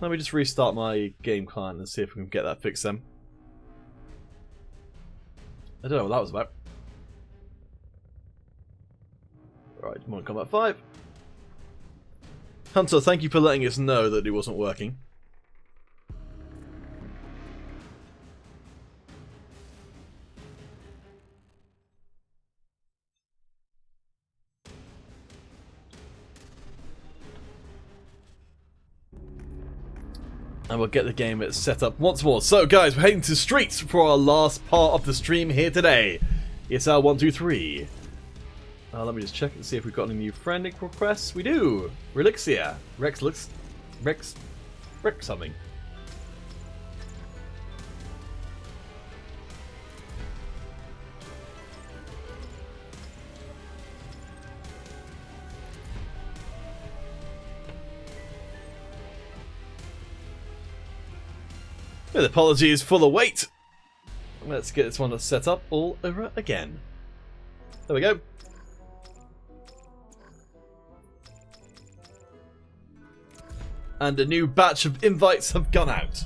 Let me just restart my game client and see if we can get that fixed then. I don't know what that was about. Alright, Mortal Kombat 5. Hunter, thank you for letting us know that it wasn't working. And we'll get the game set up once more. So guys, we're heading to Streets for our last part of the stream here today. ESL 1, 2, 3. Let me just check and see if we've got any new friend requests. We do! Relixia. Rex something. With apologies for the wait. Let's get this one set up all over again. There we go. And a new batch of invites have gone out.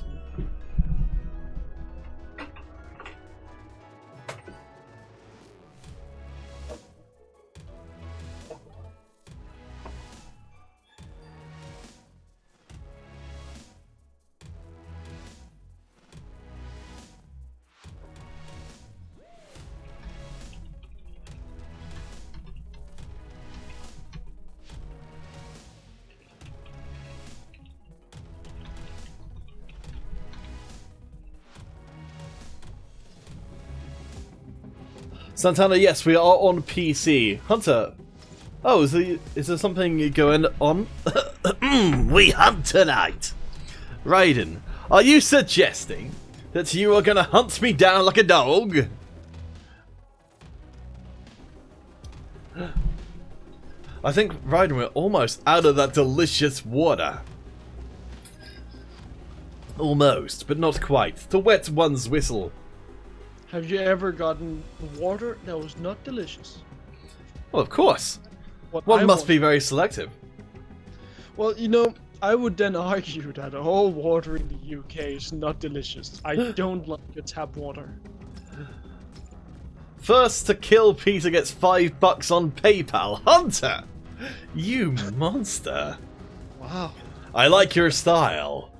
Santana, yes, we are on PC. Hunter, oh, is there something going on? We hunt tonight. Raiden, are you suggesting that you are going to hunt me down like a dog? I think, Raiden, we're almost out of that delicious water. Almost, but not quite. The wet one's whistle. Have you ever gotten water that was not delicious? Well, of course. What One I must want- be very selective. Well, you know, I would then argue that all water in the UK is not delicious. I don't like your tap water. First to kill Peter gets $5 on PayPal. Hunter! You monster. Wow. I like your style.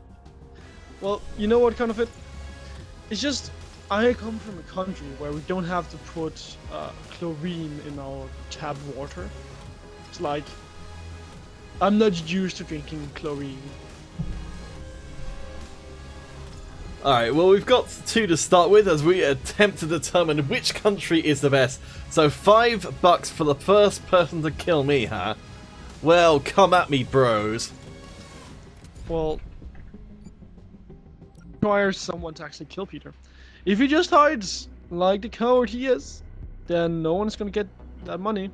Well, you know what, kind of it? It's just, I come from a country where we don't have to put chlorine in our tap water. It's like, I'm not used to drinking chlorine. Alright, well we've got two to start with as we attempt to determine which country is the best. So $5 for the first person to kill me, huh? Well, come at me, bros. Well, requires someone to actually kill Peter. If he just hides like the coward he is, then no one's gonna get that money.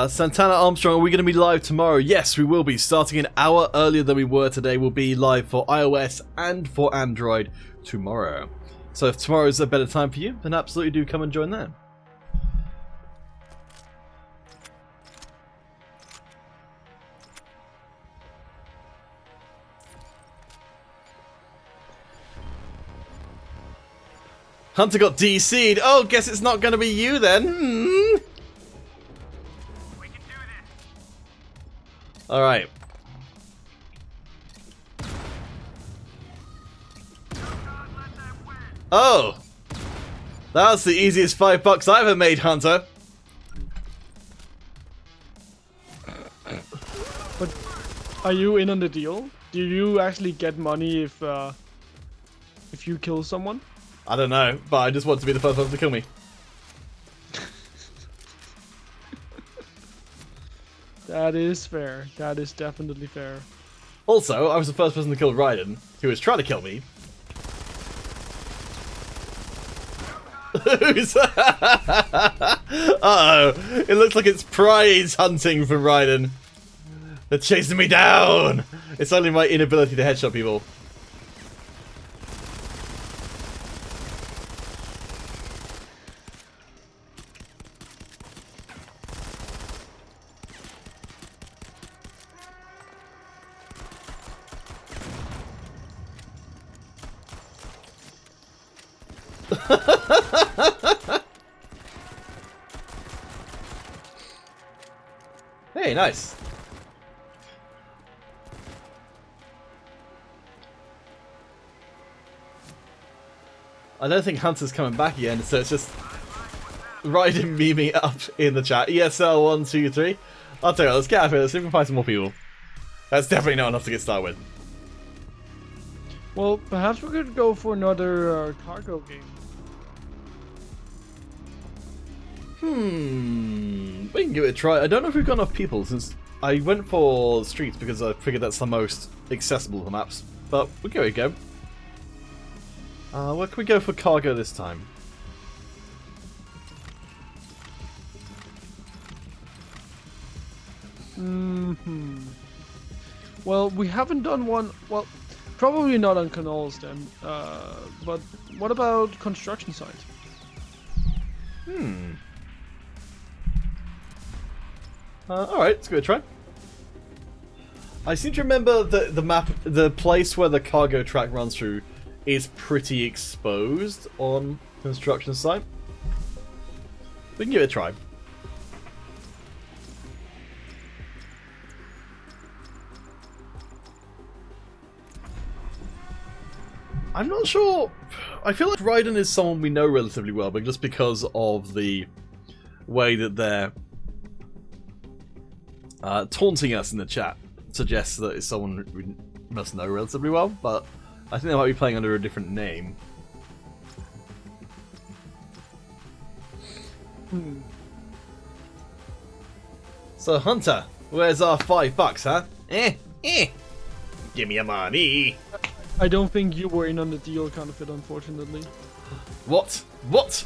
Santana Armstrong, are we going to be live tomorrow? Yes, we will be. Starting an hour earlier than we were today, we'll be live for iOS and for Android tomorrow. So if tomorrow's a better time for you, then absolutely do come and join there. Hunter got DC'd. Oh, guess it's not going to be you then. We can do this. All right. God, let them win. Oh, that's the easiest $5 I ever made, Hunter. But are you in on the deal? Do you actually get money if you kill someone? I don't know, but I just want to be the first person to kill me. That is fair. That is definitely fair. Also, I was the first person to kill Raiden, who was trying to kill me. Uh-oh. It looks like it's prize hunting from Raiden. They're chasing me down! It's only my inability to headshot people. Hey, nice. I don't think Hunter's coming back again, so it's just Raiden memeing up in the chat. ESL123. I'll tell you what, let's get out of here. Let's see if we can find some more people. That's definitely not enough to get started with. Well, perhaps we could go for another cargo game. We can give it a try. I don't know if we've got enough people since I went for streets because I figured that's the most accessible of the maps. But we'll give it a go. Where can we go for cargo this time? Well, we haven't done one. Well, probably not on canals then. But what about construction site? Alright, let's give it a try. I seem to remember that the map, the place where the cargo track runs through is pretty exposed on construction site. We can give it a try. I'm not sure. I feel like Raiden is someone we know relatively well, but just because of the way that they're taunting us in the chat suggests that it's someone we must know relatively well, but I think they might be playing under a different name. So Hunter, where's our $5, huh? Give me your money. I don't think you were in on the deal, kind of it, unfortunately. What? What?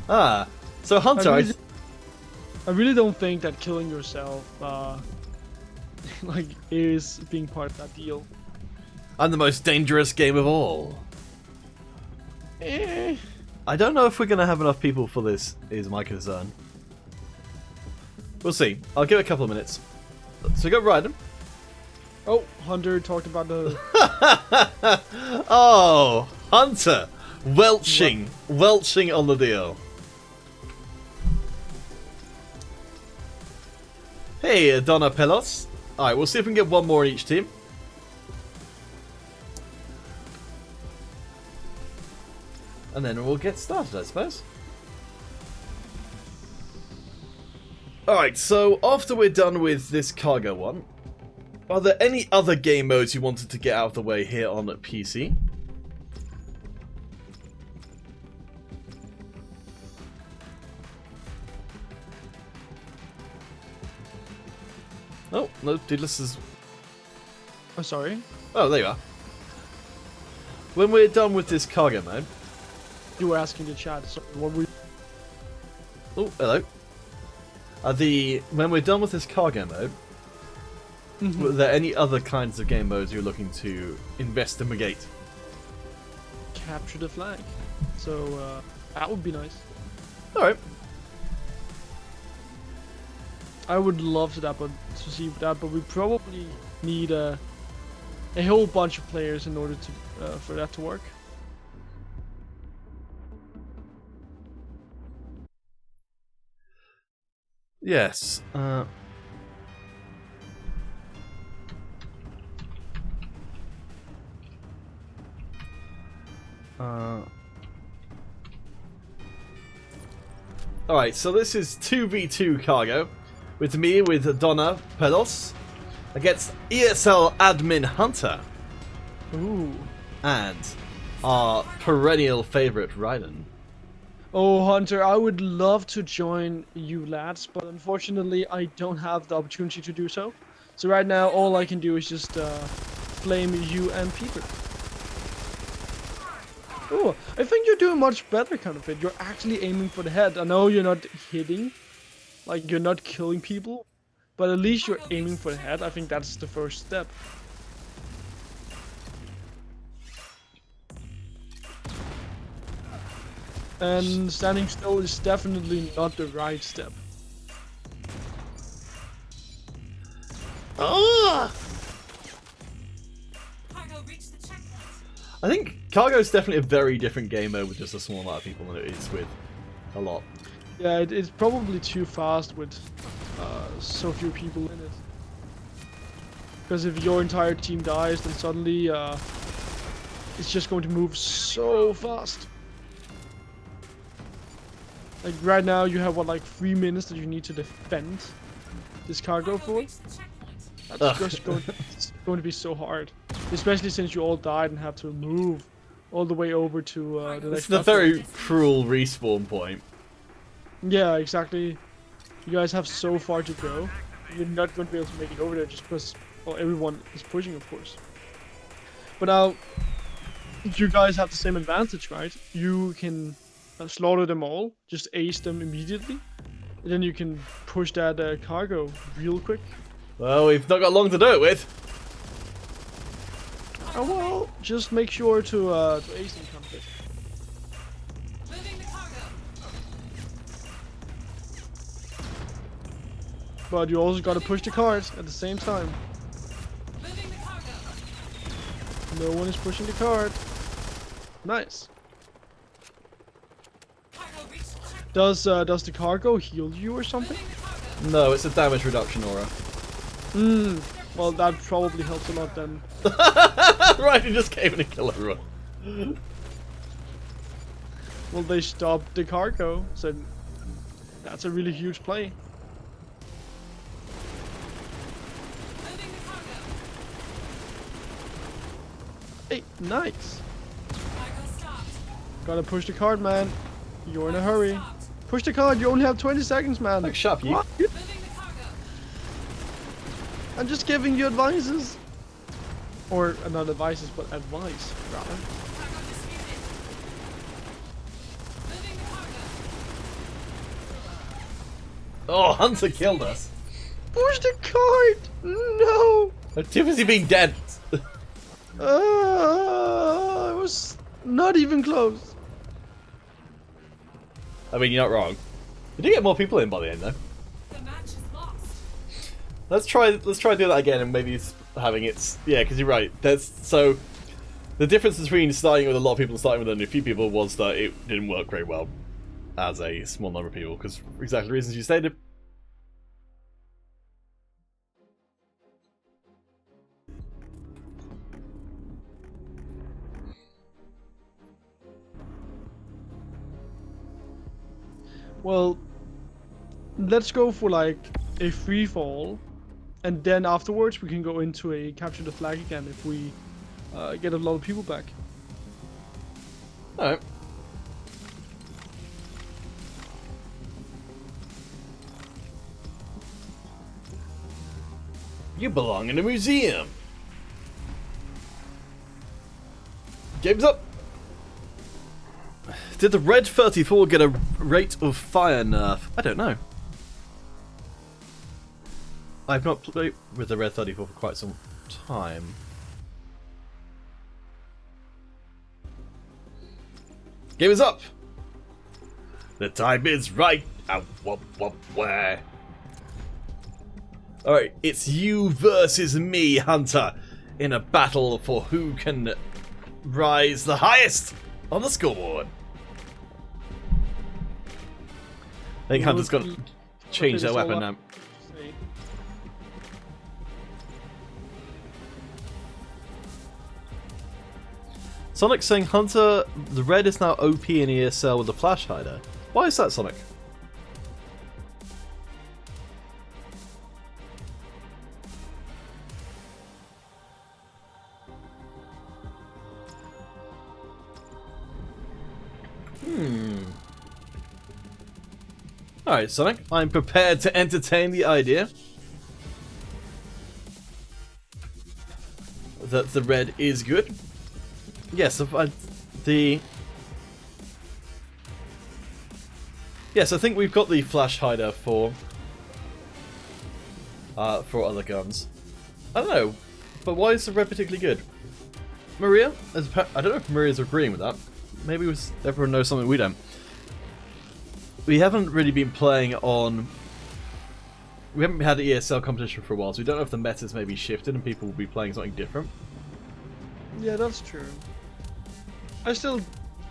Ah, so Hunter, I really don't think that killing yourself, like, is being part of that deal. I'm the most dangerous game of all. I don't know if we're going to have enough people for this, is my concern. We'll see. I'll give it a couple of minutes. So we got Raiden. Oh, Hunter talked about the... Oh, Hunter! Welching. Welching on the deal. Hey, Donna Pelos. Alright, we'll see if we can get one more in each team. And then we'll get started, I suppose. Alright, so after we're done with this cargo one, are there any other game modes you wanted to get out of the way here on PC? Oh, no, Deedless is... I'm sorry? Oh, there you are. When we're done with this cargo mode... You were asking the chat, so what were you... Oh, hello. When we're done with this cargo mode, were there any other kinds of game modes you're looking to investigate? Capture the flag. So, that would be nice. Alright. I would love to see that, but we probably need a whole bunch of players in order to for that to work. Yes. Alright, so this is 2v2 cargo with me, with Donna Pelos, against ESL admin Hunter Ooh. and our perennial favourite Ryden. Oh, Hunter, I would love to join you lads, but unfortunately I don't have the opportunity to do so. So right now all I can do is just flame you and Peter. Oh, I think you're doing much better, kind of it. You're actually aiming for the head. I know you're not hitting, like you're not killing people, but at least you're aiming for the head. I think that's the first step. And standing still is definitely not the right step. Ah! Cargo reached the checkpoint. I think cargo is definitely a very different game mode with just a small amount of people than it is with a lot. Yeah, it's probably too fast with so few people in it. Because if your entire team dies, then suddenly it's just going to move so fast. Like right now, you have what, like 3 minutes that you need to defend this cargo for. Reached the checkpoint. That's just going to be so hard, especially since you all died and have to move all the way over to the next. It's a very cruel respawn point. Yeah, exactly. You guys have so far to go. You're not going to be able to make it over there just because everyone is pushing, of course. But now, you guys have the same advantage, right? You can slaughter them all, just ace them immediately, and then you can push that cargo real quick. Well, we've not got long to do it with. Oh well, just make sure to ace them kind of bit. Moving the cargo. But you also gotta push the cart at the same time. Moving the cargo. No one is pushing the cart. Nice. Cargo reached the checkpoint. Does the cargo heal you or something? Moving the cargo. No, it's a damage reduction aura. Well, that probably helps a lot then. Right, he just came in and killed everyone. Well, they stopped the cargo, so that's a really huge play. Moving the cargo. Hey, nice. Cargo stopped. Gotta push the cart, man. You're in a hurry. Stopped. Push the cart, you only have 20 seconds, man. Like, shut up, you. What? Moving the cargo. I'm just giving you advices. Or, not advices, but advice, rather. Cargo disputed. Moving the cargo. Oh, Hunter killed us. Push the cart! No! I'm too busy being dead. I was not even close. I mean, you're not wrong. We did get more people in by the end, though. The match is lost. Let's try to do that again, and maybe it's having its because you're right. So the difference between starting with a lot of people and starting with only a few people was that it didn't work very well as a small number of people, because for exactly the reasons you stated. Well, let's go for like a free fall, and then afterwards we can go into a capture the flag again if we get a lot of people back. Alright. You belong in a museum. Game's up. Did the red 34 get a rate of fire nerf? I don't know. I've not played with the red 34 for quite some time. Game is up. The time is right. Where? Alright, it's you versus me, Hunter, in a battle for who can rise the highest on the scoreboard. I think Hunter's got change their that's all weapon I now. say. Sonic saying Hunter, the red is now OP in ESL with the flash hider. Why is that, Sonic? Alright, Sonic, I'm prepared to entertain the idea that the red is good. Yes, Yes, I think we've got the flash hider for other guns. I don't know, but why is the red particularly good? Maria? I don't know if Maria's agreeing with that. Maybe everyone knows something we don't. We haven't really been playing on... We haven't had the ESL competition for a while, so we don't know if the meta's maybe shifted and people will be playing something different. Yeah, that's true. I still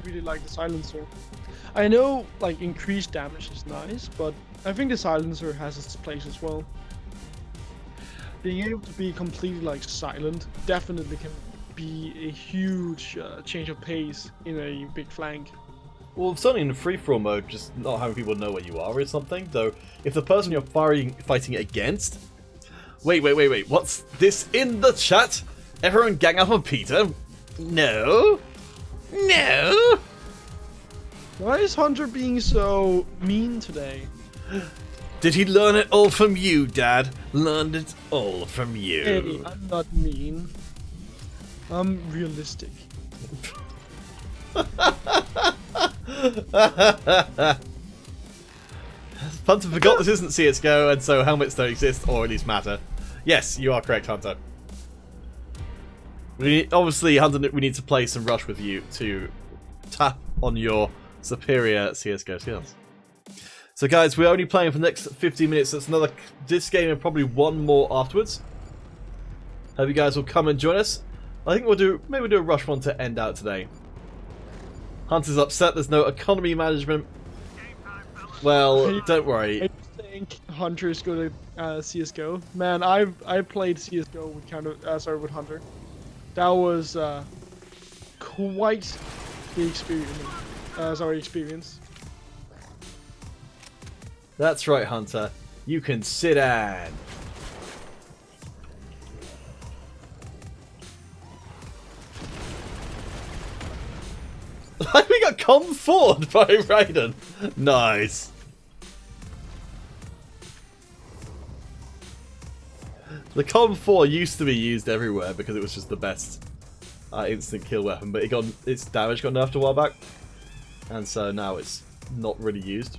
really like the silencer. I know, like, increased damage is nice, but I think the silencer has its place as well. Being able to be completely, like, silent definitely can be a huge change of pace in a big flank. Well, certainly in free-for-all mode, just not having people know where you are is something, though if the person you're fighting against... Wait, what's this in the chat? Everyone gang up on Peter? No? No? Why is Hunter being so mean today? Did he learn it all from you, Dad? Learned it all from you. Hey, I'm not mean. I'm realistic. Hunter forgot this isn't CSGO, and so helmets don't exist, or at least matter. Yes, you are correct, Hunter. Obviously, Hunter, we need to play some Rush with you to tap on your superior CSGO skills. So guys, we're only playing for the next 15 minutes. That's this game and probably one more afterwards. Hope you guys will come and join us. I think maybe we'll do a Rush one to end out today. Hunter's upset there's no economy management. Well, don't worry. I think Hunter is good at CS:GO. Man, I played CS:GO with with Hunter. That was quite the experience. That's right, Hunter. You can sit down. We got Comfort by Raiden. Nice. The Com4 used to be used everywhere because it was just the best instant kill weapon, but its damage got nerfed a while back, and so now it's not really used.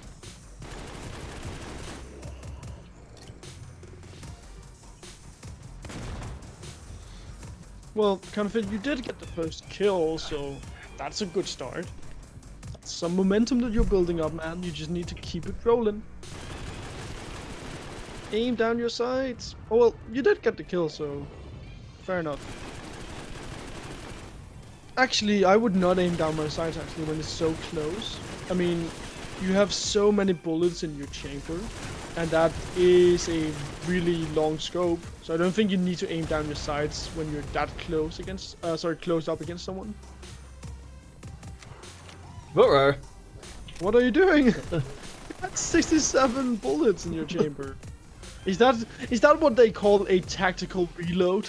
Well, Confit, you did get the first kill, so that's a good start. That's some momentum that you're building up, man. You just need to keep it rolling. Aim down your sights. Oh well, you did get the kill, so fair enough. Actually, I would not aim down my sights actually when it's so close. I mean, you have so many bullets in your chamber, and that is a really long scope. So I don't think you need to aim down your sights when you're that close against, close up against someone. What are you doing? You had 67 bullets in your chamber. Is that what they call a tactical reload?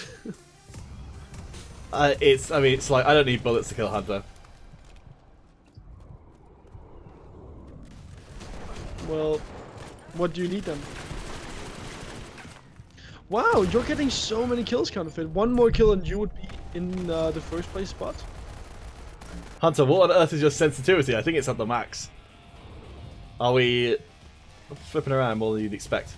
It's like I don't need bullets to kill Hunter. Well, what do you need then? Wow, you're getting so many kills, Counterfeit. One more kill and you would be in the first place spot. Hunter, what on earth is your sensitivity? I think it's at the max. Are we flipping around more than you'd expect?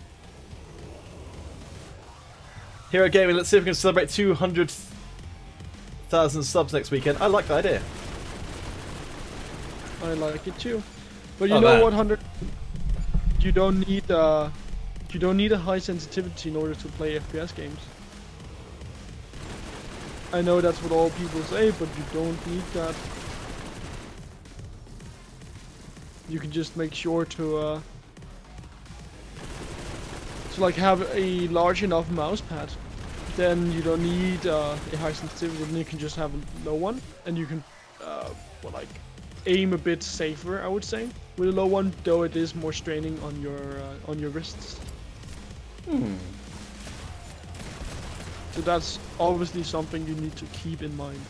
Hero Gaming, let's see if we can celebrate 200,000 subs next weekend. I like the idea. I like it too. But you know what, 100? You don't need a high sensitivity in order to play FPS games. I know that's what all people say, but you don't need that. You can just make sure to So like have a large enough mouse pad, then you don't need a high sensitivity, then you can just have a low one, and you can well, like aim a bit safer, I would say, with a low one, though it is more straining on your wrists. So that's obviously something you need to keep in mind.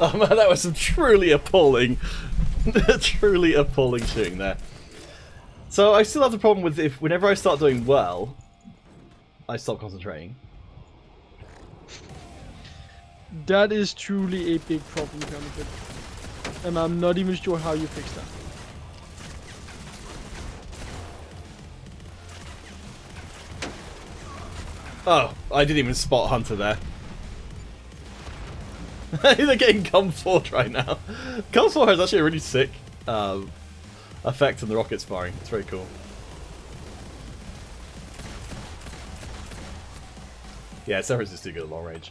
Oh man, that was some truly appalling, truly appalling shooting there. So I still have the problem with whenever I start doing well, I stop concentrating. That is truly a big problem, kind of it. And I'm not even sure how you fix that. Oh, I didn't even spot Hunter there. They're getting Cum Forward right now. Cum Forward has actually a really sick effect on the rockets firing. It's very cool. Yeah, Severus is too good at long range.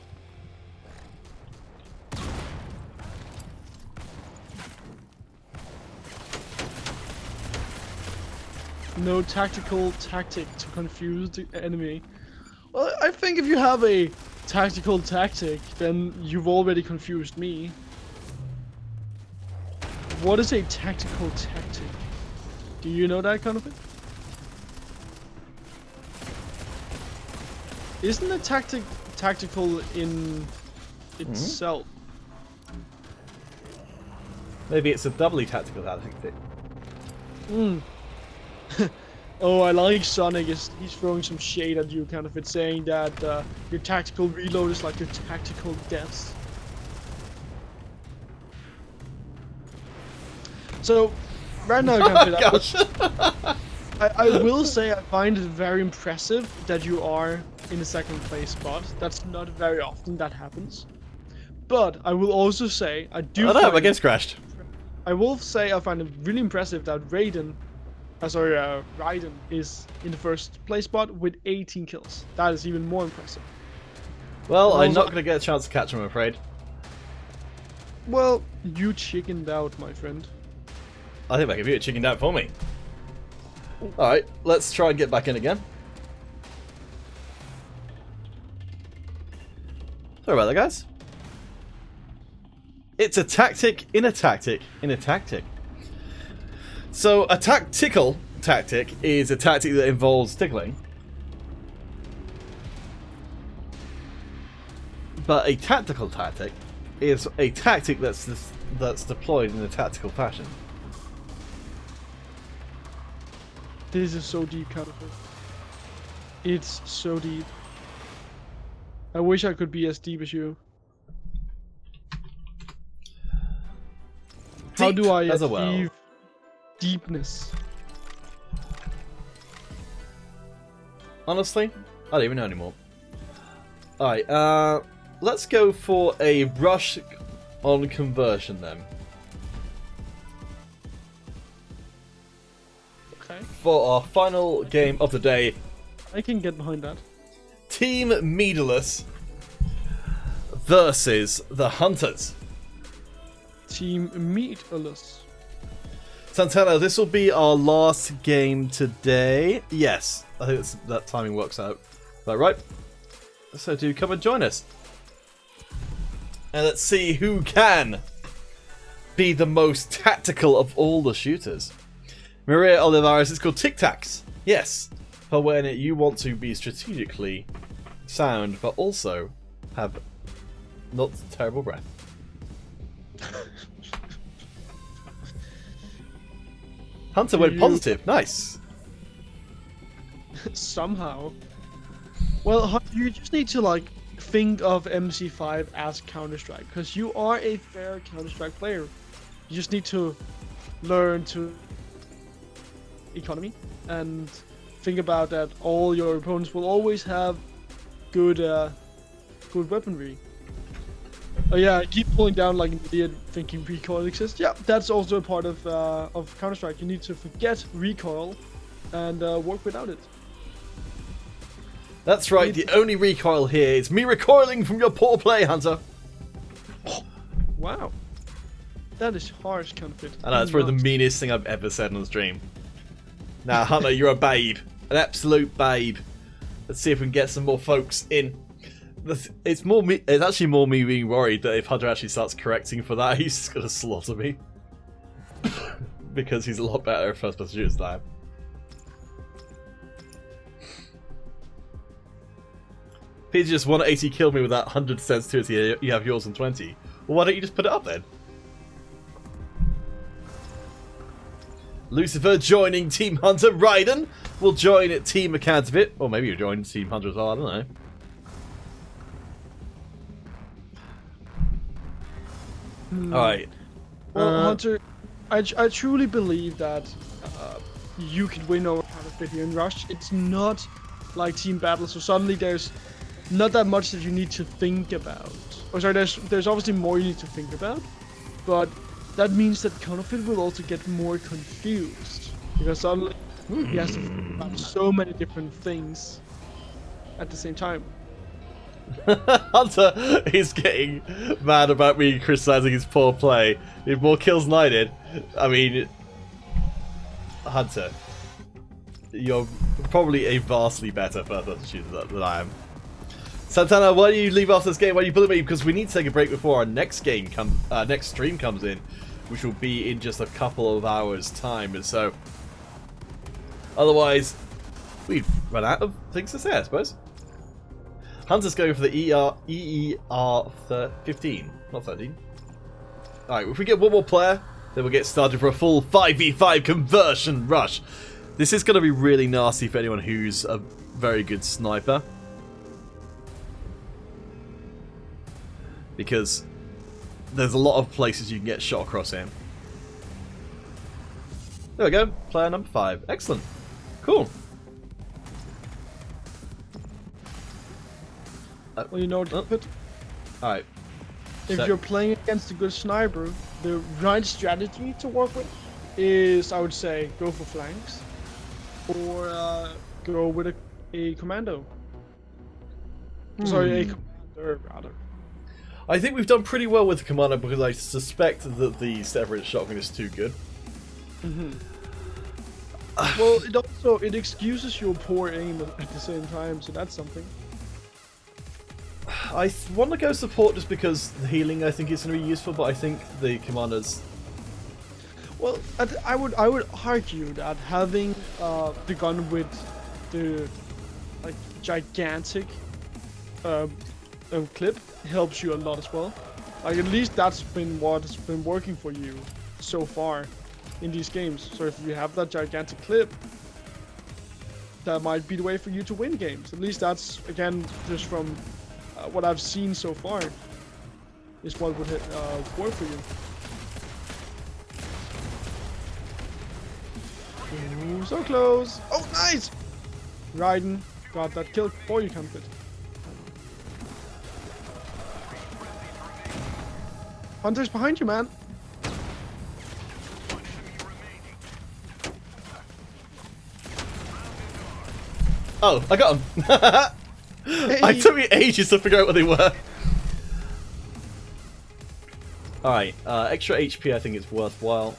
No tactical tactic to confuse the enemy. Well, I think if you have a tactical tactic, then you've already confused me. What is a tactical tactic? Do you know that kind of thing? Isn't a tactical in itself? Maybe it's a doubly tactical tactic. Oh, I like Sonic. He's throwing some shade at you, kind of it, saying that your tactical reload is like your tactical death. So, right now, kind of, I will say I find it very impressive that you are in the second place spot. That's not very often that happens. But I will also say I do. Oh no, my game's crashed. I will say I find it really impressive that Raiden is in the first place spot with 18 kills. That is even more impressive. Well, I'm Also- not going to get a chance to catch him, I'm afraid. Well, you chickened out, my friend. I think I can be a chicken out for me. Alright, let's try and get back in again. Sorry about that, guys. It's a tactic in a tactic in a tactic. So, a tactical tactic is a tactic that involves tickling. But a tactical tactic is a tactic that's deployed in a tactical fashion. This is so deep, kind of. It's so deep. I wish I could be as deep as you. How do I as a well. achieve deepness? Honestly, I don't even know anymore. Alright, let's go for a rush on conversion then. Okay, For our final game of the day, I can get behind that. Team Meadless versus the Hunters. Team Meatless. Santana, this will be our last game today. Yes, I think that timing works out. Is that right? So do come and join us. And let's see who can be the most tactical of all the shooters. Maria Olivares is called Tic Tacs. Yes, for when you want to be strategically sound, but also have not terrible breath. Hunter went positive. Nice. Somehow. Well, you just need to like think of MC5 as Counter-Strike, because you are a fair Counter-Strike player. You just need to learn to economy and think about that all your opponents will always have good weaponry. Oh yeah, I keep pulling down like an idiot thinking recoil exists. Yeah, that's also a part of Counter-Strike. You need to forget recoil and work without it. That's right, the only recoil here is me recoiling from your poor play, Hunter. Oh, Wow. That is harsh, Confit. I know, it's probably the meanest thing I've ever said on the stream. Now, Hunter, you're a babe. An absolute babe. Let's see if we can get some more folks in. It's more me. It's actually more me being worried that if Hunter actually starts correcting for that, he's just gonna slaughter me. Because he's a lot better at first-person shooters than I am. Peter just 180 killed me with that 100 sensitivity. You have yours on 20. Well, why don't you just put it up then? Lucifer joining Team Hunter. Raiden will join at Team Acadvit. Or maybe you'll join Team Hunter as well, I don't know. Alright. Well, Hunter, I truly believe that you could win over Counterfeit here in Rush. It's not like team battle, so suddenly there's not that much that you need to think about. Oh, sorry, there's obviously more you need to think about, but that means that Counterfeit will also get more confused because suddenly he has to think about so many different things at the same time. Hunter is getting mad about me criticizing his poor play. He had more kills than I did. I mean, Hunter, you're probably a vastly better first-person shooter than I am. Santana, why do you leave after this game? Why do you bully me? Because we need to take a break before our next next stream comes in, which will be in just a couple of hours' time. And so, otherwise, we'd run out of things to say, I suppose. Hunter's going for the EER 15, not 13. Alright, if we get one more player, then we'll get started for a full 5v5 conversion rush. This is going to be really nasty for anyone who's a very good sniper. Because there's a lot of places you can get shot across here. There we go, player number 5. Excellent. Cool. Well, you know what, Confit? Alright. If So- you're playing against a good sniper, the right strategy to work with is, I would say, go for flanks or go with a commando. Sorry, a commander rather. I think we've done pretty well with the commander because I suspect that the separate shotgun is too good. Well, it excuses your poor aim at the same time, so that's something. I want to go support just because the healing I think is going to be useful, but I think the commanders. Well, I would argue that having the gun with the like gigantic clip helps you a lot as well. Like at least that's been what's been working for you so far in these games. So if you have that gigantic clip, that might be the way for you to win games. At least that's again just from what I've seen so far is what would work for you. Ooh, so close! Oh, nice! Raiden got that kill before you camped it. Hunter's behind you, man. Oh, I got him! It took me ages to figure out what they were. Alright, extra HP I think is worthwhile.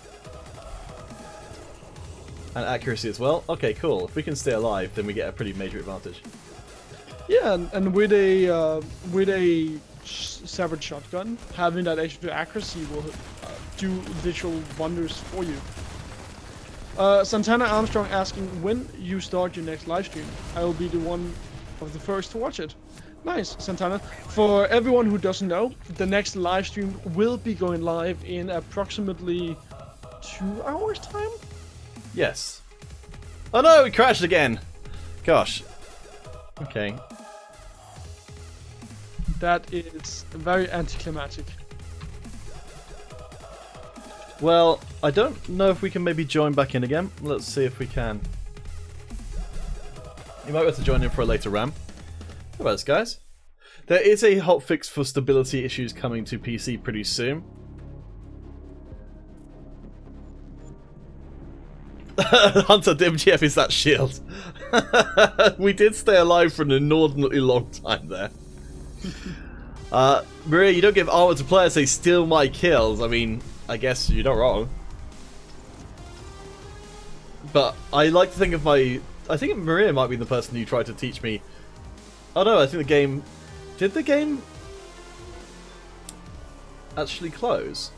And accuracy as well. Okay, cool. If we can stay alive, then we get a pretty major advantage. Yeah, and with a severed shotgun, having that extra accuracy will do literal wonders for you. Santana Armstrong asking when you start your next live stream. I will be the one of the first to watch it. Nice, Santana. For everyone who doesn't know, the next live stream will be going live in approximately 2 hours time. Yes. Oh no, it crashed again. Gosh. Okay. That is very anticlimactic. Well, I don't know if we can maybe join back in again. Let's see if we can. You might be able to join in for a later RAM. How about this, guys? There is a hotfix for stability issues coming to PC pretty soon. Hunter, the MGF is that shield. We did stay alive for an inordinately long time there. Maria, you don't give armor to players, they steal my kills. I mean, I guess you're not wrong. But I like to think of my... I think Maria might be the person who tried to teach me... Oh no, I think the game... Did the game actually close?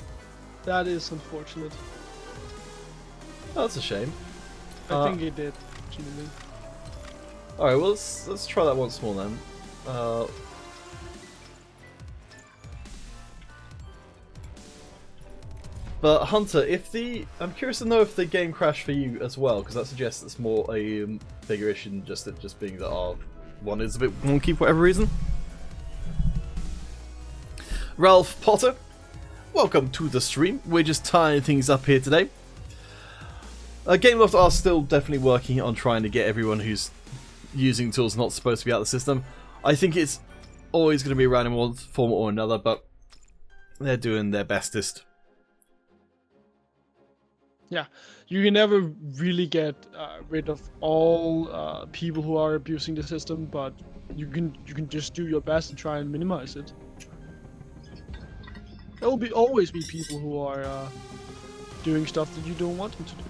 That is unfortunate. Oh, that's a shame. I think it did, actually. Alright, well let's try that once more then. But Hunter, I'm curious to know if the game crashed for you as well, because that suggests it's more a bigger issue than just being that our one is a bit wonky for whatever reason. Ralph Potter, welcome to the stream. We're just tying things up here today. Gameloft are still definitely working on trying to get everyone who's using tools not supposed to be out of the system. I think it's always going to be around in one form or another, but they're doing their bestest. Yeah, you can never really get rid of all people who are abusing the system, but you can just do your best to try and minimize it. There will always be people who are doing stuff that you don't want them to do.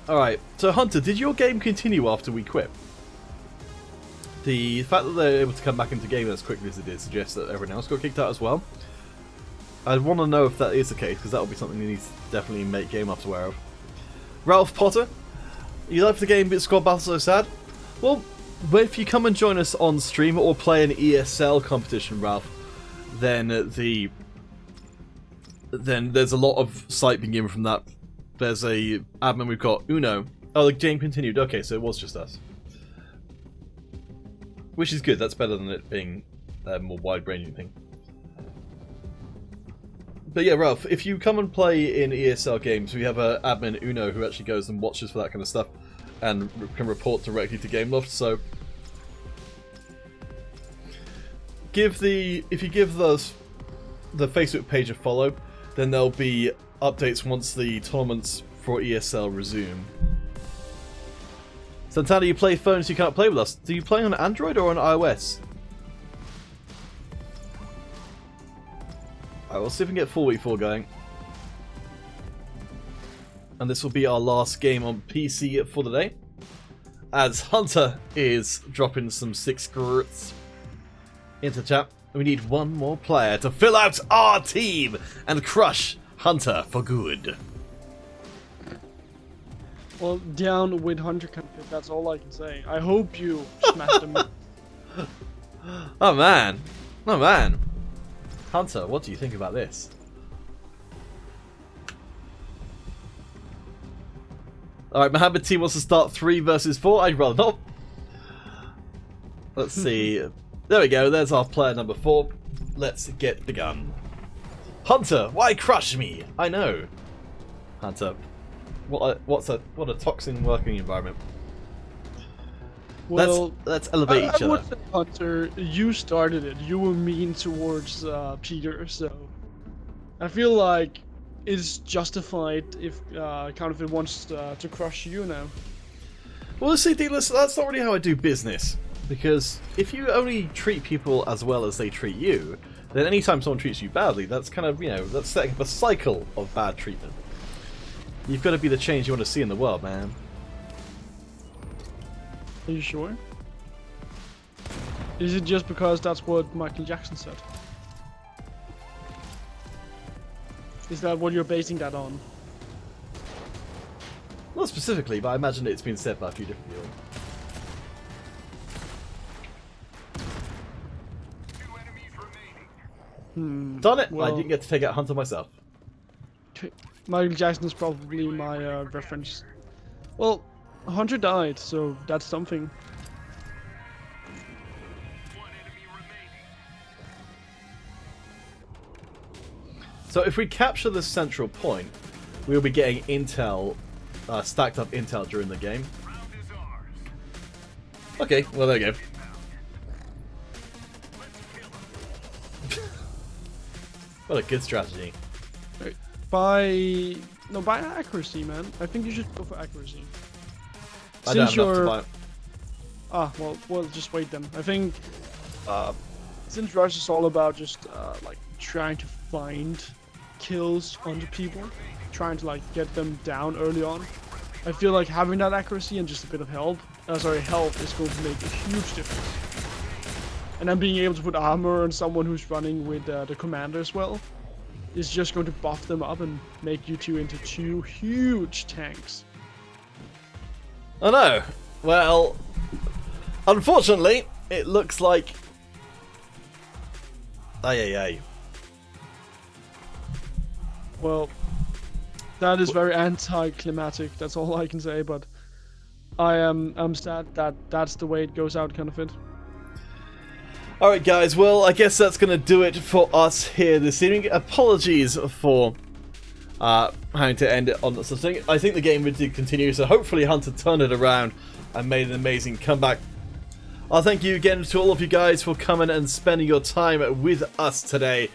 Alright, so Hunter, did your game continue after we quit? The fact that they're able to come back into game as quickly as it did suggests that everyone else got kicked out as well. I'd want to know if that is the case, because that will be something you need to definitely make Gameloft aware of. Ralph Potter, you left the game but Squad Battle so sad? Well, if you come and join us on stream or play an ESL competition, Ralph, then there's a lot of sight being given from that. There's a admin we've got, Uno. Oh, the game continued. Okay, so it was just us. Which is good, that's better than it being a more wide-ranging thing. But yeah, Ralph, if you come and play in ESL games, we have an admin, Uno, who actually goes and watches for that kind of stuff and can report directly to Gameloft, so... if you give the Facebook page a follow, then there'll be updates once the tournaments for ESL resume. Santana, you play phones, you can't play with us. Do you play on Android or on iOS? Alright, we'll see if we can get 4v4 going. And this will be our last game on PC for the day. As Hunter is dropping some 6 scripts into chat. We need one more player to fill out our team and crush Hunter for good. Well, down with Hunter content, that's all I can say. I hope you smash them. Oh man. Oh man. Hunter, what do you think about this? Alright, Mohammed T wants to start 3 versus 4. I'd rather not. Let's see. There we go, there's our player number 4. Let's get the gun. Hunter, why crush me? I know. Hunter. What a toxic working environment. Well, let's elevate each I other. would say, Hunter, you started it. You were mean towards Peter, so I feel like it's justified if Counterfeit wants to crush you now. Well, see, Dealers, that's not really how I do business. Because if you only treat people as well as they treat you, then anytime someone treats you badly, that's kind of, that's setting up a cycle of bad treatment. You've got to be the change you want to see in the world, man. Are you sure? Is it just because that's what Michael Jackson said? Is that what you're basing that on? Not specifically, but I imagine it's been said by a few different people. Darn it! Well, I didn't get to take out Hunter myself. Michael Jackson is probably my reference. Well, Hunter died, so that's something. So if we capture the central point, we'll be getting intel, stacked up intel during the game. Okay, well there you go. What a good strategy. By accuracy, man. I think you should go for accuracy. I don't have enough to buy it. Well, we'll just wait then. I think since Rush is all about just like trying to find kills onto people, trying to like get them down early on, I feel like having that accuracy and just a bit of health is going to make a huge difference. And then being able to put armor on someone who's running with the commander as well is just going to buff them up and make you two into two huge tanks. I know. Well, unfortunately, it looks like... Ay. Well, that is very anticlimactic, that's all I can say, but I'm sad that that's the way it goes out, kind of it. Alright guys, well I guess that's going to do it for us here this evening. Apologies for having to end it on such thing. I think the game did continue, so hopefully Hunter turned it around and made an amazing comeback. I'll thank you again to all of you guys for coming and spending your time with us today.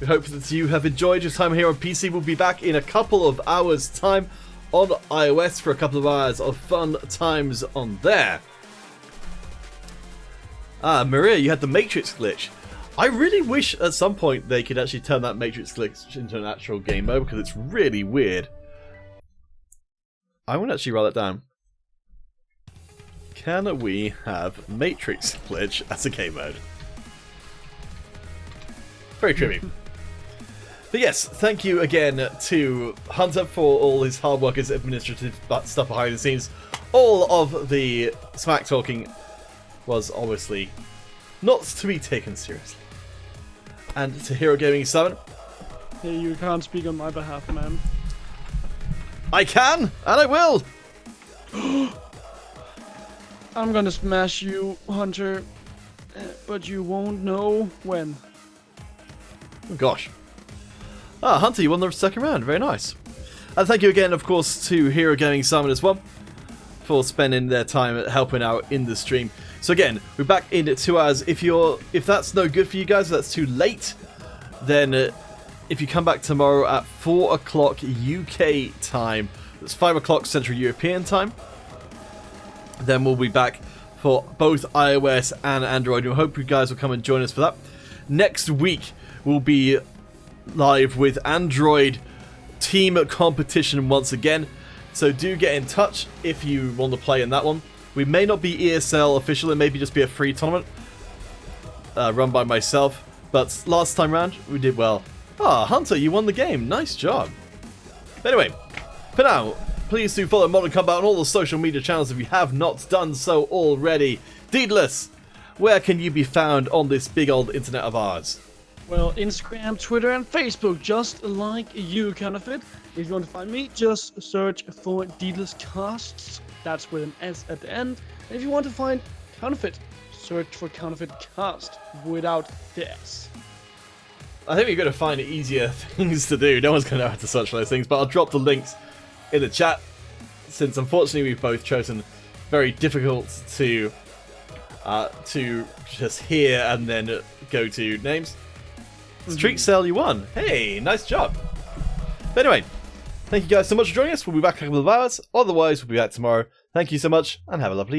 We hope that you have enjoyed your time here on PC. We'll be back in a couple of hours time on iOS for a couple of hours of fun times on there. Maria, you had the Matrix glitch. I really wish at some point they could actually turn that Matrix glitch into an actual game mode, because it's really weird. I want to actually write that down. Can we have Matrix glitch as a game mode? Very trippy. But yes, thank you again to Hunter for all his hard work as administrative stuff behind the scenes. All of the smack talking was obviously not to be taken seriously. And to Hero Gaming 7. Hey, you can't speak on my behalf, man. I can, and I will! I'm gonna smash you, Hunter, but you won't know when. Oh gosh. Hunter, you won the second round, very nice. And thank you again, of course, to Hero Gaming Simon as well, for spending their time helping out in the stream. So again, we're back in 2 hours. If that's no good for you guys, if that's too late, then if you come back tomorrow at 4 o'clock UK time, that's 5 o'clock Central European time, then we'll be back for both iOS and Android. We hope you guys will come and join us for that. Next week, we'll be live with Android team competition once again. So do get in touch if you want to play in that one. We may not be ESL official, it may just be a free tournament run by myself. But last time round, we did well. Hunter, you won the game. Nice job. Anyway, for now, please do follow Modern Combat on all the social media channels if you have not done so already. Deedless, where can you be found on this big old internet of ours? Well, Instagram, Twitter, and Facebook, just like you, Counterfeit. If you want to find me, just search for Deedless Casts. That's with an S at the end. And if you want to find Counterfeit, search for Counterfeit Cast without the S. I think we're going to find easier things to do. No one's going to know how to search for those things, but I'll drop the links in the chat, since unfortunately we've both chosen very difficult to just hear and then go to names. Street Sale, you won. Hey, nice job. But anyway, thank you guys so much for joining us. We'll be back in a couple of hours. Otherwise, we'll be back tomorrow. Thank you so much, and have a lovely